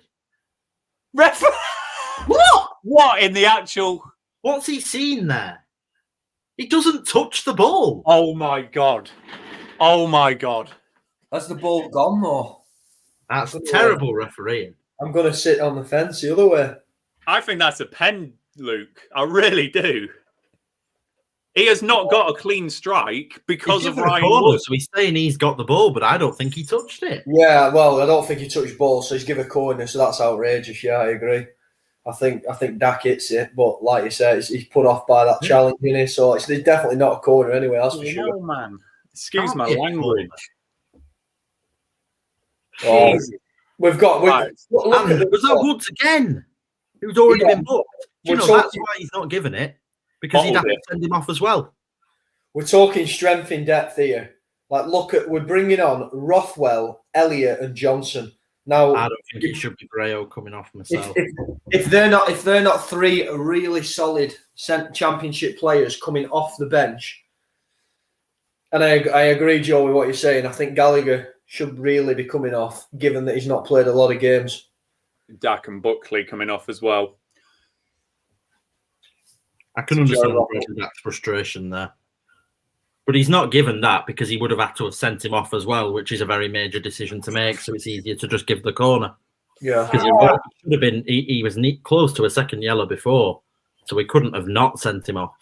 What? What in the actual... What's he seen there? He doesn't touch the ball. Oh, my God. Oh, my God. Has the ball gone, though? That's terrible refereeing. I'm going to sit on the fence the other way. I think that's a pen, Luke. I really do. He has not got a clean strike because of Ryan Wood. So he's saying he's got the ball, but I don't think he touched it. Yeah, well, I don't think he touched ball, so he's given a corner, so that's outrageous. Yeah, I agree. I think 𝐿𝐻𝐻 hits it, but like you said, he's put off by that challenge, isn't he? So it's definitely not a corner anyway, that's for sure. No, man. Excuse my language. Oh, we've got... Right. Look at it was that Woods again. It was already been booked. Do you know, that's why he's not given it. Because he'd have to send him off as well. We're talking strength in depth here. Like, we're bringing on Rothwell, Elliott, and Johnson. Now, I don't think it should be Brayo coming off myself. If they're not 3 really solid championship players coming off the bench, and I agree, Joe, with what you're saying. I think Gallagher should really be coming off, given that he's not played a lot of games. Dak and Buckley coming off as well. I can understand that frustration there. But he's not given that because he would have had to have sent him off as well, which is a very major decision to make. So it's easier to just give the corner. Yeah. Because he should have been, he was close to a second yellow before. So we couldn't have not sent him off.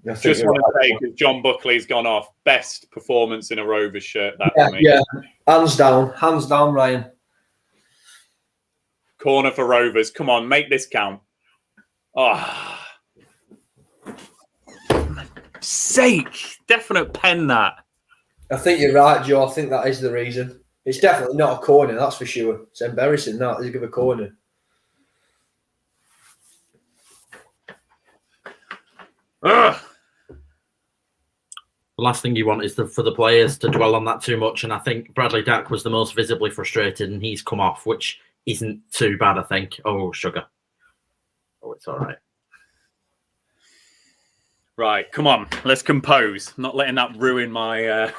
Just want to say, because John Buckley's gone off, best performance in a Rovers shirt. That for me. Yeah, hands down, Ryan. Corner for Rovers. Come on, make this count. Oh. Sake, definite pen that. I think you're right, Joe. I think that is the reason. It's definitely not a corner, that's for sure. It's embarrassing that they give a corner. Ugh. The last thing you want is for the players to dwell on that too much. And I think Bradley Dack was the most visibly frustrated, and he's come off, which isn't too bad, I think. Oh, sugar. Oh, it's all right. Right, come on, let's compose. I'm not letting that ruin my...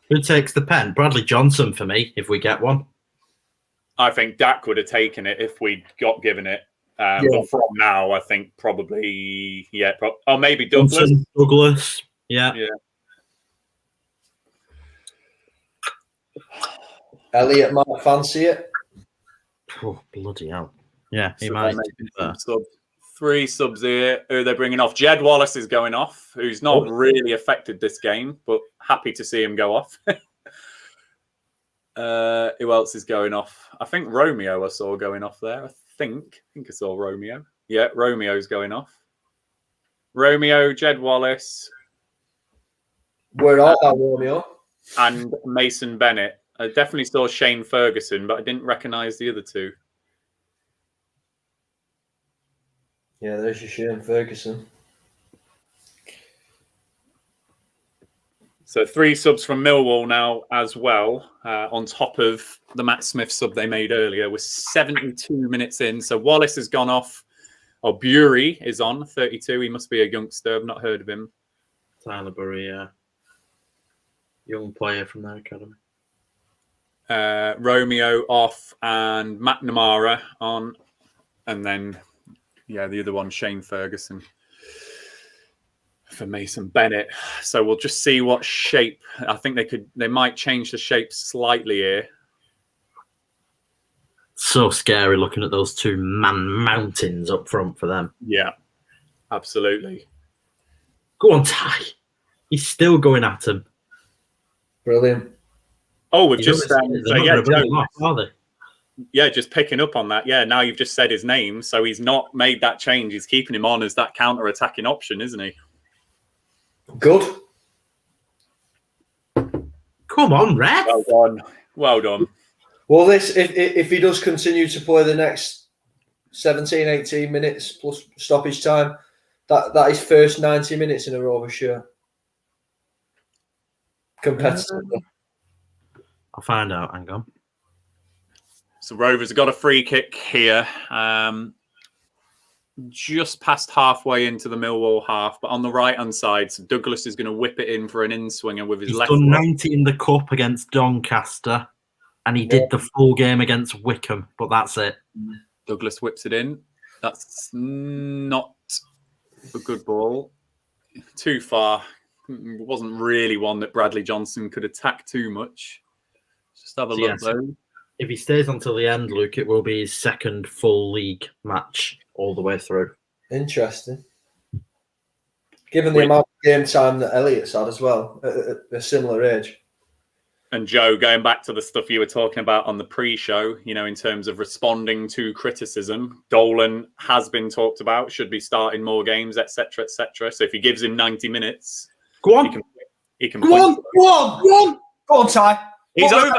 Who takes the pen? Bradley Johnson for me, if we get one. I think Dak would have taken it if we got given it. But from now, I think probably... Yeah, maybe Douglas. Johnson, Douglas, yeah. Elliott might fancy it. Oh, bloody hell. Yeah, he So might. 3 subs here. Who they're bringing off? Jed Wallace is going off, who's not really affected this game, but happy to see him go off. Who else is going off? I think Romeo I saw going off there. I think I saw Romeo. Yeah, Romeo's going off. Romeo, Jed Wallace. Where are that, Romeo? And Mason Bennett. I definitely saw Shane Ferguson, but I didn't recognise the other 2. Yeah, there's your Shane Ferguson. So 3 subs from Millwall now as well, on top of the Matt Smith sub they made earlier. We're 72 minutes in. So Wallace has gone off. Oh, Bury is on, 32. He must be a youngster. I've not heard of him. Tyler Bury, young player from their academy. Romeo off and McNamara on. And then... Yeah, the other one, Shane Ferguson for Mason Bennett. So we'll just see what shape. I think they might change the shape slightly here. So scary looking at those 2 man mountains up front for them. Yeah, absolutely. Go on, Ty. He's still going at him. Brilliant. Oh, we've just just picking up on that. Yeah, now you've just said his name, so he's not made that change. He's keeping him on as that counter-attacking option, isn't he? Good. Come on, Red. Well done. Well done. Well, this if he does continue to play the next 17, 18 minutes plus stoppage time, that is first 90 minutes in a Rovers shirt. Competitively. I'll find out. Hang on. So Rovers have got a free kick here. Just past halfway into the Millwall half, but on the right-hand side, so Douglas is going to whip it in for an in-swinger with his left He's done foot. 90 in the cup against Doncaster, and he did the full game against Wycombe, but that's it. Douglas whips it in. That's not a good ball. Too far. It wasn't really one that Bradley Johnson could attack too much. Just have a look, though. If he stays until the end, Luke, it will be his second full league match all the way through. Interesting. Given the amount of game time that Elliott's had as well, at a similar age. And Joe, going back to the stuff you were talking about on the pre-show, you know, in terms of responding to criticism, Dolan has been talked about, should be starting more games, etc., etc. So if he gives him 90 minutes, go on, he can. Go on, Ty. He's over.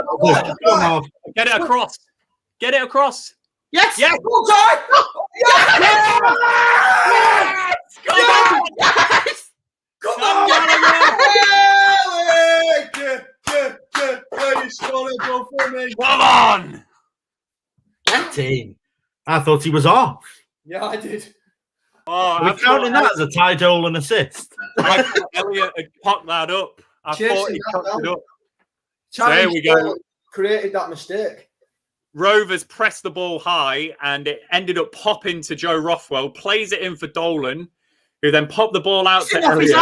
Get it across. Get it across. Yes. Yes. Go on, Ty. Yes. Come on. Yes. Come on. Come on. Get in. I thought he was off. Yeah, I did. Oh, We're counting that as a Ty Dolan assist. I thought Elliott had popped that up. I thought he cocked it up. So there we go. Created that mistake. Rovers pressed the ball high and it ended up popping to Joe Rothwell, plays it in for Dolan, who then popped the ball out to Elliott.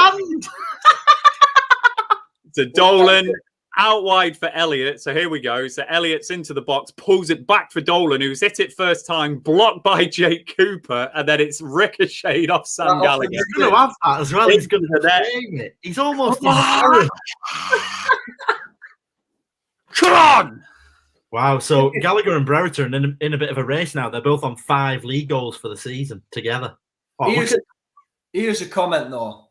To Dolan, out wide for Elliott. So here we go. So Elliott's into the box, pulls it back for Dolan, who's hit it first time, blocked by Jake Cooper, and then it's ricocheted off Sam Gallagher. He's going to have that as well. He's going to name it. He's almost embarrassed. Come on! Wow, so Gallagher and Brereton are in a bit of a race now. They're both on 5 league goals for the season together. Here's a comment, though.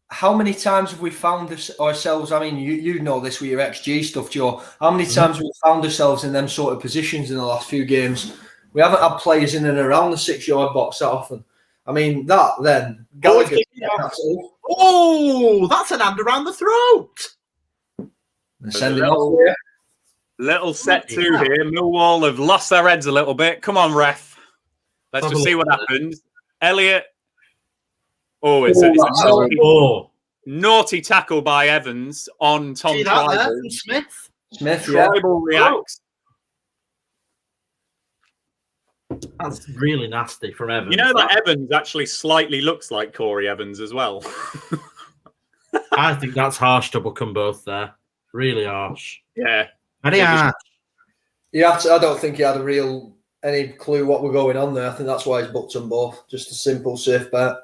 How many times have we found ourselves? I mean, you know this with your XG stuff, Joe. How many times have we found ourselves in them sort of positions in the last few games? We haven't had players in and around the 6-yard box that often. I mean, that then. Gallagher. Oh, that's an hand around the throat. Send it off here. Little set 2 here. Millwall have lost their heads a little bit. Come on, ref. Let's just see what happens. Elliott. Oh, it's a naughty tackle by Evans on Tom Tribal. Smith, Tribal reacts. That's really nasty from Evans. You know that Evans actually slightly looks like Corey Evans as well. I think that's harsh to book them both there. Really harsh. Yeah. Very harsh. Yeah, I don't think he had any clue what were going on there. I think that's why he's booked them both. Just a simple, safe bet.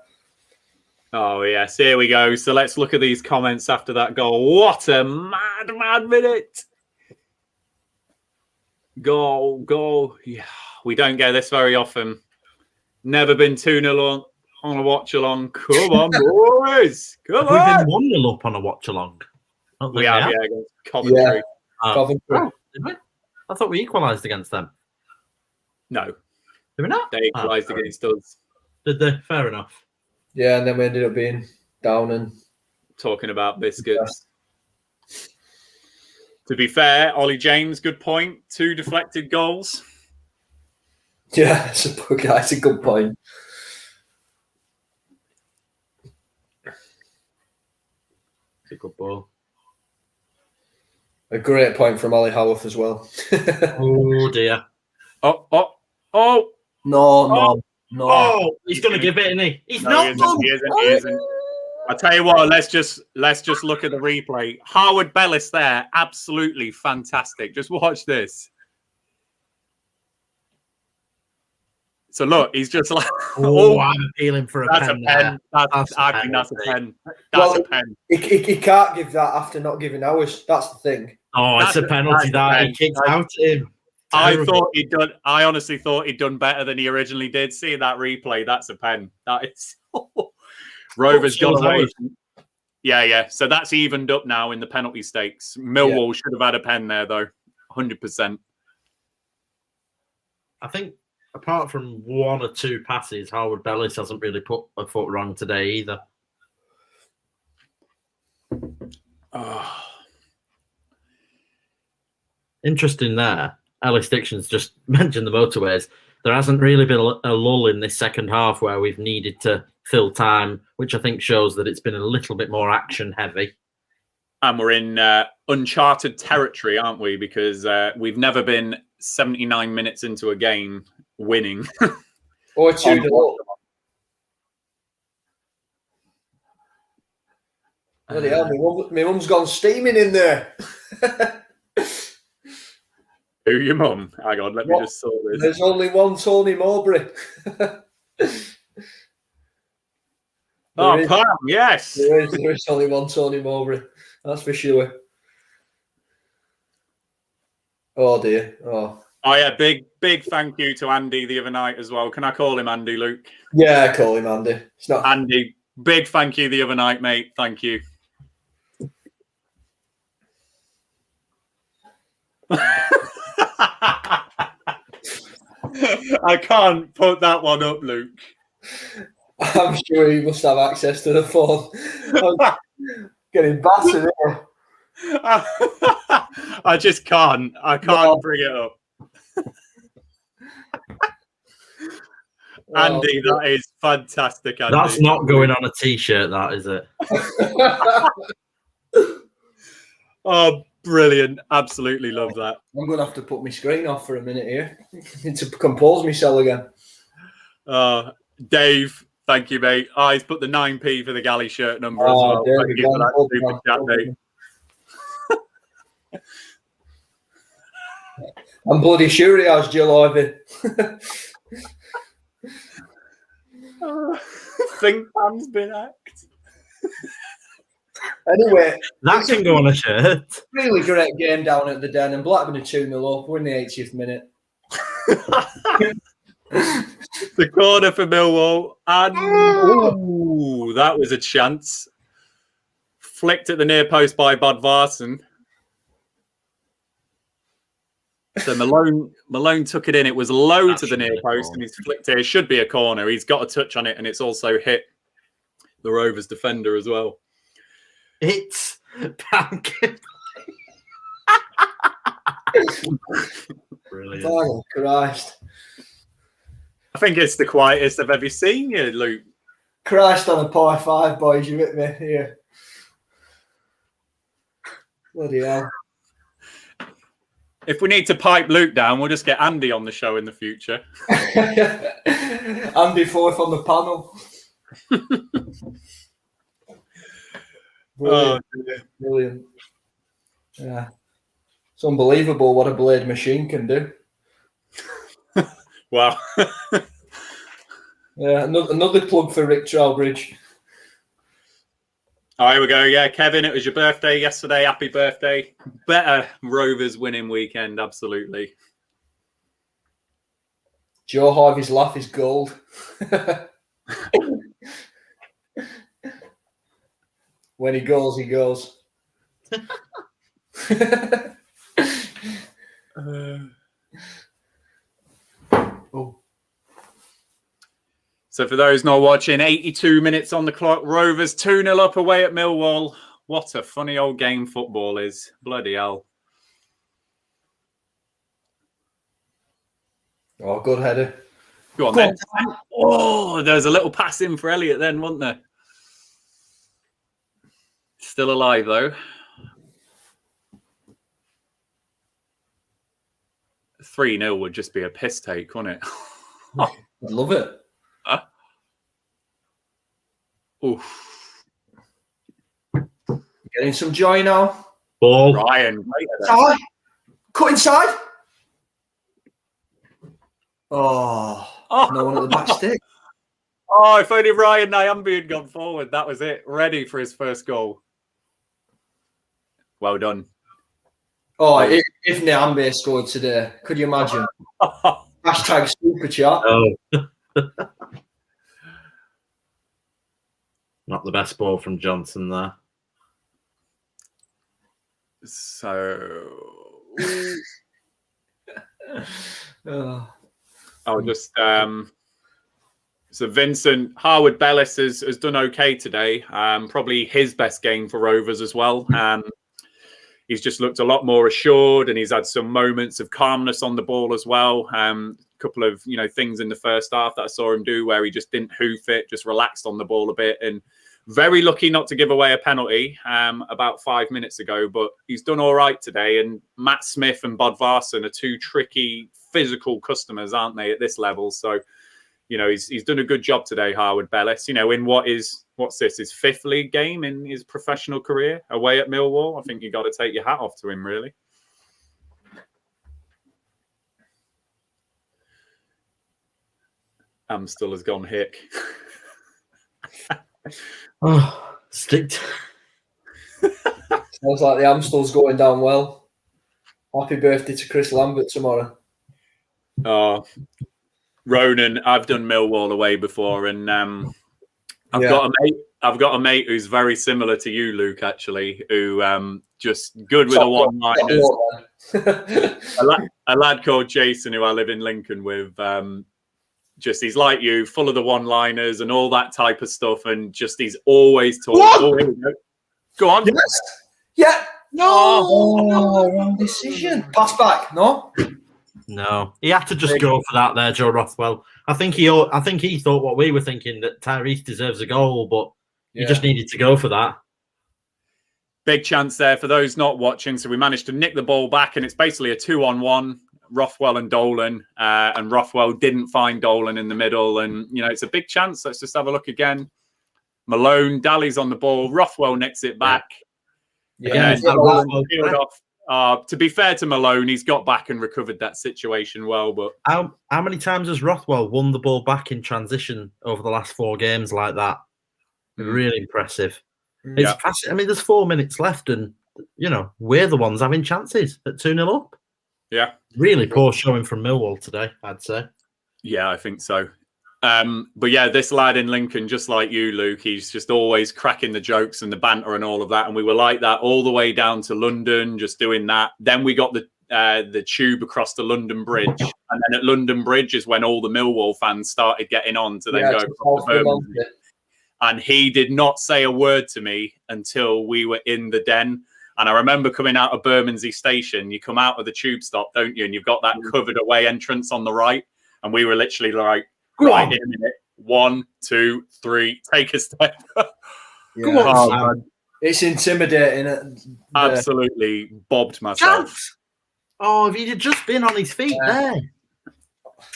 Oh, yes. Here we go. So let's look at these comments after that goal. What a mad minute. Goal. Yeah, we don't get this very often. Never been 2-0 on a watch-along. Come on, boys. Come on. We've been 1-0 up on a watch-along. We have, yeah, against Coventry. Yeah. Coventry. Oh, did we? I thought we equalised against them. No. Did we not? They equalised against us. Did they? Fair enough. Yeah, and then we ended up being down and talking about biscuits. Yeah. To be fair, Ollie James, good point. 2 deflected goals. Yeah, it's a good point. It's a good ball. A great point from Ollie Howarth as well. Oh dear. Oh. No. Oh, he's going to give it, isn't he? He's not done. He isn't. I tell you what, let's just look at the replay. Harwood Bellis there, absolutely fantastic. Just watch this. So look, he's just like, I'm feeling for a that's pen. A pen. I think that's a pen. That's a pen. He can't give that after not giving ours. That's the thing. Oh, it's a penalty that he kicked out at him. Terrible. I honestly thought he'd done better than he originally did. Seeing that replay, that's a pen. That is Rovers got away. Yeah. So that's evened up now in the penalty stakes. Millwall should have had a pen there though. 100%. I think apart from one or two passes, Howard Bellis hasn't really put a foot wrong today either. Oh. Interesting there. Ellis Dixon's just mentioned the motorways. There hasn't really been a lull in this second half where we've needed to fill time, which I think shows that it's been a little bit more action heavy. And we're in uncharted territory, aren't we? Because we've never been 79 minutes into a game winning. Or 2-0. Bloody hell, my mum's gone steaming in there. Who, your mum? Hang on, let me just sort this. There's only one Tony Mowbray. Pam, yes. There is only one Tony Mowbray. That's for sure. Oh, dear. Oh, yeah, big thank you to Andy the other night as well. Can I call him Andy, Luke? yeah, call him Andy. It's not Andy, big thank you the other night, mate. Thank you. I can't put that one up, Luke. I'm sure he must have access to the phone. I'm getting battered here. I just can't. I can't bring it up. Andy, that is fantastic, Andy. That's not going on a t-shirt, that is it? Oh, brilliant. Absolutely love that. I'm going to have to put my screen off for a minute here. Need to compose myself again. Dave, thank you, mate. He's put the 9p for the galley shirt number as well. Thank you for that super chat, mate. I'm bloody sure he has 𝐂𝐿𝐈𝐓. Think Pam's been hacked. Anyway, That can go on a shirt. really great game down at the Den, and Blackburn are 2-0 up. We're in the 80th minute. The corner for Millwall. And ooh, that was a chance. Flicked at the near post by Bodvarsson. So Malone took it in. It was low to the near post, and he's flicked it. It should be a corner. He's got a touch on it, and it's also hit the Rovers defender as well. It's pancake. Brilliant. Oh, Christ. I think it's the quietest I've ever seen you, Luke. Christ on a par 5, boys. You with me here? Bloody hell. If we need to pipe Luke down, we'll just get Andy on the show in the future. Andy fourth on the panel. Brilliant. Brilliant. Yeah. It's unbelievable what a blade machine can do. Wow. Yeah, another plug for Rick Trowbridge. Oh, here we go. Yeah, Kevin, it was your birthday yesterday. Happy birthday. Better Rovers winning weekend, absolutely. Joe Harvey's laugh is gold. When he goes, he goes. So for those not watching, 82 minutes on the clock. Rovers 2-0 up away at Millwall. What a funny old game football is. Bloody hell. Oh, good header. Go on then. Oh, there's a little pass in for Elliott then, wasn't there? Still alive, though. 3-0 would just be a piss take, wouldn't it? I'd love it. Oof. Getting some joy now. Ball. Ryan. Inside. Cut inside. Oh, no one at the back stick. Oh, if only Ryan Nyambi had gone forward, that was it. Ready for his first goal. Well done. Oh, if Nyambi scored today, could you imagine? Hashtag super chat. Oh. Not the best ball from Johnson there. So I'll just so Vincent Harwood Bellis has done okay today. Probably his best game for Rovers as well. He's just looked a lot more assured, and he's had some moments of calmness on the ball as well. A couple of things in the first half that I saw him do where he just didn't hoof it, just relaxed on the ball a bit, and very lucky not to give away a penalty about 5 minutes ago. But he's done all right today. And Matt Smith and Bodvarsson are two tricky physical customers, aren't they, at this level? So he's done a good job today, Harwood Bellis. In what's this, his 5th league game in his professional career away at Millwall. I think you got to take your hat off to him, really. Amstel has gone hick. Oh, sticked. Sounds like the Amstel's going down well. Happy birthday to Chris Lambert tomorrow. Oh, Ronan, I've done Millwall away before, and I've got a mate who's very similar to you, Luke, actually, who just good with the one-liners. A lad called Jason, who I live in Lincoln with, he's like you, full of the one-liners and all that type of stuff, and just he's always talking. Oh, here we go. Go on. Yes. Yeah. No. Wrong decision. Pass back. No. No, he had to just go for that there, Joe Rothwell. I think he thought what we were thinking, that Tyrese deserves a goal, but he just needed to go for that. Big chance there for those not watching. So we managed to nick the ball back, and it's basically a 2-on-1, Rothwell and Dolan. And Rothwell didn't find Dolan in the middle, and it's a big chance. Let's just have a look again. Malone, Daly's on the ball. Rothwell nicks it back. Yeah. To be fair to Malone, he's got back and recovered that situation well. But how many times has Rothwell won the ball back in transition over the last 4 games like that? Really impressive. It's I mean, there's 4 minutes left, and we're the ones having chances at 2-0 up. Yeah, really poor showing from Millwall today, I'd say. Yeah, I think so. But yeah, this lad in Lincoln, just like you, Luke, he's just always cracking the jokes and the banter and all of that. And we were like that all the way down to London, just doing that. Then we got the tube across the London Bridge. And then at London Bridge is when all the Millwall fans started getting on to then go across the Birmingham. And he did not say a word to me until we were in the den. And I remember coming out of Bermondsey Station, you come out of the tube stop, don't you? And you've got that covered away entrance on the right. And we were literally like, right, in a minute. 1, 2, 3, take a step. Come on, man. It's intimidating. Absolutely bobbed myself. Chance. Oh, if he'd just been on his feet there.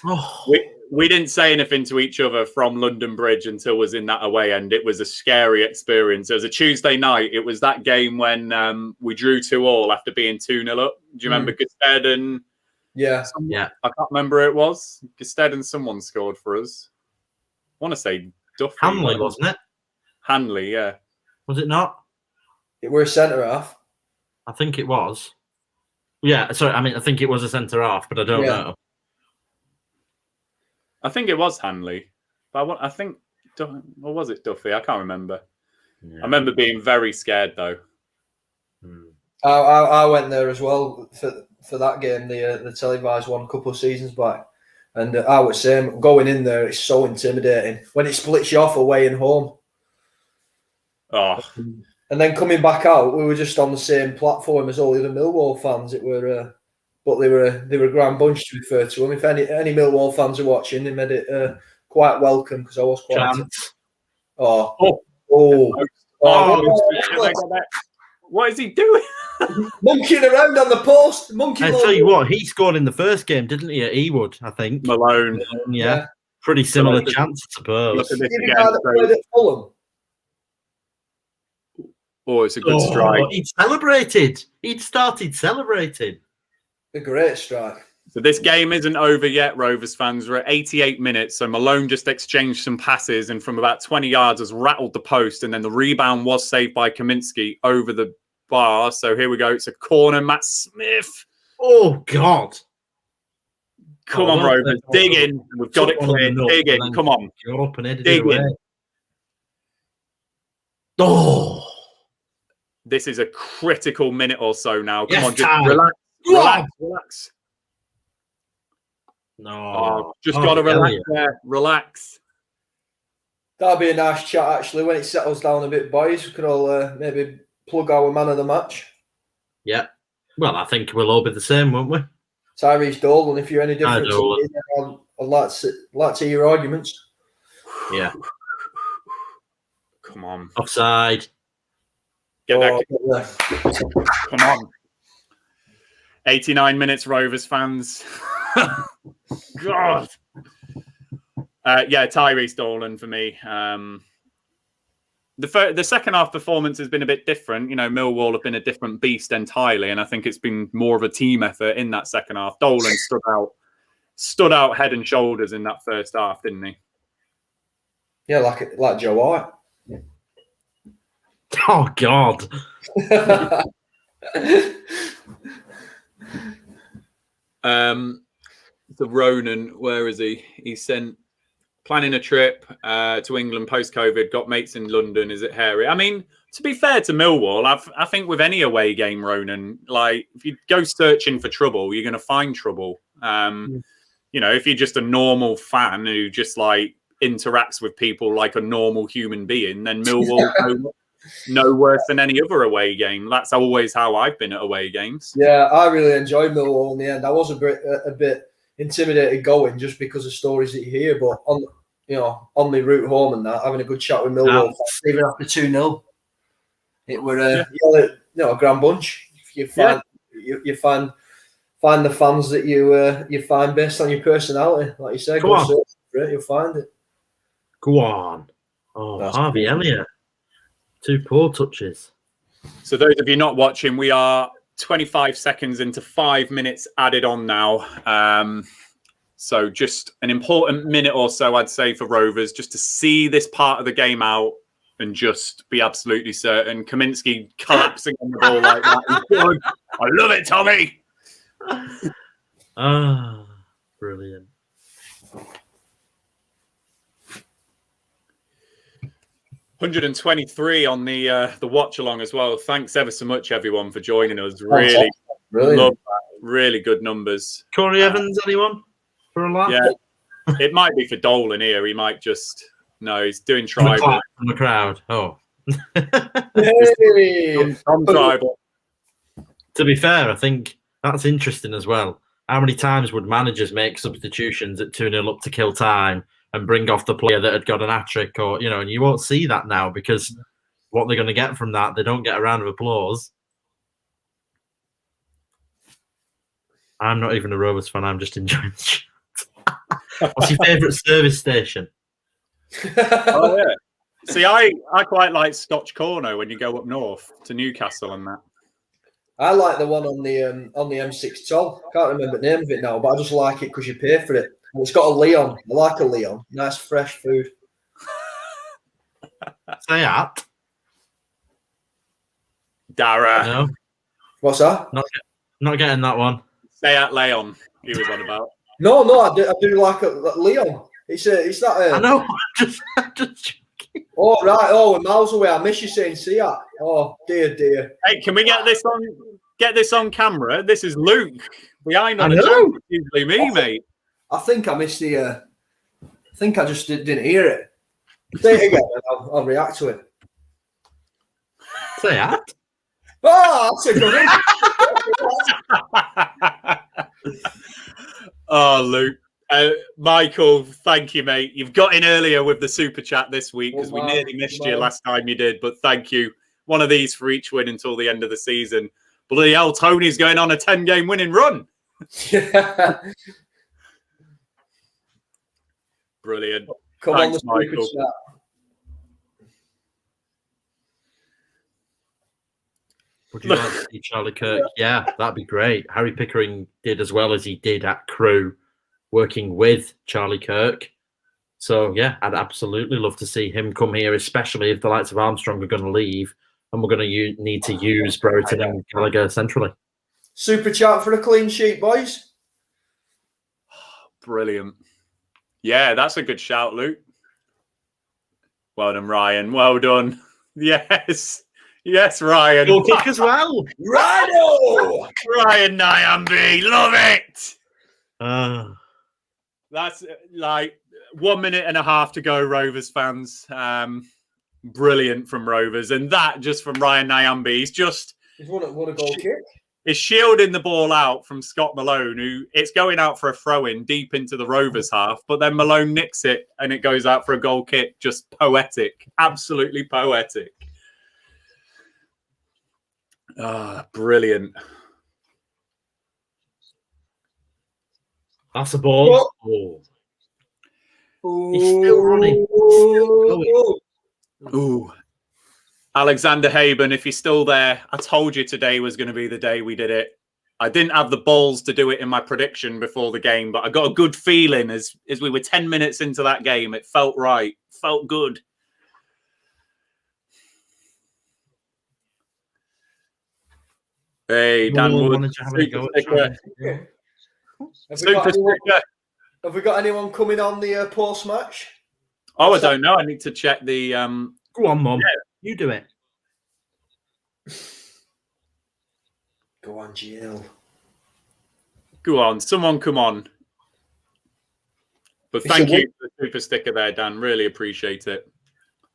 Oh. We didn't say anything to each other from London Bridge until was in that away end. It was a scary experience. It was a Tuesday night. It was that game when we drew 2-2 after being 2-0 up. Do you remember Gusted and... Yeah. I can't remember who it was. Gusted and someone scored for us. I want to say Duffy. Hanley, wasn't it? Hanley, yeah. Was it not? It were a centre half. I think it was. Yeah, sorry. I mean, I think it was a centre half, but I don't know. I think it was Hanley. But I think, or was it Duffy? I can't remember. Yeah. I remember being very scared, though. I went there as well for that game, the televised one a couple of seasons back. And I was saying, going in there, it's so intimidating when it splits you off away and home. Oh. And then coming back out, we were just on the same platform as all the other Millwall fans. It were, but they were a grand bunch to refer to them. If any Millwall fans are watching, they made it quite welcome because I was quite. What is he doing? Monkeying around on the post. I tell you what, he scored in the first game, didn't he? At Ewood, I think. Malone. Yeah. Pretty similar chance, I suppose. Look at this again. Oh, it's a good strike. He'd celebrated. He'd started celebrating. A great strike. So this game isn't over yet, Rovers fans. We're at 88 minutes. So Malone just exchanged some passes and from about 20 yards has rattled the post. And then the rebound was saved by 𝐒𝐿𝐿𝐿 over the bar. So here we go. It's a corner. Matt Smith. Oh, God. Come on, Rovers. Dig in. We've got it clear. Dig in. Come on. You're up and headed dig away. in. Oh. This is a critical minute or so now. Come Yes, on, just time. relax. No. Just got to relax there. Relax. That'll be a nice chat, actually, when it settles down a bit, boys. We could all maybe plug our man of the match. Yeah. Well, I think we'll all be the same, won't we? Tyrese Dolan, if you're any different, Dolan. I'd like to hear your arguments. Yeah. Come on. Offside. Get that. Come on. 89 minutes, Rovers fans. God. Tyrese Dolan for me. The second half performance has been a bit different. You know, Millwall have been a different beast entirely, and I think it's been more of a team effort in that second half. Dolan stood out head and shoulders in that first half, didn't he? Yeah, like Joe White. Oh God. So Ronan, where is he? He's planning a trip to England post-COVID, got mates in London. Is it hairy? I mean, to be fair to Millwall, I think with any away game, Ronan, like if you go searching for trouble, you're going to find trouble. You know, if you're just a normal fan who just like interacts with people like a normal human being, then Millwall no worse than any other away game. That's always how I've been at away games. Yeah, I really enjoyed Millwall in the end. I was a bit intimidated going just because of stories that you hear, but on my route home and that, having a good chat with Millwall, even after 2-0, it were a grand bunch. You find the fans that you find based on your personality, like you say. Go search for it, you'll find it. Go on. Oh, Harvey Elliott. 2 poor touches. So those of you not watching, we are 25 seconds into 5 minutes added on now. So just an important minute or so, I'd say, for Rovers, just to see this part of the game out and just be absolutely certain. 𝐒𝐿𝐄 collapsing on the ball like that. I love it, Tommy. Brilliant. $123 on the Watchalong as well. Thanks ever so much, everyone, for joining us. Really love that. Really good numbers. Corey Evans, anyone? For a laugh? Yeah. It might be for Dolan here. He might just... No, he's doing tribal. From the crowd. Oh. On tribal. To be fair, I think that's interesting as well. How many times would managers make substitutions at 2-0 up to kill time and bring off the player that had got an hat-trick, or, you know, and you won't see that now because what they're going to get from that, they don't get a round of applause. I'm not even a Rovers fan. I'm just enjoying the chat. What's your favourite service station? Oh, yeah. See, I quite like Scotch Corner when you go up north to Newcastle and that. I like the one on the M6 toll. Can't remember the name of it now, but I just like it because you pay for it. It's got a Leon. I like a Leon. Nice, fresh food. Say that. Dara. No. What's that? Not getting that one. Say at Leon. He was on about. No, I do like a Leon. It's that. I know. just joking. Oh right. Oh, we're miles away. I miss you saying see that. Oh dear. Hey, can we get this on? Get this on camera. This is Luke behind on I the know. chat. It's usually me, mate. I think I missed the. I think I just didn't hear it. Say it again, and I'll react to it. Say that. Oh, that's a good one. Oh, Luke. Michael, thank you, mate. You've got in earlier with the super chat this week because we nearly missed you last time you did, but thank you. One of these for each win until the end of the season. Bloody hell, Tony's going on a 10-game winning run. Yeah. Brilliant. Come Thanks, on, the Michael. super chat. Would you like to see Charlie Kirk? Yeah, that'd be great. Harry Pickering did as well as he did at Crewe, working with Charlie Kirk. So, yeah, I'd absolutely love to see him come here, especially if the likes of Armstrong are going to leave and we're going to need to use Brereton and Gallagher centrally. Super chat for a clean sheet, boys. Brilliant. Yeah, that's a good shout, Luke. Well done, Ryan. Well done. Yes. Yes, Ryan. Goal kick as well. Rhino! Ryan Nyamby. Love it. That's like 1 minute and a half to go, Rovers fans. Brilliant from Rovers. And that just from Ryan Nyambe. He's won a goal kick. Is shielding the ball out from Scott Malone, who it's going out for a throw-in deep into the Rovers half, but then Malone nicks it and it goes out for a goal kick. Just poetic. Absolutely poetic. Brilliant. That's a ball. Oh. He's still running. Still going. Ooh. Alexander Haben, if you're still there, I told you today was going to be the day we did it. I didn't have the balls to do it in my prediction before the game, but I got a good feeling as we were 10 minutes into that game. It felt right. Felt good. Hey, Dan Wood. Have we got anyone coming on the post-match? Oh, I don't know. I need to check the... Go on, Mum. Yeah. You do it. Go on, Jill. Go on. Someone come on. But thank you for the super sticker there, Dan. Really appreciate it.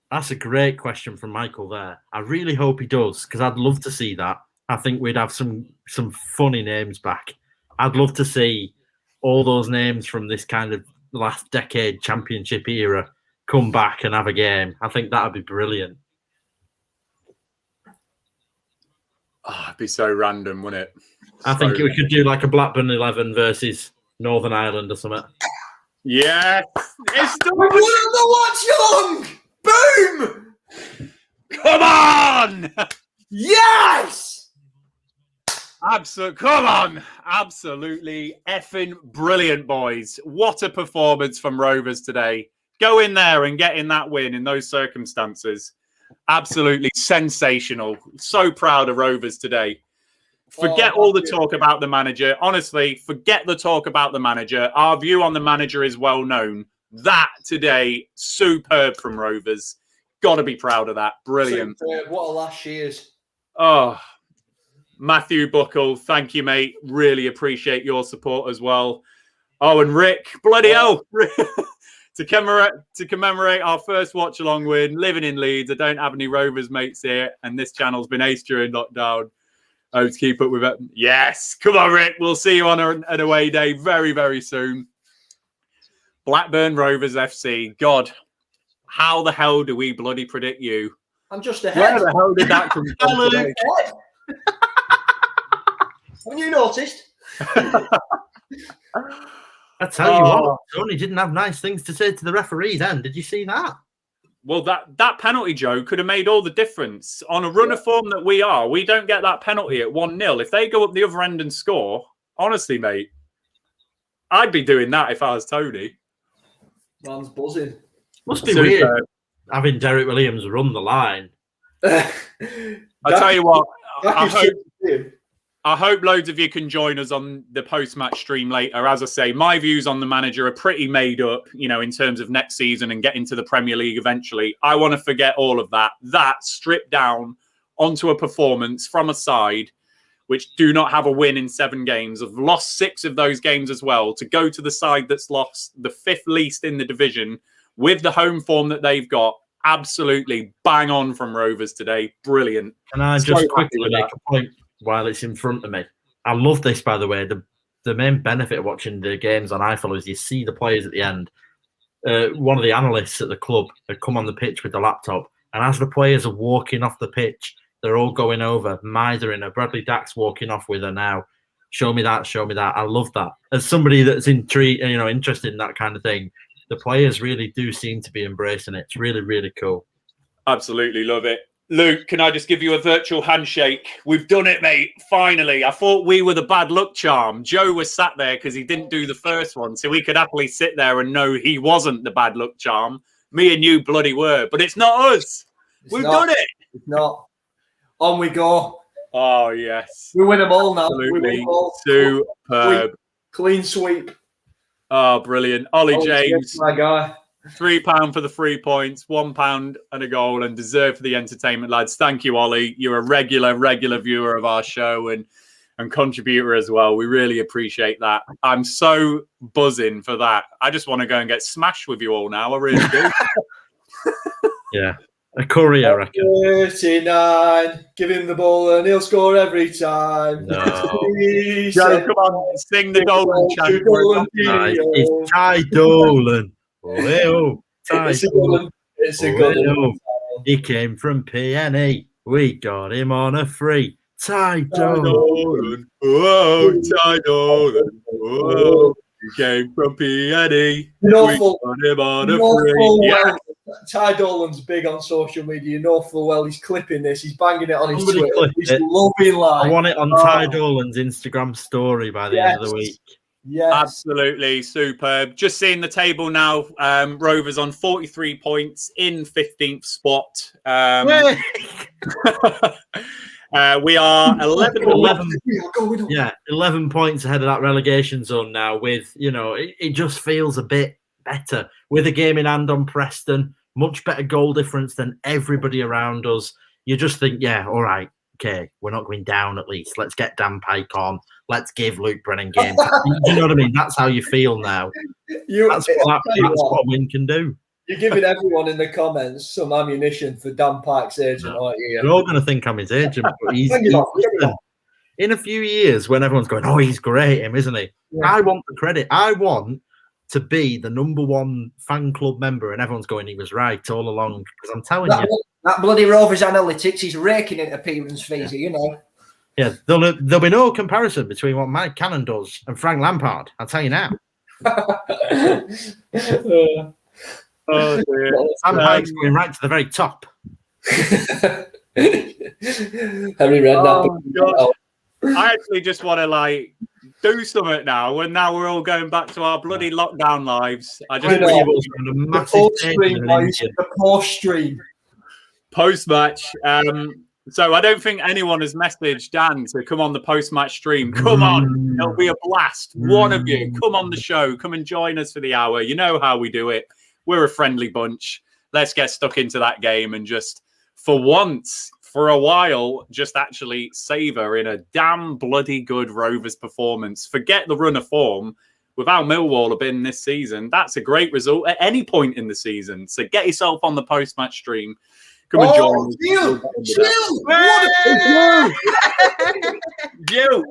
That's a great question from Michael there. I really hope he does, because I'd love to see that. I think we'd have some funny names back. I'd love to see all those names from this kind of last decade championship era come back and have a game. I think that would be brilliant. Oh, it'd be so random, wouldn't it? I think we could do like a Blackburn 11 versus Northern Ireland or something. Yeah. It's the Watchalong! Boom! Come on! Yes! Come on! Absolutely effing brilliant, boys. What a performance from Rovers today. Go in there and get in that win in those circumstances. Absolutely sensational. So proud of Rovers today. Forget all the talk about the manager. Honestly, forget the talk about the manager. Our view on the manager is well known. That today, superb from Rovers. Got to be proud of that. Brilliant. Superb. What a last year's. Oh, Matthew Buckle, thank you, mate. Really appreciate your support as well. Oh, and Rick, bloody hell. To commemorate our first watch-along win, living in Leeds. I don't have any Rovers mates here, and this channel's been ace during lockdown. I hope to keep up with it. Yes, come on, Rick. We'll see you on an away day very, very soon. Blackburn Rovers FC. God, how the hell do we bloody predict you? I'm just ahead. Where the hell did that come from today? Haven't you noticed? I tell you what, Tony didn't have nice things to say to the referee then. Did you see that? Well, that penalty, Joe, could have made all the difference. On a run of form that we are, we don't get that penalty at 1-0. If they go up the other end and score, honestly, mate, I'd be doing that if I was Tony. Man's buzzing. Must be weird having Derek Williams run the line. I tell you what, I hope loads of you can join us on the post-match stream later. As I say, my views on the manager are pretty made up, you know, in terms of next season and getting to the Premier League eventually. I want to forget all of that. That stripped down onto a performance from a side which do not have a win in 7 games. Have lost 6 of those games as well. To go to the side that's lost the 5th least in the division with the home form that they've got. Absolutely bang on from Rovers today. Brilliant. Can I just quickly make a point while it's in front of me? I love this, by the way. The main benefit of watching the games on iFollow is you see the players at the end. One of the analysts at the club had come on the pitch with the laptop, and as the players are walking off the pitch, they're all going over. Mithering her. Bradley Dack's walking off with her now. Show me that. Show me that. I love that. As somebody that's interested in that kind of thing, the players really do seem to be embracing it. It's really, really cool. Absolutely love it. Luke, can I just give you a virtual handshake? We've done it, mate. Finally. I thought we were the bad luck charm. Joe was sat there because he didn't do the first one, so we could happily sit there and know he wasn't the bad luck charm. Me and you bloody were, but it's not us. We've done it. It's not. On we go. Oh, yes. We win them all now. Absolutely. We win them all. Superb. Clean sweep. Oh, brilliant. Ollie James. My guy. £3 for the 3 points, £1 and a goal, and deserved for the entertainment, lads. Thank you, Ollie. You're a regular viewer of our show, and and contributor as well. We really appreciate that. I'm so buzzing for that. I just want to go and get smashed with you all now. I really do. Yeah. A curry, I reckon. 39. Give him the ball and he'll score every time. No. Joe, come on, sing the Dolan chant. It's Ty Dolan. Oh, Ty Dolan. It's a good one. He came from PNE. We got him on a free. Ty Dolan. Oh, Ty Dolan. Oh, he came from PNE. You know, we got him on a free. Yeah. Ty Dolan's big on social media. You know full well he's clipping this. He's banging it on his Twitter. He's loving life. I want it on Ty Dolan's Instagram story by the end of the week. Yes. Absolutely superb. Just seeing the table now. Rovers on 43 points in 15th spot. We are 11 points ahead of that relegation zone now. With it just feels a bit better with a game in hand on Preston. Much better goal difference than everybody around us. You just think, yeah, all right, okay, we're not going down at least. Let's get Dan Pike on. Let's give Luke Brennan game. You know what I mean? That's how you feel now. That's what a win can do. You're giving everyone in the comments some ammunition for Dan Pike's agent, aren't you? They're all going to think I'm his agent. But in a few years, when everyone's going, oh, he's great, isn't he? Yeah. I want the credit. I want to be the #1 fan club member, and everyone's going, he was right all along. Because I'm telling you, that bloody Rovers analytics, he's raking in appearance fees, Yeah, there'll be no comparison between what Mike Cannon does and Frank Lampard. I'll tell you now. Oh, dear. Sam Pike's going right to the very top. Harry Redknapp. Oh, I actually just want to do something now. And now we're all going back to our bloody lockdown lives. I just post stream. Post match. So I don't think anyone has messaged Dan to come on the post match stream. Come on, it'll be a blast. One of you, come on the show. Come and join us for the hour. You know how we do it. We're a friendly bunch. Let's get stuck into that game and just, for once, for a while, just actually savour in a damn bloody good Rovers performance. Forget the run of form. With how Millwall have been this season, that's a great result at any point in the season. So get yourself on the post-match stream. Come and join us. Gilles!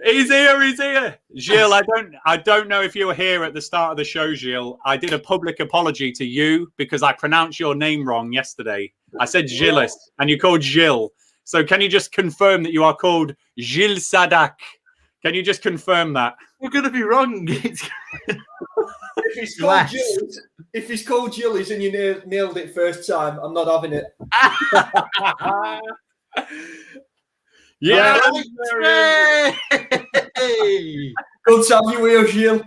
He's here. Gilles, I don't know if you were here at the start of the show, Gilles. I did a public apology to you because I pronounced your name wrong yesterday. I said Gilles, and you called Gilles. So can you just confirm that you are called Gilles Sadak? Can you just confirm that? We're going to be wrong. If he's called Gilles and you nailed it first time, I'm not having it. Yeah. Good to have you here, Gilles.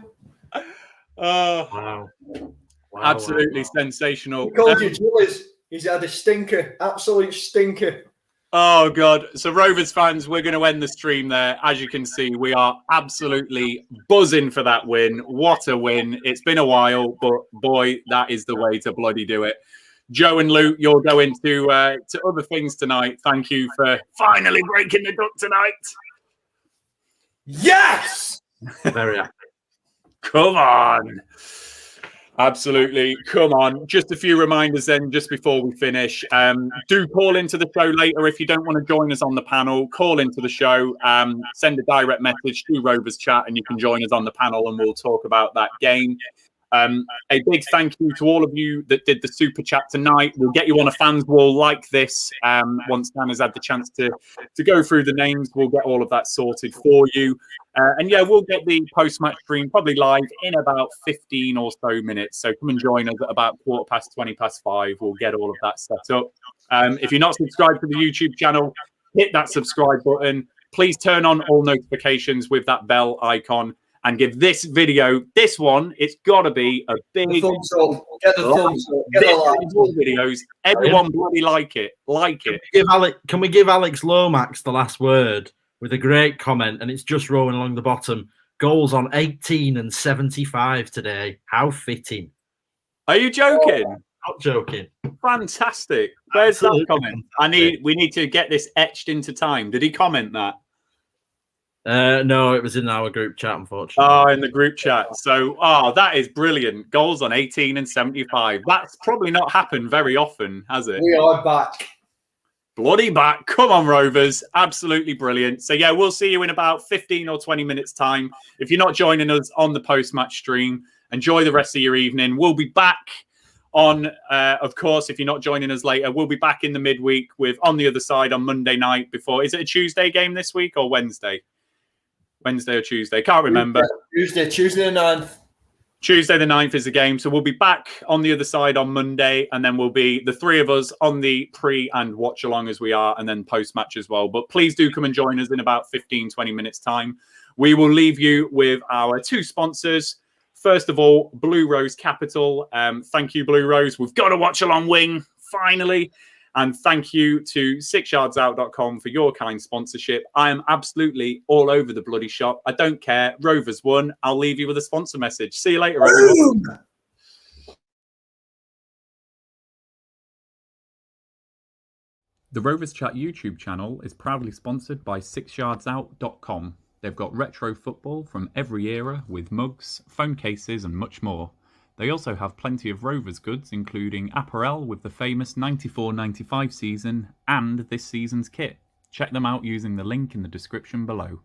Wow. Absolutely sensational. He called you Gilles. He's had a stinker, absolute stinker. Oh, God. So, Rovers fans, we're going to end the stream there. As you can see, we are absolutely buzzing for that win. What a win. It's been a while, but boy, that is the way to bloody do it. Joe and Luke, you're going to other things tonight. Thank you for finally breaking the duck tonight. Yes! Very happy. Come on. Absolutely. Come on. Just a few reminders then, just before we finish. Do call into the show later if you don't want to join us on the panel. Call into the show. Send a direct message to Rovers Chat and you can join us on the panel and we'll talk about that game. A big thank you to all of you that did the super chat tonight. We'll get you on a fans wall like this once Dan has had the chance to go through the names. We'll get all of that sorted for you. And yeah, we'll get the post-match stream probably live in about 15 or so minutes. So come and join us at about 5:15. We'll get all of that set up. If you're not subscribed to the YouTube channel, hit that subscribe button. Please turn on all notifications with that bell icon. And give this video, this one, it's got to be a big thumbs up. Get the thumbs up. Get the videos. Everyone bloody like it. Like it. Can we give Alex Lomax the last word with a great comment? And it's just rolling along the bottom. Goals on 18 and 75 today. How fitting. Are you joking? Not joking. Fantastic. Where's that comment? We need to get this etched into time. Did he comment that? No, it was in our group chat, unfortunately. Oh, in the group chat. So, that is brilliant. Goals on 18 and 75. That's probably not happened very often, has it? We are back. Bloody back. Come on, Rovers. Absolutely brilliant. So, yeah, we'll see you in about 15 or 20 minutes' time. If you're not joining us on the post-match stream, enjoy the rest of your evening. We'll be back on, of course, if you're not joining us later, we'll be back in the midweek with On the Other Side on Monday night before. Is it a Tuesday game this week or Wednesday? Wednesday or Tuesday? Can't remember. Tuesday the 9th. Tuesday the 9th is the game. So we'll be back on the other side on Monday, and then we'll be the three of us on the pre and watch along as we are, and then post-match as well. But please do come and join us in about 15, 20 minutes time. We will leave you with our two sponsors. First of all, Blue Rose Capital. Thank you, Blue Rose. We've got a watch along wing, finally. And thank you to 𝐒𝐿𝐏𝐻𝐒𝐑𝐒 for your kind sponsorship. I am absolutely all over the bloody shop. I don't care. Rovers won. I'll leave you with a sponsor message. See you later, everyone. The Rovers Chat YouTube channel is proudly sponsored by 𝐒𝐿𝐏𝐻𝐒𝐑𝐒. They've got retro football from every era with mugs, phone cases and much more. They also have plenty of Rovers goods, including apparel with the famous 94-95 season and this season's kit. Check them out using the link in the description below.